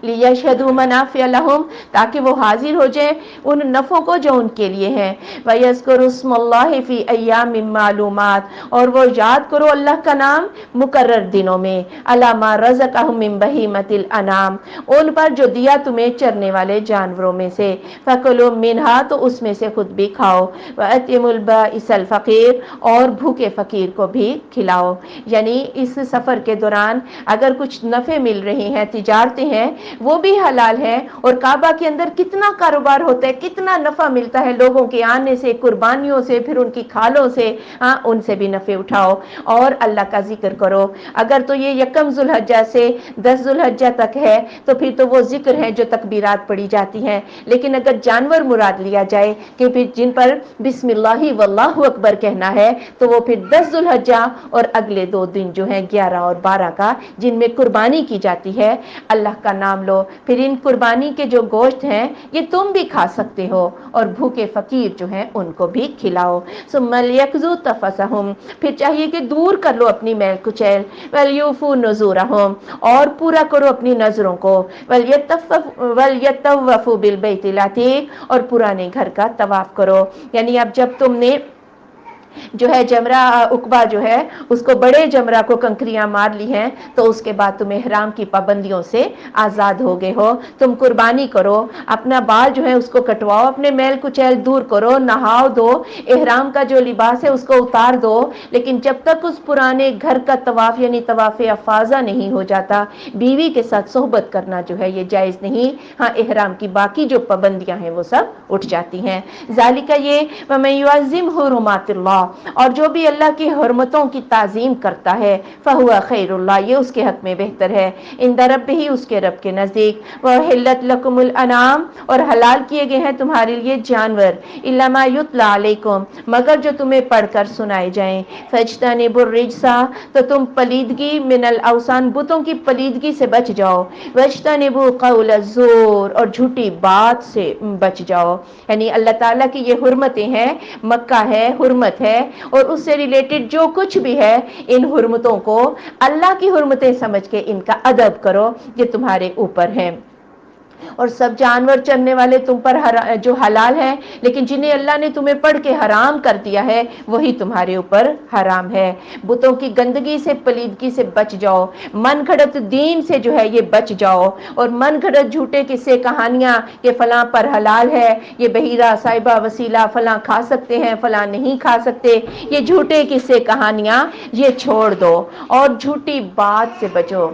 لیشہدوا منافع لہم، تاکہ وہ حاضر ہو جائیں ان نفعوں کو جو ان کے لیے ہیں، وَيَذْكُرُوا اسْمَ اللَّهِ فِي أَيَّامٍ مَّعْلُومَاتٍ، اور وہ یاد کرو اللہ کا نام مقرر دنوں میں، عَلَىٰ مَا رَزَقَهُم مِّن بَهِيمَةِ الْأَنْعَامِ، ان پر جو دیا تمہیں چرنے والے جانوروں میں سے، فَكُلُوا مِنْهَا، تو اس میں سے خود بھی کھاؤ، وَأَطْعِمُوا الْبَائِسَ الْفَقِيرَ، اور بھوکے فقیر کو بھی کھلاؤ۔ یعنی اس سفر کے دوران اگر کچھ نفع مل رہے ہیں، تجارتیں ہیں، وہ بھی حلال ہے، اور کعبہ کے اندر کتنا کاروبار ہوتا ہے، کتنا نفع ملتا ہے لوگوں کے آنے سے، قربانیوں سے، پھر ان کی کھالوں سے، ان سے بھی نفع اٹھاؤ اور اللہ کا ذکر کرو۔ اگر تو یہ یکم ذو الحجہ سے 10 ذو الحجہ تک ہے تو پھر تو وہ ذکر ہے جو تکبیرات پڑھی جاتی ہیں، لیکن اگر جانور مراد لیا جائے کہ پھر جن پر بسم اللہ واللہ اکبر کہنا ہے، تو وہ پھر 10 ذو الحجہ اور اگلے 2 دن جو ہیں 11 اور 12 کا، جن میں قربانی کی جاتی ہے، اللہ کا نام لو۔ پھر ان قربانی کے جو گوشت ہیں یہ تم بھی کھا سکتے ہو، اور بھوکے فقیر جو ہیں ان کو بھی کھلاؤ۔ ثم لیقضوا تفثہم، پھر چاہیے کہ دور کر لو اپنی میل کچیل، ولیوفوا نذورہم، اور پورا کرو اپنی نذروں کو، ولیطوفوا بالبیت العتیق، اور پرانے گھر کا طواف کرو۔ یعنی اب جب تم نے جو ہے جمرہ عقبہ جو ہے اس کو بڑے جمرہ کو کنکریاں مار لی ہیں، تو اس کے بعد تم احرام کی پابندیوں سے آزاد ہو گئے ہو، تم قربانی کرو، اپنا بال جو ہے اس کو کٹواؤ، اپنے میل کچیل دور کرو، نہاؤ دو، احرام کا جو لباس ہے اس کو اتار دو، لیکن جب تک اس پرانے گھر کا طواف یعنی طواف افاضہ نہیں ہو جاتا، بیوی کے ساتھ صحبت کرنا جو ہے یہ جائز نہیں۔ ہاں احرام کی باقی جو پابندیاں ہیں وہ سب اٹھ جاتی ہیں۔ ذالک، یہ وَمَن يُعَظِّمْ حُرُمَاتِ اللَّهِ، اور جو بھی اللہ کی حرمتوں کی تعظیم کرتا ہے، فَهُوَ خَيْرُ اللَّهِ، یہ اس کے حق میں بہتر ہے، عند ربہ، اس کے رب کے نزدیک، وَأُحِلَّتْ لَكُمُ الْأَنْعَامُ، اور حلال کیے گئے ہیں تمہارے لیے جانور، إِلَّا مَا يُتْلَىٰ عَلَيْكُمْ، مگر جو تمہیں پڑھ کر سنائے جائیں، فَاجْتَنِبُوا الرِّجْسَ، تو تم پلیدگی، من الاوثان، بتوں کی پلیدگی سے بچ جاؤ، وَاجْتَنِبُوا قَوْلَ الزُّورِ، اور جھوٹی بات سے بچ جاؤ۔ یعنی اللہ تعالیٰ کی یہ حرمتیں ہیں، مکہ ہے، حرمت ہے، اور اس سے ریلیٹڈ جو کچھ بھی ہے، ان حرمتوں کو اللہ کی حرمتیں سمجھ کے ان کا ادب کرو، یہ تمہارے اوپر ہے۔ اور سب جانور چرنے والے تم پر جو حلال ہیں، لیکن جنہیں اللہ نے تمہیں پڑھ کے حرام کر دیا ہے وہی تمہارے اوپر حرام ہے۔ بتوں کی گندگی سے، پلیدگی سے بچ جاؤ، من گھڑت دین سے جو ہے یہ بچ جاؤ، اور من گھڑت جھوٹے قصے کہانیاں کہ فلاں پر حلال ہے، یہ بحیرہ صاحبہ وسیلہ فلاں کھا سکتے ہیں، فلاں نہیں کھا سکتے، یہ جھوٹے قصے کہانیاں یہ چھوڑ دو، اور جھوٹی بات سے بچو۔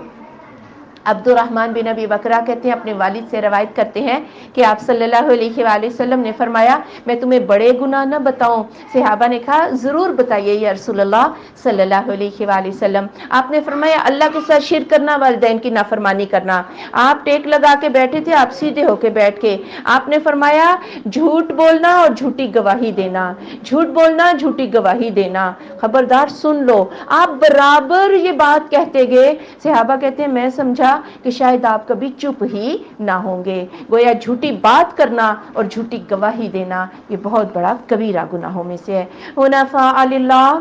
عبد الرحمن بن ابی بکرہ کہتے ہیں، اپنے والد سے روایت کرتے ہیں کہ آپ صلی اللہ علیہ وآلہ وسلم نے فرمایا، میں تمہیں بڑے گناہ نہ بتاؤں؟ صحابہ نے کہا ضرور بتائیے یا رسول اللہ صلی اللہ علیہ وآلہ وسلم۔ آپ نے فرمایا اللہ کے ساتھ شرک کرنا، والدین کی نافرمانی کرنا۔ آپ ٹیک لگا کے بیٹھے تھے، آپ سیدھے ہو کے بیٹھ کے آپ نے فرمایا جھوٹ بولنا اور جھوٹی گواہی دینا، جھوٹ بولنا، جھوٹی گواہی دینا، خبردار سن لو۔ آپ برابر یہ بات کہتے گئے، صحابہ کہتے ہیں میں سمجھا کہ شاید آپ کبھی چپ ہی نہ ہوں گے۔ گویا جھوٹی بات کرنا اور جھوٹی گواہی دینا یہ بہت بڑا کبیرہ گناہوں میں سے ہے۔ حنفاء للہ،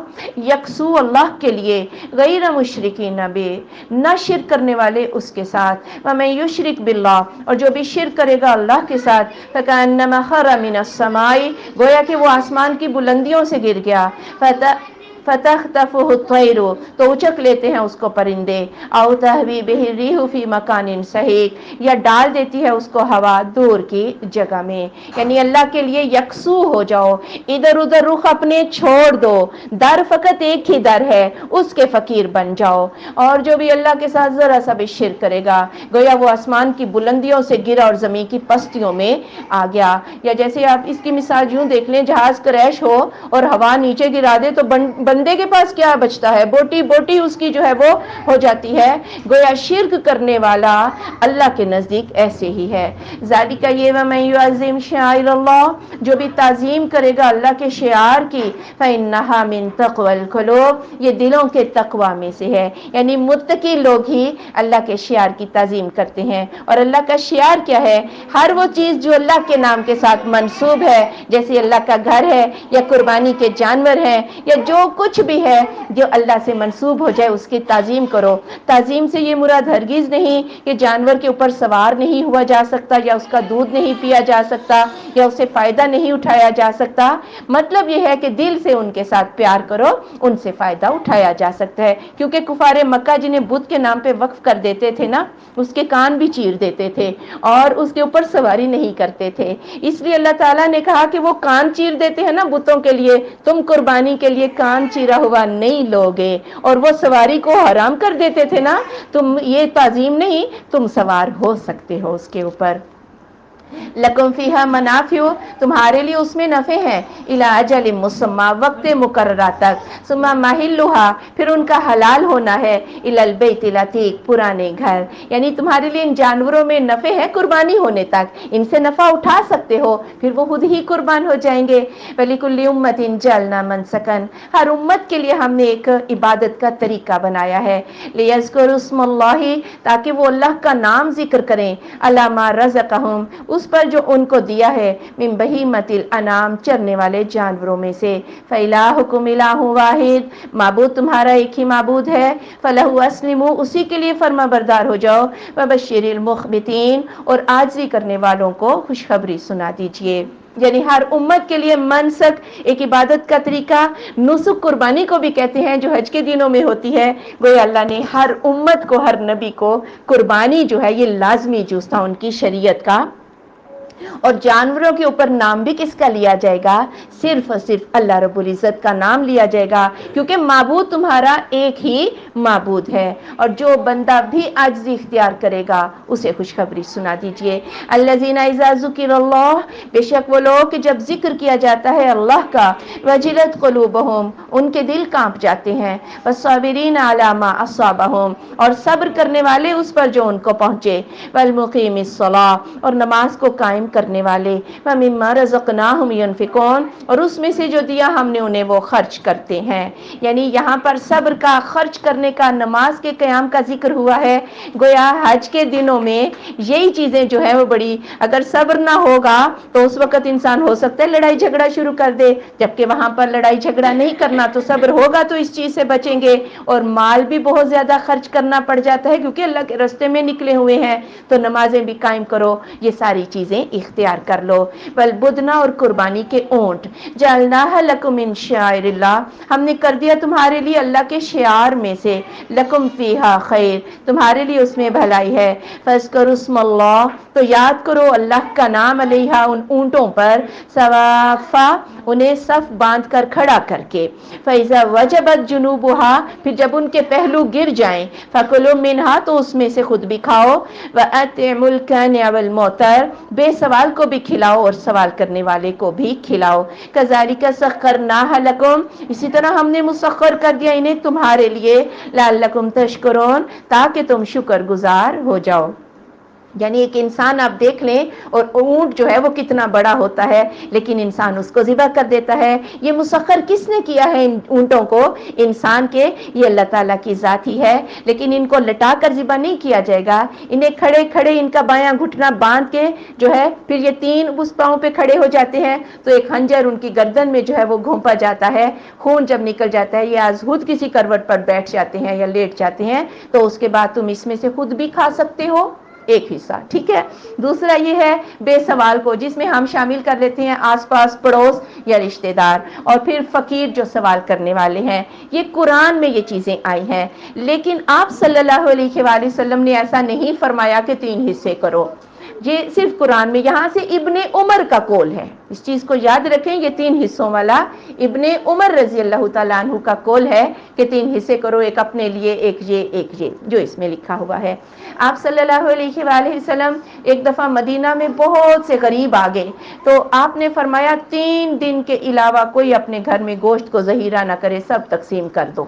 یکسو اللہ کے لیے، غیر مشرکین بہ، نہ شرک کرنے والے اس کے ساتھ، ومن یشرک باللہ، اور جو بھی شرک کرے گا اللہ کے ساتھ، فکأنما خر من السماء، گویا کہ وہ آسمان کی بلندیوں سے گر گیا، فتخطفه الطیر، تو اچک لیتے ہیں اس کو پرندے، او تہوی بہ الریح فی مکان سحیق، یا ڈال دیتی ہے اس کو ہوا دور کی جگہ میں۔ یعنی اللہ کے لیے یکسو ہو جاؤ، ادھر ادھر رخ اپنے چھوڑ دو، در فقط ایک ہی در ہے، اس کے فقیر بن جاؤ۔ اور جو بھی اللہ کے ساتھ ذرا سا بھی شرک کرے گا، گویا وہ آسمان کی بلندیوں سے گرا اور زمین کی پستیوں میں آ گیا۔ یا جیسے آپ اس کی مثال یوں دیکھ لیں، جہاز کریش ہو اور ہوا نیچے گرا دے تو بندے کے پاس کیا بچتا ہے؟ بوٹی بوٹی اس کی جو ہے وہ ہو جاتی ہے۔ گویا شرک کرنے والا اللہ کے نزدیک ایسے ہی ہے۔ ذالک، یہ ومن یعظم شعائر اللہ، جو بھی تعظیم کرے گا اللہ کے شعار کی، فإنہا من تقوی القلوب، یہ دلوں کے تقوی میں سے ہے۔ یعنی متقی لوگ ہی اللہ کے شعار کی تعظیم کرتے ہیں۔ اور اللہ کا شعار کیا ہے؟ ہر وہ چیز جو اللہ کے نام کے ساتھ منسوب ہے، جیسے اللہ کا گھر ہے، یا قربانی کے جانور ہیں، یا جو کچھ بھی ہے جو اللہ سے منسوب ہو جائے اس کی تعظیم کرو. تعظیم سے یہ مراد ہرگز نہیں کہ جانور کے اوپر سوار نہیں ہوا جا سکتا یا اس کا دودھ نہیں پیا جا سکتا یا اسے فائدہ نہیں اٹھایا جا سکتا. مطلب یہ ہے کہ دل سے ان کے ساتھ پیار کرو, ان سے فائدہ اٹھایا جا سکتا ہے. کیونکہ کفار مکہ جنہیں بت کے نام پہ وقف کر دیتے تھے نا, اس کے کان بھی چیر دیتے تھے اور اس کے اوپر سواری نہیں کرتے تھے. اس لیے اللہ تعالیٰ نے کہا کہ وہ کان چیر دیتے ہیں نا بتوں کے لیے, تم قربانی کے لیے کان چیرا ہوا نہیں لوگے. اور وہ سواری کو حرام کر دیتے تھے نا, تم یہ تعظیم نہیں, تم سوار ہو سکتے ہو اس کے اوپر. لکم فیہا منافع, تمہارے لیے اس میں نفع ہے, الی اجل مسمی, وقت مقررہ تک, ثم محلھا, پھر ان کا حلال ہونا ہے, الی البیت العتیق, پرانے گھر. یعنی تمہارے لیے ان جانوروں میں نفع ہے قربانی ہونے تک, ان سے نفع اٹھا سکتے ہو, پھر وہ خود ہی قربان ہو جائیں گے. وَلِكُلِّ أُمَّةٍ جَعَلْنَا مَنْسَكًا, ہر امت کے لیے ہم نے ایک عبادت کا طریقہ بنایا ہے. لِيَذْكُرُوا اسْمَ اللَّهِ, تاکہ وہ اللہ کا نام ذکر کریں, عَلَىٰ مَا رَزَقَهُمْ, اس پر جو ان کو دیا ہے, من بہیمۃ الانعام, چرنے والے جانوروں میں سے. فَإِلَٰهُكُمْ إِلَٰهٌ وَاحِدٌ, معبود تمہارا ایک ہی معبود ہے. فَلَهُ أَسْلِمُوا, اسی کے لیے فرما بردار ہو جاؤ. وَبَشِّرِ الْمُخْبِتِينَ, اور عاجزی کرنے والوں کو خوشخبری سنا دیجئے. یعنی ہر امت کے لیے منسک, ایک عبادت کا طریقہ. نسک قربانی کو بھی کہتے ہیں, جو حج کے دنوں میں ہوتی ہے. گویا اللہ نے ہر امت کو, ہر نبی کو قربانی جو ہے یہ لازمی جز تھا ان کی شریعت کا. اور جانوروں کے اوپر نام بھی کس کا لیا جائے گا؟ صرف اور صرف اللہ رب العزت کا نام لیا جائے گا, کیونکہ معبود تمہارا ایک ہی معبود ہے. اور جو بندہ بھی عاجزی اختیار کرے گا اسے خوشخبری سنا دیجئے. الذین اذا ذکر اللہ, بے شک وہ لوگ کہ جب ذکر کیا جاتا ہے اللہ کا, وجلت قلوبہم, ان کے دل کانپ جاتے ہیں. والصابرین علی ما اصابہم, اور صبر کرنے والے اس پر جو ان کو پہنچے. والمقیم الصلاۃ, اور نماز کو قائم کرنے والے. ومما رزقناہم ینفقون, اور اس میں سے جو دیا ہم نے انہیں وہ خرچ کرتے ہیں. یعنی یہاں پر صبر کا, خرچ کرنے کا, نماز کے قیام کا ذکر ہوا ہے. گویا حج کے دنوں میں یہی چیزیں جو ہے وہ بڑی, اگر صبر نہ ہوگا تو اس وقت انسان ہو سکتا ہے لڑائی جھگڑا شروع کر دے, جبکہ وہاں پر لڑائی جھگڑا نہیں کرنا. تو صبر ہوگا تو اس چیز سے بچیں گے. اور مال بھی بہت زیادہ خرچ کرنا پڑ جاتا ہے کیونکہ اللہ کے راستے میں نکلے ہوئے ہیں, تو نمازیں بھی قائم کرو, یہ ساری چیزیں اختیار کر لو. والبدنا, اور قربانی کے اونٹ. جعلناها لکم من شعائر اللہ, ہم نے کر دیا تمہارے لیے اللہ کے شعار میں سے. لکم فیہا خیر, تمہارے لیے اس میں بھلائی ہے. فاذکروا اسم اللہ, تو یاد کرو اللہ کا نام, علیہا, ان اونٹوں پر. صوافا, انہیں صف باندھ کر کھڑا کر کے. فَإِذَا وَجَبَتْ جُنُوبُهَا, پھر جب ان کے پہلو گر جائیں. فَكُلُوا مِنْهَا, تو اس میں سے خود بھی کھاؤ. وَأَطْعِمُوا الْقَانِعَ وَالْمُعْتَرَ, بے سوال کو بھی کھلاؤ اور سوال کرنے والے کو بھی کھلاؤ. كَذَلِكَ سَخَّرْنَاهَا لَكُمْ, اسی طرح ہم نے مسخر کر دیا انہیں تمہارے لیے. لَعَلَّكُمْ تَشْكُرُونَ, تاکہ تم شکر گزار ہو جاؤ. یعنی ایک انسان آپ دیکھ لیں, اور اونٹ جو ہے وہ کتنا بڑا ہوتا ہے, لیکن انسان اس کو ذبح کر دیتا ہے. یہ مسخر کس نے کیا ہے ان اونٹوں کو؟ انسان کے, یہ اللہ تعالیٰ کی ذات ہی ہے. لیکن ان کو لٹا کر ذبح نہیں کیا جائے گا, انہیں کھڑے کھڑے ان کا بایاں گھٹنا باندھ کے جو ہے, پھر یہ تین اس پاؤں پہ کھڑے ہو جاتے ہیں, تو ایک خنجر ان کی گردن میں جو ہے وہ گھونپا جاتا ہے. خون جب نکل جاتا ہے, یہ آج خود کسی کروٹ پر بیٹھ جاتے ہیں یا لیٹ جاتے ہیں, تو اس کے بعد تم اس میں سے خود بھی کھا سکتے ہو ایک حصہ, ٹھیک ہے. دوسرا یہ ہے بے سوال کو, جس میں ہم شامل کر لیتے ہیں آس پاس پڑوس یا رشتہ دار, اور پھر فقیر جو سوال کرنے والے ہیں. یہ قرآن میں یہ چیزیں آئی ہیں, لیکن آپ صلی اللہ علیہ وآلہ وسلم نے ایسا نہیں فرمایا کہ 3 حصے کرو. یہ صرف قرآن میں, یہاں سے ابن عمر کا قول ہے, اس چیز کو یاد رکھیں. یہ 3 حصوں والا ابن عمر رضی اللہ تعالیٰ عنہ کا قول ہے کہ 3 حصے کرو, ایک اپنے لیے, ایک یہ, جو اس میں لکھا ہوا ہے. آپ صلی اللہ علیہ وآلہ وسلم ایک دفعہ مدینہ میں بہت سے غریب آ گئے, تو آپ نے فرمایا 3 دن کے علاوہ کوئی اپنے گھر میں گوشت کو ذخیرہ نہ کرے, سب تقسیم کر دو.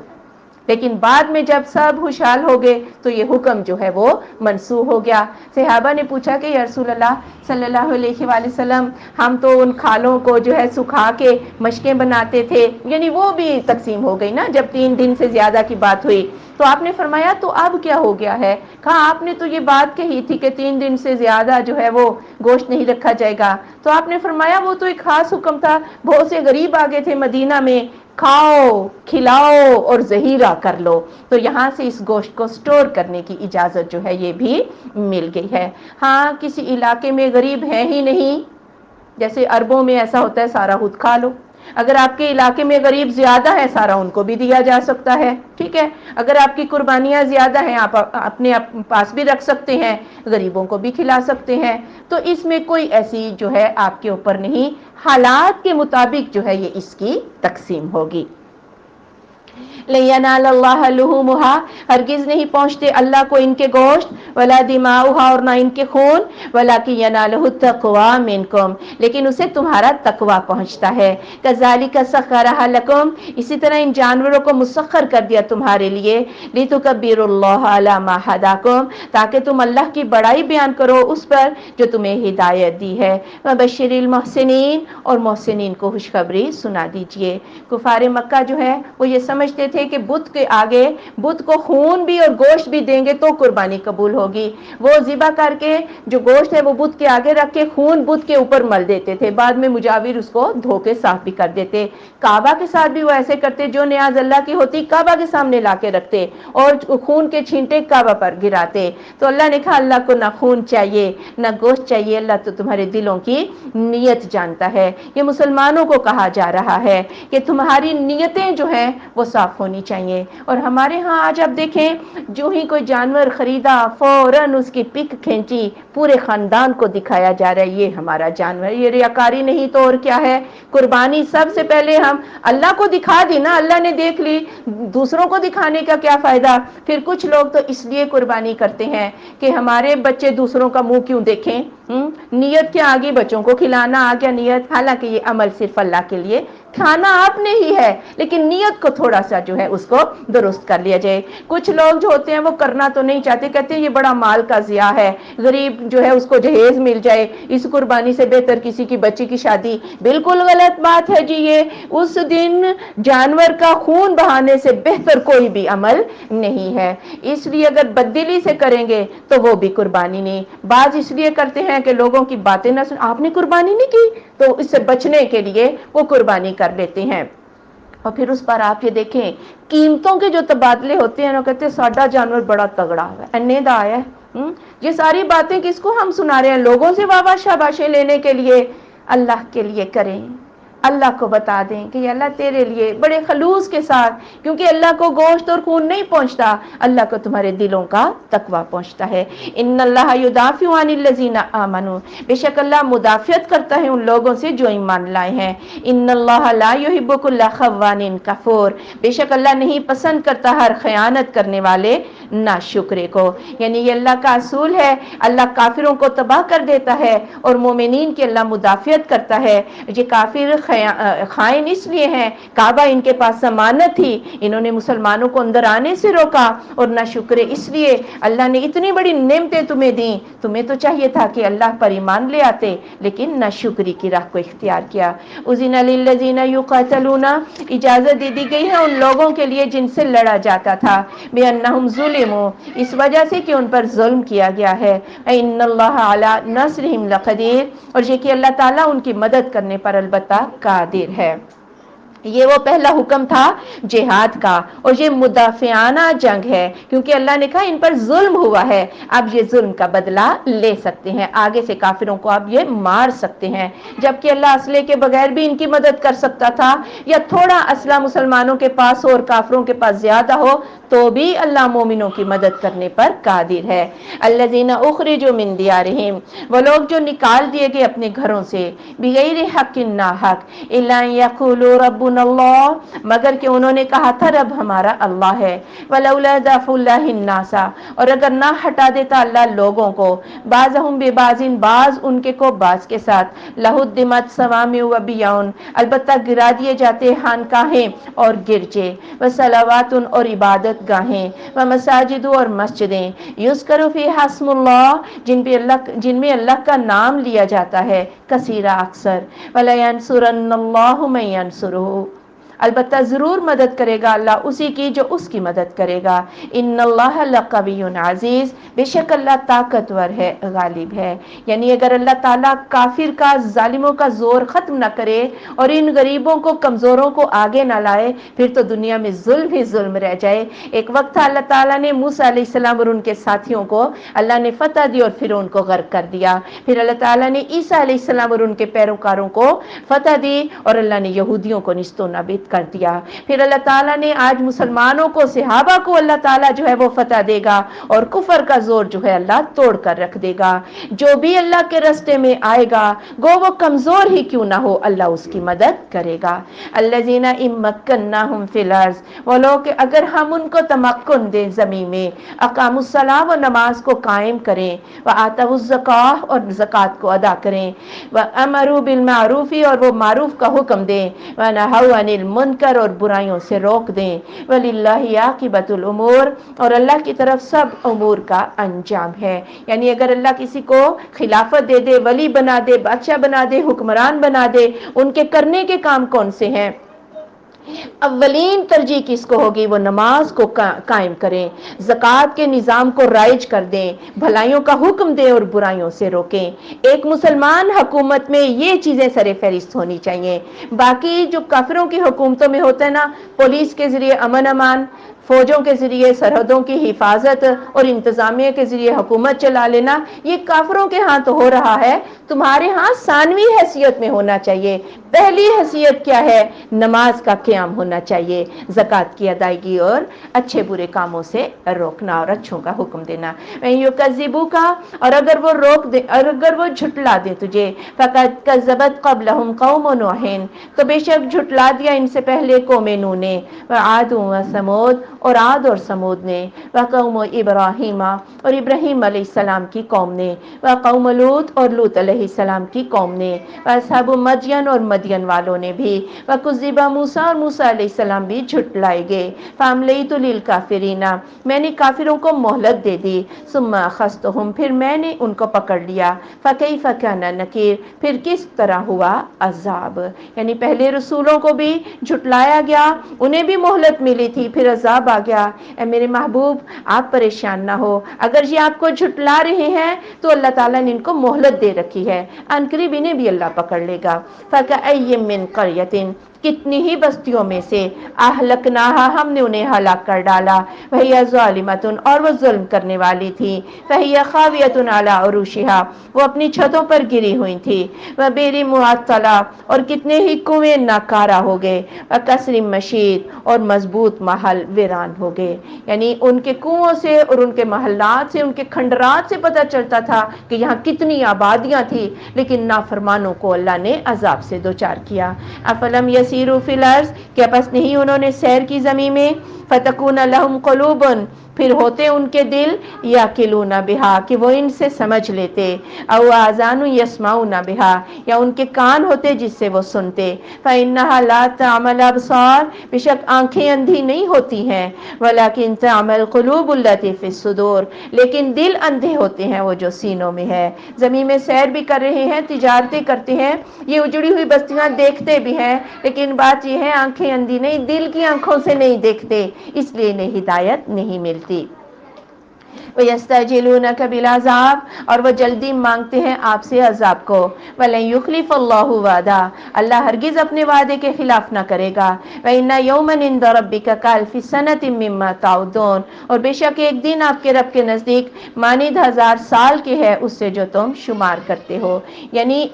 لیکن بعد میں جب سب خوشحال ہو گئے تو یہ حکم جو ہے وہ منسوخ ہو گیا. صحابہ نے پوچھا کہ یا رسول اللہ صلی اللہ علیہ وآلہ وسلم, ہم تو ان کھالوں کو جو ہے سکھا کے مشکیں بناتے تھے, یعنی وہ بھی تقسیم ہو گئی نا جب 3 دن سے زیادہ کی بات ہوئی. تو آپ نے فرمایا تو اب کیا ہو گیا ہے؟ کہا آپ نے تو یہ بات کہی تھی کہ 3 دن سے زیادہ جو ہے وہ گوشت نہیں رکھا جائے گا. تو آپ نے فرمایا وہ تو ایک خاص حکم تھا، بہت سے غریب آگے تھے مدینہ میں، کھاؤ کھلاؤ اور ذخیرہ کر لو. تو یہاں سے اس گوشت کو سٹور کرنے کی اجازت جو ہے یہ بھی مل گئی ہے. ہاں کسی علاقے میں غریب ہے ہی نہیں، جیسے عربوں میں ایسا ہوتا ہے سارا خود کھا لو، اگر آپ کے علاقے میں غریب زیادہ ہے سارا ان کو بھی دیا جا سکتا ہے، ٹھیک ہے. اگر آپ کی قربانیاں زیادہ ہیں آپ اپنے پاس بھی رکھ سکتے ہیں، غریبوں کو بھی کھلا سکتے ہیں. تو اس میں کوئی ایسی جو ہے آپ کے اوپر نہیں، حالات کے مطابق جو ہے یہ اس کی تقسیم ہوگی. لَيَنَالَ اللَّهَ لُحُومُهَا، ہرگز نہیں پہنچتے اللہ کو ان کے گوشت، وَلَا دِمَاؤُهَا، اور نہ ان کے خون، وَلَكِنْ يَنَالُهُ التَّقْوَىٰ مِنْكُمْ، لیکن اسے تمہارا تقویٰ پہنچتا ہے. كَذَلِكَ سَخَّرَهَا لَكُمْ، اسی طرح ان جانوروں کو مسخر کر دیا تمہارے لیے، لِتُكَبِّرُوا اللَّهَ عَلَىٰ مَا هَدَاكُمْ، تاکہ تم اللہ کی بڑائی بیان کرو اس پر جو تمہیں ہدایت دی ہے. وَبَشِّرِ الْمُحْسِنِينَ، اور محسنین کو خوشخبری سنا دیجئے. کفار مکہ جو ہے وہ یہ سمجھتے تھے کہ بت کے آگے بت کو خون بھی اور گوشت بھی دیں گے تو قربانی قبول ہوگی. وہ ذبح کر کے جو گوشت ہے وہ بت کے آگے رکھ کے خون بت کے اوپر مل دیتے تھے، بعد میں مجاور اس کو دھو کے صاف بھی کر دیتے. کعبہ کے ساتھ بھی وہ ایسے کرتے، جو نیاز اللہ کی ہوتی کعبہ کے سامنے لا کے رکھتے اور خون کے چھینٹے کعبہ پر گراتے. تو اللہ نے کہا اللہ کو نہ خون چاہیے نہ گوشت چاہیے، اللہ تو تمہارے دلوں کی نیت جانتا ہے. یہ مسلمانوں کو کہا جا رہا ہے کہ تمہاری نیتیں جو ہیں وہ صاف ہونی چاہیے. اور ہمارے ہاں آج آپ دیکھیں جو ہی کوئی جانور خریدا فوراً اس کی پک کھینچی، پورے خاندان کو دکھایا جا رہا ہے یہ ہمارا جانور. یہ ریاکاری نہیں تو اور کیا ہے؟ قربانی سب سے پہلے ہم اللہ کو دکھا دی نا، اللہ نے دیکھ لی، دوسروں کو دکھانے کا کیا فائدہ؟ پھر کچھ لوگ تو اس لیے قربانی کرتے ہیں کہ ہمارے بچے دوسروں کا منہ کیوں دیکھیں. نیت کے آگے بچوں کو کھلانا آ گیا نیت، حالانکہ یہ عمل صرف اللہ کے لیے، کھانا آپ نے ہی ہے لیکن نیت کو تھوڑا سا جو ہے اس کو درست کر لیا جائے. کچھ لوگ جو ہوتے ہیں وہ کرنا تو نہیں چاہتے، کہتے ہیں یہ بڑا مال کا ضیاع ہے، غریب جو ہے اس کو جہیز مل جائے، اس قربانی سے بہتر کسی کی بچی کی شادی. بالکل غلط بات ہے جی. یہ اس دن جانور کا خون بہانے سے بہتر کوئی بھی عمل نہیں ہے. اس لیے اگر بددلی سے کریں گے تو وہ بھی قربانی نہیں. بعض اس لیے کرتے ہیں کہ لوگوں کی باتیں نہ سن، آپ نے قربانی نہیں کی، تو اس سے بچنے کے لیے وہ قربانی کر لیتے ہیں. اور پھر اس پر آپ یہ دیکھیں قیمتوں کے جو تبادلے ہوتے ہیں نا، کہتے ہیں ساڈا جانور بڑا تگڑا ہے، انے دا آیا ہے. یہ ساری باتیں کس کو ہم سنا رہے ہیں؟ لوگوں سے واہ واہ شاباشیں لینے کے لیے. اللہ کے لیے کریں، اللہ کو بتا دیں کہ یہ اللہ تیرے لیے بڑے خلوص کے ساتھ، کیونکہ اللہ کو گوشت اور خون نہیں پہنچتا، اللہ کو تمہارے دلوں کا تقویٰ پہنچتا ہے. ان اللہ یدافع عن الذین آمنوا، بے شک اللہ مدافعت کرتا ہے ان لوگوں سے جو ایمان لائے ہیں. ان اللہ لا یحب کل خوان کفور، بے شک اللہ نہیں پسند کرتا ہر خیانت کرنے والے ناشکرے کو. یعنی یہ اللہ کا اصول ہے، اللہ کافروں کو تباہ کر دیتا ہے اور مومنین کی اللہ مدافعت کرتا ہے. یہ کافر خائن اس لیے ہیں، کعبہ ان کے پاس ضمانت تھی، انہوں نے مسلمانوں کو اندر آنے سے روکا. اور ناشکرے اس لیے اللہ نے اتنی بڑی نعمتیں تمہیں دیں، تمہیں تو چاہیے تھا کہ اللہ پر ایمان لے آتے، لیکن ناشکری کی راہ کو اختیار کیا. اذن للذین یقاتلون، اجازت دے دی گئی ہے ان لوگوں کے لیے جن سے لڑا جاتا تھا، بانہم ظلموا، اس وجہ سے کہ ان پر ظلم کیا گیا ہے. ان اللہ علی نصرہم لقدیر، اور یہ کہ اللہ تعالیٰ ان کی مدد کرنے پر البتہ قادر ہے. یہ وہ پہلا حکم تھا جہاد کا، اور یہ مدافعانہ جنگ ہے کیونکہ اللہ نے کہا ان پر ظلم ہوا ہے، اب یہ ظلم کا بدلہ لے سکتے ہیں، آگے سے کافروں کو اب یہ مار سکتے ہیں. جبکہ اللہ اسلحے کے بغیر بھی ان کی مدد کر سکتا تھا، یا تھوڑا اسلحہ مسلمانوں کے پاس ہو اور کافروں کے پاس زیادہ ہو تو بھی اللہ مومنوں کی مدد کرنے پر قادر ہے. الذین اخرجوا من دیارہم، وہ لوگ جو نکال دیے گئے اپنے گھروں سے، بغیر حق ناحق، الا ان یقولوا ربنا اللہ، مگر کہ انہوں نے کہا تھا رب ہمارا اللہ ہے. ولولا دفع اللہ الناس، اور اگر نہ ہٹا دیتا اللہ لوگوں کو، بعضهم ببعض، بعض ان کے کو بعض کے ساتھ، لہدمت صوامع وبیع، البتہ گرا دیے جاتے خانقاہیں اور گرجے، وصلوات اور عبادت گاہیں، ومساجد اور مسجدیں، یذکر فیہا اسم اللہ، جن میں اللہ کا نام لیا جاتا ہے، کثیرہ اکثر، وَلَيَنْصُرَنَّ اللَّهُ مَن يَنْصُرُهُ، البتہ ضرور مدد کرے گا اللہ اسی کی جو اس کی مدد کرے گا۔ ان اللہ لقوی عزیز، بے شک اللہ طاقتور ہے، غالب ہے۔ یعنی اگر اللہ تعالیٰ کافر کا، ظالموں کا زور ختم نہ کرے اور ان غریبوں کو، کمزوروں کو آگے نہ لائے، پھر تو دنیا میں ظلم ہی ظلم رہ جائے۔ ایک وقت تھا اللہ تعالیٰ نے موسیٰ علیہ السلام اور ان کے ساتھیوں کو اللہ نے فتح دی اور پھر ان کو غرق کر دیا۔ پھر اللہ تعالیٰ نے عیسیٰ علیہ السلام اور ان کے پیروکاروں کو فتح دی اور اللہ نے یہودیوں کو نیست و نابود کر دیا۔ پھر اللہ تعالیٰ نے آج مسلمانوں کو، صحابہ کو اللہ تعالیٰ جو ہے وہ فتح دے گا اور کفر کا زور جو ہے اللہ توڑ کر رکھ دے گا۔ جو بھی اللہ کے راستے میں آئے گا، گو وہ کمزور ہی کیوں نہ ہو، اللہ اس کی مدد کرے گا۔ الذین ان مکناہم فی الارض، وہ لوگ کہ اگر ہم ان کو تمکن دیں زمین میں، اقاموا الصلاۃ، و نماز کو قائم کریں، وآتوا الزکاۃ، اور زکوٰۃ کو ادا کریں، وامروا بالمعروف، اور وہ معروف کا حکم دیں، ونہوا عن المنکر، اور برائیوں سے روک دیں، وللہ عاقبۃ الامور، اور اللہ کی طرف سب امور کا انجام ہے۔ یعنی اگر اللہ کسی کو خلافت دے دے، ولی بنا دے، بادشاہ بنا دے، حکمران بنا دے، ان کے کرنے کے کام کون سے ہیں؟ اولین ترجیح کس کو ہوگی؟ وہ نماز کو قائم کریں، زکوٰۃ کے نظام کو رائج کر دیں، بھلائیوں کا حکم دیں اور برائیوں سے روکیں۔ ایک مسلمان حکومت میں یہ چیزیں سر فہرست ہونی چاہیے۔ باقی جو کافروں کی حکومتوں میں ہوتا ہے نا، پولیس کے ذریعے امن امان، فوجوں کے ذریعے سرحدوں کی حفاظت اور انتظامیہ کے ذریعے حکومت چلا لینا، یہ کافروں کے ہاں تو ہو رہا ہے، تمہارے ہاں ثانوی حیثیت میں ہونا چاہیے۔ پہلی حیثیت کیا ہے؟ نماز کا قیام ہونا چاہیے، زکوٰۃ کی ادائیگی اور اچھے برے کاموں سے روکنا اور اچھوں کا حکم دینا۔ یکذبوک، اور اگر وہ روک دے، اور اگر وہ جھٹلا دے تجھے، فقد کذبت قبلہم قوم نوح، تو بے شک جھٹلا دیا ان سے پہلے قوم نوح نے، وعاد و سمود، اور عاد اور سمود نے، وقوم ابراہیم، اور ابراہیم علیہ السلام کی قوم نے، وقوم لوط، اور لوط علیہ السلام کی قوم نے، واصحاب مدین، اور مدین والوں نے بھی، وکذب موسیٰ، اور موسیٰ علیہ السلام بھی جھٹلائے گئے، فاملیت للکافرین، میں نے کافروں کو مہلت دے دی، ثم اخذتہم، پھر میں نے ان کو پکڑ لیا، فکیف کان نکیر، پھر کس طرح ہوا عذاب۔ یعنی پہلے رسولوں کو بھی جھٹلایا گیا، انہیں بھی مہلت ملی تھی، پھر عذاب آ گیا۔ اے میرے محبوب، آپ پریشان نہ ہو، اگر یہ آپ کو جھٹلا رہے ہیں تو اللہ تعالیٰ نے ان کو مہلت دے رکھی ہے، عنقریب انہیں بھی اللہ پکڑ لے گا۔ فَكَأَيٍّ مِّن قَرْيَةٍ، کتنی ہی بستیوں میں سے، اہلکناہا، ہم نے انہیں ہلاک کر ڈالا، وہی ظالمۃ، اور وہ ظلم کرنے والی تھی، فہی خاویۃ علی عروشہا، وہ اپنی چھتوں پر گری ہوئی تھی، وبئر معطلہ، اور کتنے ہی کنویں ناکارہ ہو گئے، وقصر مشید، اور مضبوط محل ویران ہو گئے۔ یعنی ان کے کنووں سے اور ان کے محلات سے، ان کے کھنڈرات سے پتہ چلتا تھا کہ یہاں کتنی آبادیاں تھیں، لیکن نافرمانوں کو اللہ نے عذاب سے دوچار کیا۔ افلم یسیروا فی الارض، کیا پس نہیں انہوں نے سیر کی زمین میں، فتکون لہم قلوب، پھر ہوتے ان کے دل، یعقلون بہا، کہ وہ ان سے سمجھ لیتے، او آذان یسمعون بہا، یا ان کے کان ہوتے جس سے وہ سنتے، فإنہا لا تعمی الابصار، بے شک آنکھیں اندھی نہیں ہوتی ہیں، ولکن تعمی القلوب التی فی الصدور، لیکن دل اندھے ہوتے ہیں وہ جو سینوں میں ہے۔ زمین میں سیر بھی کر رہے ہیں، تجارتیں کرتے ہیں، یہ اجڑی ہوئی بستیاں دیکھتے بھی ہیں، لیکن بات یہ ہے آنکھیں اندھی نہیں، دل کی آنکھوں سے نہیں دیکھتے، اس لیے انہیں ہدایت نہیں ملتی۔ وَيَسْتَعْجِلُونَكَ بِالْعَذَابِ، اور وہ جلدی مانگتے ہیں آپ سے عذاب کو، وَلَن يُخْلِفَ اللَّهُ وَعْدَهُ، اللہ ہرگز اپنے وعدے کے خلاف نہ کرے گا، وَإِنَّ يَوْمًا عِندَ رَبِّكَ كَأَلْفِ سَنَةٍ مِّمَّا تَعُدُّونَ، اور بے شک ایک دن آپ کے رب کے نزدیک مانند 1000 سال کے ہے اس سے جو تم شمار کرتے ہو۔ یعنی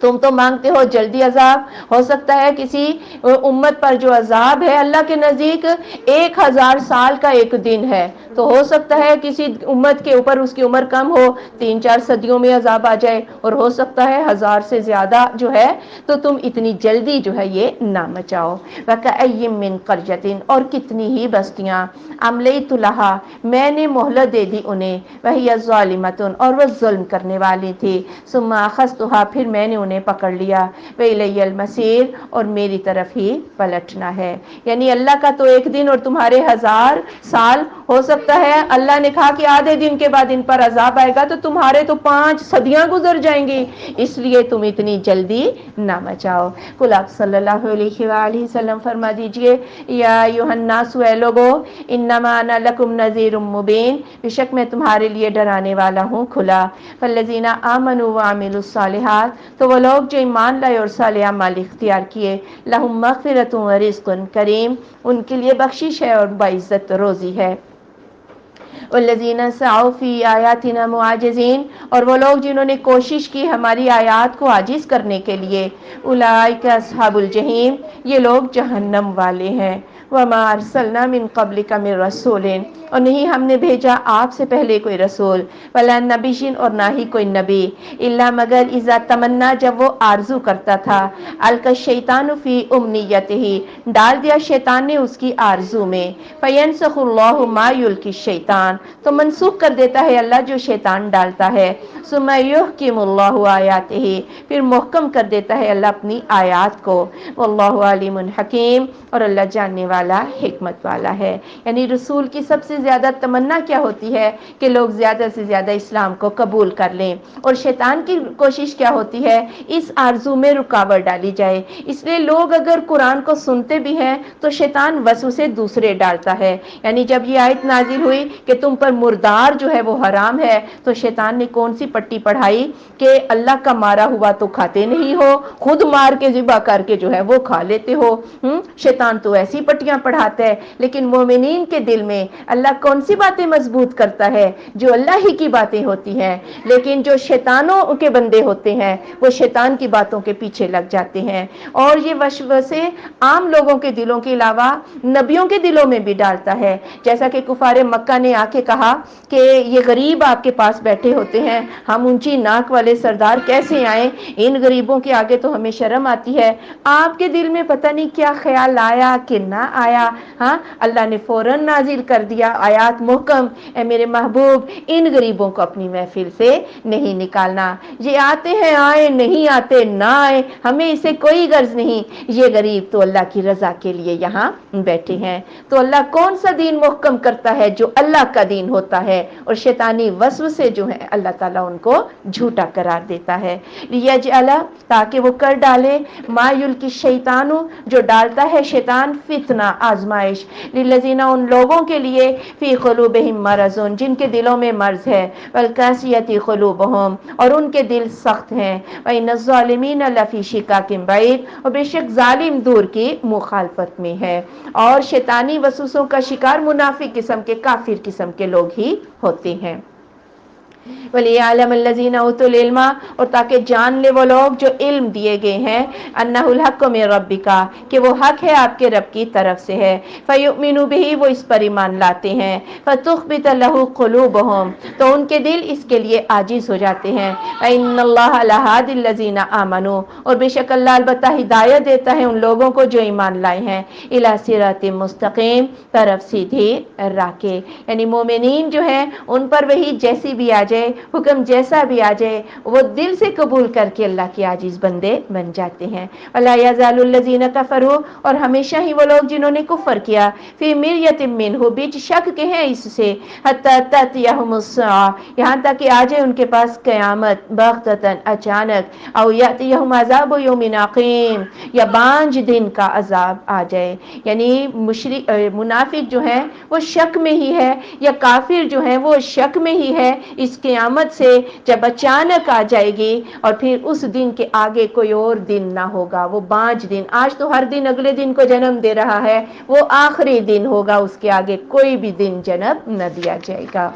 تم تو مانگتے ہو جلدی عذاب، ہو سکتا ہے کسی امت پر جو عذاب ہے اللہ کے نزدیک 1000 سال کا ایک دن ہے، تو ہو سکتا ہے کسی امت کے اوپر اس کی عمر کم ہو، 3-4 صدیوں میں عذاب آ جائے، اور ہو سکتا ہے 1000 سے زیادہ جو ہے، تو تم اتنی جلدی جو ہے یہ نہ مچاؤ۔ وَكَأَيٍّ مِّن قَرْيَةٍ، اور کتنی ہی بستیاں، أَمْلَيْتُ لَهَا، میں نے مہلت دے دی انہیں، وَهِيَ ظَالِمَةٌ، اور وہ ظلم کرنے والی تھی، ثُمَّ أَخَذْتُهَا، پھر میں نے انہیں پکڑ لیا، وَإِلَيَّ الْمَصِيرُ، اور میری طرف ہی پلٹنا ہے۔ یعنی اللہ کا تو ایک دن اور تمہارے 1000 سال ہو سکتا ہے اللہ نے کہا کہ آدھے دن کے بعد ان پر عذاب آئے گا تو تمہارے تو 5 صدیاں گزر جائیں گی، اس لیے تم اتنی جلدی نہ مچاؤ۔ کل آپ صلی اللہ علیہ وآلہ وسلم فرما دیجئے، یا ایھا الناس، اے لوگو، انما انا لکم نذیر مبین، بے شک میں تمہارے لیے ڈرانے والا ہوں کھلا۔ فالذین آمنوا وعملوا الصالحات، تو وہ لوگ جو ایمان لائے اور صالح اعمال اختیار کیے، لہم مغفرۃ ورزق کریم، ان کے لیے بخشش ہے اور باعزت روزی ہے۔ والذین سعوا فی آیاتنا معاجزین، اور وہ لوگ جنہوں نے کوشش کی ہماری آیات کو عاجز کرنے کے لیے، اولئک اصحاب الجحیم، یہ لوگ جہنم والے ہیں۔ وما ارسلنا من قبلک من رسول، اور نہیں ہم نے بھیجا آپ سے پہلے کوئی رسول، ولا نبی، اور نہ ہی کوئی نبی، الا مگر اذا تمنا، جب وہ آرزو کرتا تھا، القی الشیطان فی امنیتہ، ڈال دیا شیطان نے اس کی آرزو میں، فینسخ اللہ ما یلقی الشیطان، تو منسوخ کر دیتا ہے اللہ جو شیطان ڈالتا ہے، ثم یحکم اللہ آیاتہ، پھر محکم کر دیتا ہے اللہ اپنی آیات کو، واللہ علیم حکیم، اور اللہ جاننے والا حکمت والا ہے۔ یعنی رسول کی سب سے زیادہ تمنا کیا ہوتی ہے کہ لوگ زیادہ سے زیادہ اسلام کو قبول کر لیں، اور شیطان کی کوشش کیا ہوتی ہے اس آرزو میں رکاوٹ ڈالی جائے۔ اس لیے لوگ اگر قرآن کو سنتے بھی ہیں تو شیطان وسوسے دوسرے ڈالتا ہے۔ یعنی جب یہ آیت نازل ہوئی کہ تم پر مردار جو ہے وہ حرام ہے، تو شیطان نے کون سی پٹی پڑھائی کہ اللہ کا مارا ہوا تو کھاتے نہیں ہو، خود مار کے ذبح کر کے جو ہے وہ کھا لیتے ہو۔ شیطان تو ایسی پٹیاں پڑھاتا ہے، لیکن مومنین کے دل میں اللہ کون سی باتیں مضبوط کرتا ہے؟ جو اللہ ہی کی باتیں ہوتی ہیں، لیکن جو شیطانوں کے بندے ہوتے ہیں وہ شیطان کی باتوں کے پیچھے لگ جاتے ہیں، اور یہ وسوسے عام لوگوں کے دلوں کے علاوہ نبیوں کے دلوں میں بھی ڈالتا ہے۔ جیسا کہ کفار مکہ نے آ کے کہا کہ یہ غریب آپ کے پاس بیٹھے ہوتے ہیں، ہم اونچی ناک والے سردار کیسے آئیں، ان غریبوں کے آگے تو ہمیں شرم آتی ہے۔ آپ کے دل میں پتہ نہیں کیا خیال آیا کہ نہ آیا، ہاں اللہ نے فوراً نازل کر دیا آیات محکم، اے میرے محبوب ان غریبوں کو اپنی محفل سے نہیں نکالنا، یہ آتے ہیں آئے، نہیں آتے نہ آئے، ہمیں اسے کوئی غرض نہیں، یہ غریب تو اللہ کی رضا کے لیے یہاں بیٹھے ہیں۔ تو اللہ کون سا دین محکم کرتا ہے؟ جو اللہ کا دین ہوتا ہے، اور شیطانی وسوسے جو ہیں اللہ تعالیٰ ان کو جھوٹا قرار دیتا ہے۔ لیجعل، تاکہ وہ کر ڈالے، ما یلقی الشیطان، جو ڈالتا ہے شیطان، فتنہ آزمائش، للذین، ان لوگوں کے لیے، فی قلوبہم مرض، جن کے دلوں میں مرض ہے، والقاسیۃ قلوبہم، اور ان کے دل سخت ہیں، وإن الظالمین لفی شقاق بعید، اور بے شک ظالم دور کی مخالفت میں ہے، اور شیطانی وسوسوں کا شکار منافق قسم کے، کافر قسم کے لوگ ہی ہوتے ہیں۔ وَلِيَعْلَمَ الَّذِينَ أُوتُوا الْعِلْمَ، اور تاکہ جان لے وہ لوگ جو علم دیے گئے ہیں، أَنَّهُ الْحَقُّ مِن رَبِّكَ، کہ وہ حق ہے آپ کے رب کی طرف سے ہے، فَيُؤْمِنُوا بِهِ، وہ اس پر ایمان لاتے ہیں، فَتُخْبِتَ لَهُ قُلُوبُهُمْ، تو ان کے دل اس کے لیے عاجز ہو جاتے ہیں، وَإِنَّ اللَّهَ لَهَادِ الَّذِينَ آمَنُوا، اور بے شک اللہ البتہ ہدایت دیتا ہے ان لوگوں کو جو ایمان لائے ہیں، إِلَى صِرَاطٍ مُسْتَقِيمٍ، طرف سیدھی راہ کے۔ یعنی مومنین جو ہیں ان پر وہی جیسی بھی آ جائے، حکم جیسا بھی آ جائے، وہ دل سے قبول کر کے اللہ کے عاجز بندے بن جاتے ہیں۔ وَلَا يَزَالُ الَّذِينَ كَفَرُوا، اور ہمیشہ ہی وہ لوگ جنہوں نے کفر کیا، فِي مِرْيَةٍ مِّنْهُ، بیچ شک کے ہیں اس سے، حَتَّىٰ تَأْتِيَهُمُ السَّاعَةُ، یہاں تک کہ آ جائے ان کے پاس قیامت، بغتتاً، اچانک، أَوْ يَأْتِيَهُمْ عَذَابُ يَوْمٍ عَقِيمٍ، یا بانج دن کا عذاب آ جائے۔ یعنی منافق جو ہیں وہ شک میں ہی ہے، یا کافر جو ہیں وہ شک میں ہی ہے اس قیامت سے، جب اچانک آ جائے گی، اور پھر اس دن کے آگے کوئی اور دن نہ ہوگا، وہ بانج دن، آج تو ہر دن اگلے دن کو جنم دے رہا ہے، وہ آخری دن ہوگا، اس کے آگے کوئی بھی دن جنم نہ دیا جائے گا۔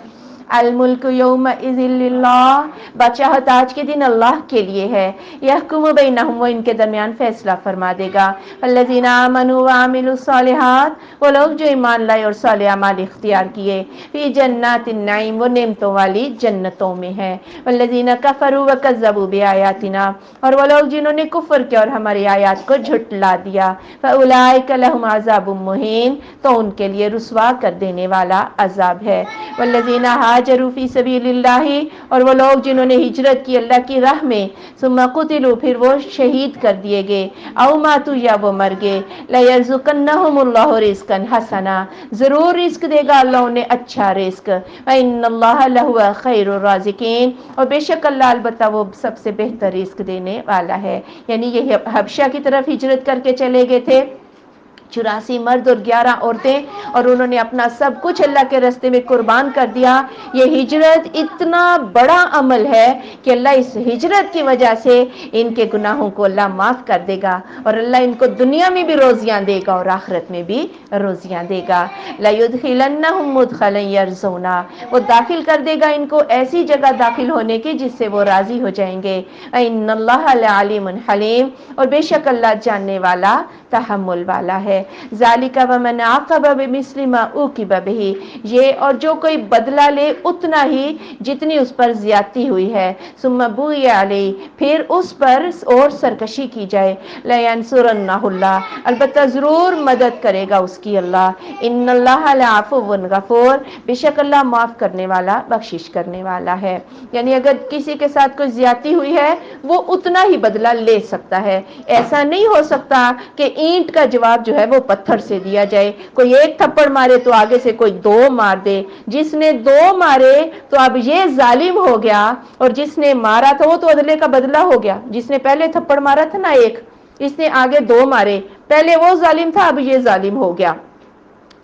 الملک یومئذ للہ، بادشاہت آج کے دن اللہ کے لیے ہے، یحکم بینہم، وہ ان کے درمیان فیصلہ فرما دے گا۔ الذین آمنوا وعملوا الصالحات، وہ لوگ جو ایمان لائے اور صالح اعمال اختیار کیے، فی جنات النعیم، وہ نعمتوں والی جنتوں میں ہے۔ والذین کفروا وکذبوا بآیاتنا، اور وہ لوگ جنہوں نے کفر کیا اور ہماری آیات کو جھٹلا دیا، فاولئک لہم عذاب مہین، تو ان کے لیے رسوا کر دینے والا عذاب ہے۔ والذین ہاجروا فی سبیل اللہ، اور وہ لوگ جنہوں نے ہجرت کی اللہ کی راہ میں، ثم قتلوا، پھر وہ شہید کر دیے گئے، او ماتوا، یا وہ مر گئے، لیرزقنہم اللہ رزقا حسنا، ضرور رزق دے گا اللہ انہیں اچھا رزق، وان اللہ لہو خیر الرازقین، اور بے شک اللہ البتہ وہ سب سے بہتر رزق دینے والا ہے۔ یعنی یہ حبشہ کی طرف ہجرت کر کے چلے گئے تھے، 84 مرد اور 11 عورتیں، اور انہوں نے اپنا سب کچھ اللہ کے راستے میں قربان کر دیا۔ یہ ہجرت اتنا بڑا عمل ہے کہ اللہ اس ہجرت کی وجہ سے ان کے گناہوں کو اللہ معاف کر دے گا، اور اللہ ان کو دنیا میں بھی روزیاں دے گا اور آخرت میں بھی روزیاں دے گا۔ لَيُدْخِلَنَّهُمْ مُدْخَلًا يَرْضَوْنَ، وہ داخل کر دے گا ان کو ایسی جگہ داخل ہونے کی جس سے وہ راضی ہو جائیں گے۔ إِنَّ اللَّهَ لَعَلِيمٌ حَلِيمٌ، اور بے شک اللہ جاننے والا، تحمل والا ہے۔ ذَلِكَ وَمَنْ عَاقَبَ بِمِثْلِ مَا عُوقِبَ بِهِ، یہ اور جو کوئی بدلہ لے اتنا ہی جتنی اس پر زیادتی ہوئی ہے، ثُمَّ بُغِيَ عَلَيْهِ، پھر اس پر اور سرکشی کی جائے، لَيَنْصُرَنَّهُ اللَّهُ، البتہ ضرور مدد کرے گا اس کی اللہ۔ إِنَّ اللَّهَ لَعَفُوٌّ غَفُورٌ، بے شک اللہ معاف کرنے والا، بخشش کرنے والا ہے۔ یعنی اگر کسی کے ساتھ کوئی زیادتی ہوئی ہے وہ اتنا ہی بدلہ لے سکتا ہے، ایسا نہیں ہو سکتا کہ اینٹ کا جواب جو ہے وہ پتھر سے دیا جائے، کوئی ایک تھپڑ مارے تو آگے سے کوئی 2 مار دے، جس نے 2 مارے تو اب یہ ظالم ہو گیا، اور جس نے مارا تھا وہ تو عدلے کا بدلہ ہو گیا، جس نے پہلے تھپڑ مارا تھا نا ایک، اس نے آگے 2 مارے، پہلے وہ ظالم تھا اب یہ ظالم ہو گیا۔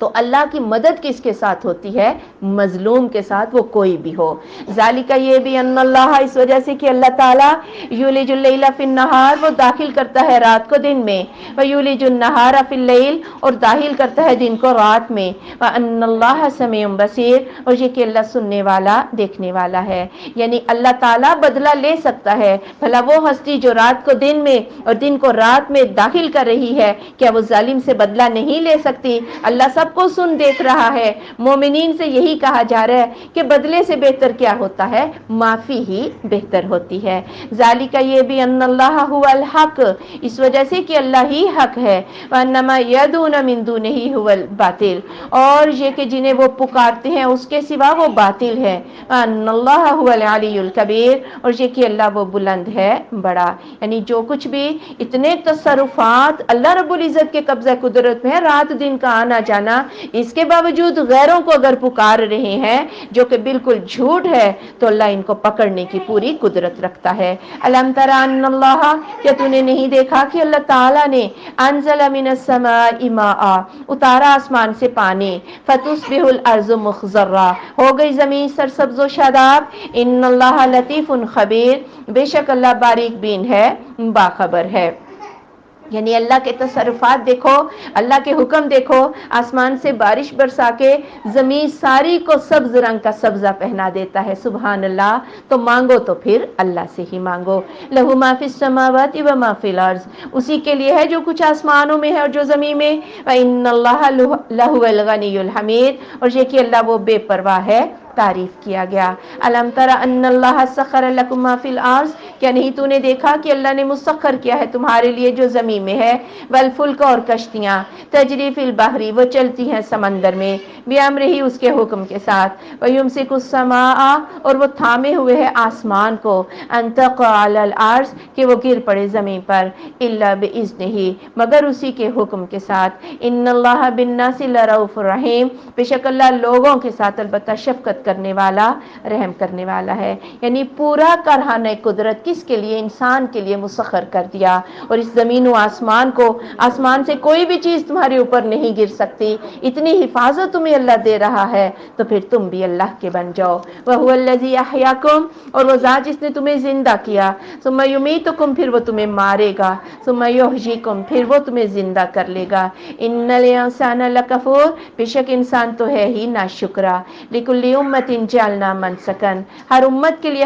تو اللہ کی مدد کس کے ساتھ ہوتی ہے؟ مظلوم کے ساتھ، وہ کوئی بھی ہو۔ ذالک، یہ بھی ان اللہ، اس وجہ سے کہ اللہ تعالیٰ، یولج اللیل فی النہار، وہ داخل کرتا ہے رات کو دن میں، ویولج النہار فی اللیل، اور داخل کرتا ہے دن کو رات میں، وان اللہ سمیع بصیر، اور یہ کہ اللہ سننے والا، دیکھنے والا ہے۔ یعنی اللہ تعالیٰ بدلہ لے سکتا ہے، بھلا وہ ہستی جو رات کو دن میں اور دن کو رات میں داخل کر رہی ہے، کیا وہ ظالم سے بدلہ نہیں لے سکتی؟ اللہ سب کو سن دیکھ رہا ہے۔ مومنین سے یہی کہا جا رہا ہے کہ بدلے سے بہتر کیا ہوتا ہے؟ معافی ہی بہتر ہوتی ہے۔ ذالک، یہ بھی ان اللہ هو الحق، اس وجہ سے کہ اللہ ہی حق ہے، وانما یدعون من دونہ هو الباطل، اور یہ کہ جنہیں وہ پکارتے ہیں اس کے سوا وہ باطل ہے، ان اللہ هو العلی الکبیر، اور یہ کہ اللہ وہ بلند ہے، بڑا۔ یعنی جو کچھ بھی اتنے تصرفات اللہ رب العزت کے قبضہ قدرت میں ہے، رات دن کا آنا جانا، اس کے باوجود غیروں کو اگر پکار رہے ہیں جو کہ بالکل جھوٹ ہے، تو اللہ ان کو پکڑنے کی پوری قدرت رکھتا ہے۔ الم تر ان اللہ، کیا تو نے نہیں دیکھا کہ اللہ تعالیٰ نے انزل من السماء ماء، اتارا آسمان سے پانی، فتصبح الارض مخضرا، ہو گئی زمین سرسبز و شاداب، ان اللہ لطیف خبیر، بے شک اللہ باریک بین ہے، باخبر ہے۔ یعنی اللہ کے تصرفات دیکھو، اللہ کے حکم دیکھو، آسمان سے بارش برسا کے زمین ساری کو سبز رنگ کا سبزہ پہنا دیتا ہے، سبحان اللہ۔ تو مانگو تو پھر اللہ سے ہی مانگو۔ لہو ما فی السماوات و ما فی الارض، اسی کے لیے ہے جو کچھ آسمانوں میں ہے اور جو زمین میں، وان اللہ لہو الغنی الحمید، اور یہ کہ اللہ وہ بے پرواہ ہے، تعریف کیا گیا۔ الم تر ان اللہ سخر لکم ما فی الارض، کیا نہیں تو نے دیکھا کہ اللہ نے مسخر کیا ہے تمہارے لیے جو زمین میں ہے، والفلک، اور کشتیاں، تجری فی البحر، وہ چلتی ہیں سمندر میں، بامرہ، اس کے حکم کے ساتھ، ویمسک السماء، اور وہ تھامے ہوئے ہے آسمان کو، ان تقع علی الارض، کہ وہ گر پڑے زمین پر، الا باذنہ، مگر اسی کے حکم کے ساتھ، ان اللہ بالناس لرؤوف رحیم، بے شک اللہ لوگوں کے ساتھ البتہ شفقت کرنے والا، رحم کرنے والا ہے۔ یعنی پورا کارخانہ قدرت کس کے لیے؟ انسان کے لیے مسخر کر دیا، اور اس زمین و آسمان کو، آسمان سے کوئی بھی چیز تمہارے اوپر نہیں گر سکتی، اتنی حفاظت تمہیں اللہ دے رہا ہے، تو پھر تم بھی اللہ کے بن جاؤ۔ وَهُوَ الَّذِي أَحْيَاكُمْ، اور وہ ذات جس نے تمہیں زندہ کیا، ثُمَّ يُمِيتُكُمْ، پھر وہ تمہیں مارے گا، ثُمَّ يُحْيِيكُمْ، پھر وہ تمہیں زندہ کر لے گا۔ إِنَّ الْإِنسَانَ لَكَفُورٌ، بے شک انسان تو ہے ہی ناشکرا۔ لِكُلِّ أُمَّةٍ جَعَلْنَا مَنْسَكًا، ہر امت کے لیے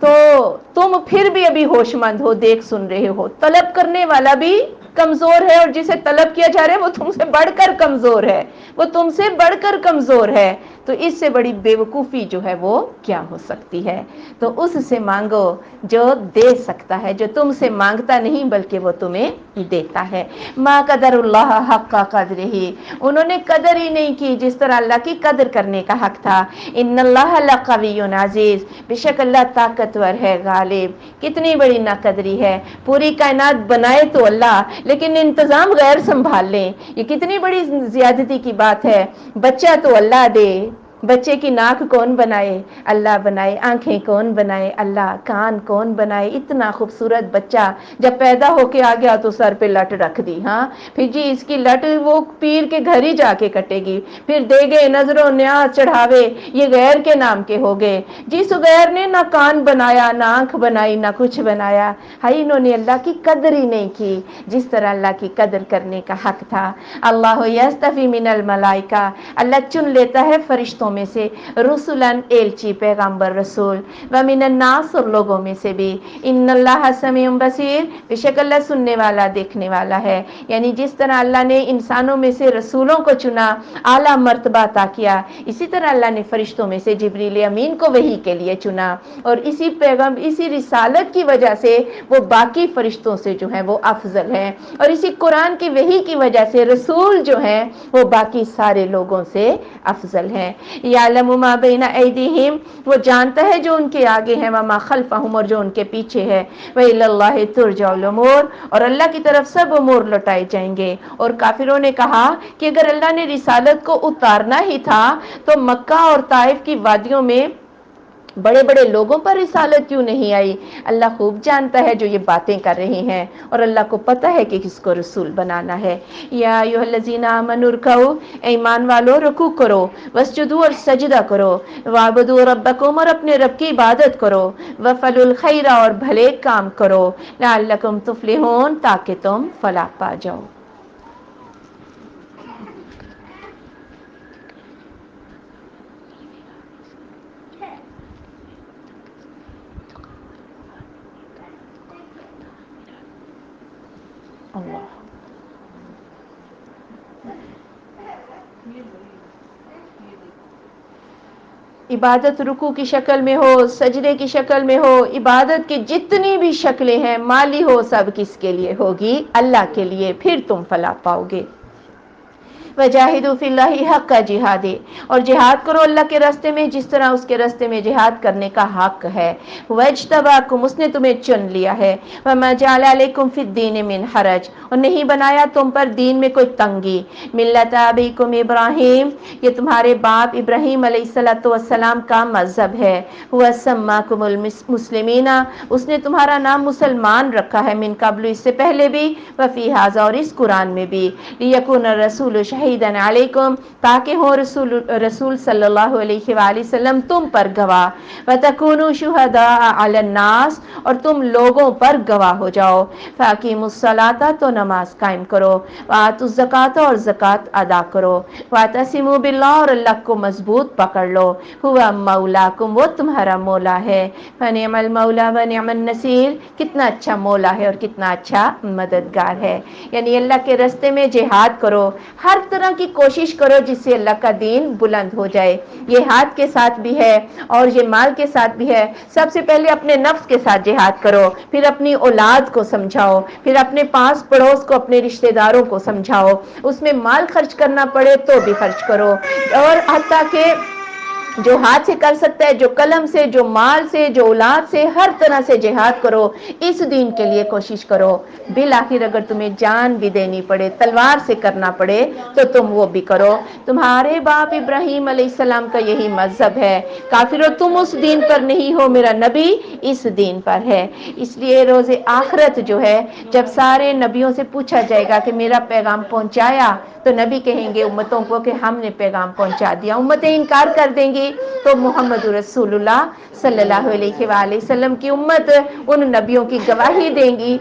تو تم پھر بھی ابھی ہوش مند ہو، دیکھ سن رہے ہو، طلب کرنے والا بھی کمزور ہے، اور جسے طلب کیا جا رہا ہے وہ تم سے بڑھ کر کمزور ہے، وہ تم سے بڑھ کر کمزور ہے، تو اس سے بڑی بے وقوفی جو ہے وہ کیا ہو سکتی ہے؟ تو اس سے مانگو جو دے سکتا ہے، جو تم سے مانگتا نہیں بلکہ وہ تمہیں دیتا ہے۔ ما قدر اللہ حق قدر ہی، انہوں نے قدر ہی نہیں کی جس طرح اللہ کی قدر کرنے کا حق تھا۔ ان اللہ لقوی عزیز، بے شک اللہ طاقتور ہے، غالب۔ کتنی بڑی ناقدری ہے، پوری کائنات بنائے تو اللہ، لیکن انتظام غیر سنبھال لیں، یہ کتنی بڑی زیادتی کی بات ہے۔ بچہ تو اللہ دے، بچے کی ناک کون بنائے؟ اللہ بنائے۔ آنکھیں کون بنائے؟ اللہ۔ کان کون بنائے؟ اتنا خوبصورت بچہ جب پیدا ہو کے آ گیا تو سر پہ لٹ رکھ دی، ہاں پھر جی اس کی لٹ وہ پیر کے گھر ہی جا کے کٹے گی، پھر دے گئے نظر و نیاز چڑھاوے، یہ غیر کے نام کے ہو گئے۔ جس غیر نے نہ کان بنایا، نہ آنکھ بنائی، نہ کچھ بنایا، ہائی انہوں نے اللہ کی قدر ہی نہیں کی جس طرح اللہ کی قدر کرنے کا حق تھا۔ اللہ یستفی من الملائکہ، اللہ چن لیتا ہے فرشتوں میں سے، رسولن ایلچی پیغمبر رسول، ومن الناس اور لوگوں میں سے بھی، ان اللہ سمیع بصیر، بے شک اللہ سننے والا دیکھنے والا ہے۔ یعنی جس طرح اللہ نے انسانوں میں سے رسولوں کو چنا، اعلیٰ مرتبہ عطا کیا، اسی طرح اللہ نے فرشتوں میں سے جبریل امین کو وحی کے لیے چنا، اور اسی پیغام اسی رسالت کی وجہ سے وہ باقی فرشتوں سے جو ہیں وہ افضل ہیں، اور اسی قرآن کی وحی کی وجہ سے رسول جو ہیں وہ باقی سارے لوگوں سے افضل ہیں۔ یعلم ما بین ایدیہم، وہ جانتا ہے جو ان کے آگے ہیں، وما خلفہم، اور جو ان کے پیچھے ہے، وإلی اللہ ترجع الامور، اور اللہ کی طرف سب امور لوٹائے جائیں گے۔ اور کافروں نے کہا کہ اگر اللہ نے رسالت کو اتارنا ہی تھا تو مکہ اور طائف کی وادیوں میں بڑے بڑے لوگوں پر رسالت کیوں نہیں آئی؟ اللہ خوب جانتا ہے جو یہ باتیں کر رہے ہیں، اور اللہ کو پتہ ہے کہ کس کو رسول بنانا ہے۔ یا ایھا الذین آمنوا ارکعوا، ایمان والو رکوع کرو، واسجدوا اور سجدہ کرو، وعبدوا ربکم اور اپنے رب کی عبادت کرو، وفعلوا الخیر اور بھلے کام کرو، لعلکم تفلحون تاکہ تم فلاح پا جاؤ۔ اللہ عبادت رکوع کی شکل میں ہو، سجدے کی شکل میں ہو، عبادت کی جتنی بھی شکلیں ہیں، مالی ہو، سب کس کے لیے ہوگی؟ اللہ کے لیے، پھر تم فلاح پاؤ گے۔ وجاہدوا فی اللہ حق جہاد، اور جہاد کرو اللہ کے راستے میں جس طرح اس کے راستے میں جہاد کرنے کا حق ہے۔ واجتباکم، اس نے تمہیں چن لیا ہے۔ وما جعل علیکم فی الدین من حرج، اور نہیں بنایا تم پر دین میں کوئی تنگی۔ ملت ابیکم ابراہیم، یہ تمہارے باپ ابراہیم علیہ السلام کا مذہب ہے۔ هو سماکم المسلمین، اس نے تمہارا نام مسلمان رکھا ہے، من قبل، اس سے پہلے بھی، وفی ھذا، اور اس قرآن میں بھی، لیکون الرسول شہیدا علیکم، تاکہ ہو رسول صلی اللہ علیہ وآلہ وسلم تم پر گواہ، وتکونوا شہداء علی الناس، اور تم لوگوں پر گواہ ہو جاؤ، فاقیموا الصلاۃ، تو نماز قائم کرو، وآتوا الزکوٰۃ، اور زکوٰۃ ادا کرو، واعتصموا باللہ، اور اللہ کو مضبوط پکڑ لو، ہوا مولاکم، وہ تمہارا مولا ہے، فنعم المولا ونعم النصیر، کتنا اچھا مولا ہے اور کتنا اچھا مددگار ہے۔ یعنی اللہ کے راستے میں جہاد کرو، ہر طرح کی کوشش کرو جس سے اللہ کا دین بلند ہو جائے۔ یہ ہاتھ کے ساتھ بھی ہے اور یہ مال کے ساتھ بھی ہے۔ سب سے پہلے اپنے نفس کے ساتھ جہاد کرو، پھر اپنی اولاد کو سمجھاؤ، پھر اپنے پاس پڑوس کو، اپنے رشتہ داروں کو سمجھاؤ، اس میں مال خرچ کرنا پڑے تو بھی خرچ کرو، اور حتیٰ کہ جو ہاتھ سے کر سکتا ہے، جو قلم سے، جو مال سے، جو اولاد سے، ہر طرح سے جہاد کرو، اس دین کے لیے کوشش کرو۔ بالآخر اگر تمہیں جان بھی دینی پڑے، تلوار سے کرنا پڑے تو تم وہ بھی کرو۔ تمہارے باپ ابراہیم علیہ السلام کا یہی مذہب ہے، کافرو تم اس دین پر نہیں ہو، میرا نبی اس دین پر ہے۔ اس لیے روز آخرت جو ہے، جب سارے نبیوں سے پوچھا جائے گا کہ میرا پیغام پہنچایا، تو نبی کہیں گے امتوں کو کہ ہم نے پیغام پہنچا دیا۔ امتیں انکار کر دیں گی تو محمد رسول اللہ صلی اللہ علیہ وآلہ وسلم کی امت ان نبیوں کی گواہی دیں گی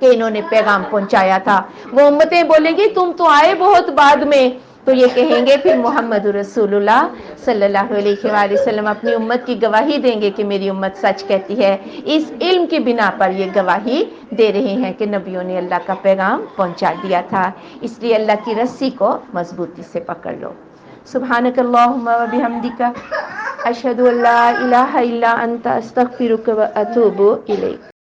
کہ انہوں نے پیغام پہنچایا تھا۔ وہ امتیں بولیں گی تم تو آئے بہت بعد میں، تو یہ کہیں گے پھر محمد رسول اللہ صلی اللہ علیہ وآلہ وسلم اپنی امت کی گواہی دیں گے کہ میری امت سچ کہتی ہے، اس علم کی بنا پر یہ گواہی دے رہے ہیں کہ نبیوں نے اللہ کا پیغام پہنچا دیا تھا۔ اس لیے اللہ کی رسی کو مضبوطی سے پکڑ لو۔ سبحانک اللہم و بحمدک، اشہد ان لا الہ الا انت، استغفرک و اتوب الیک۔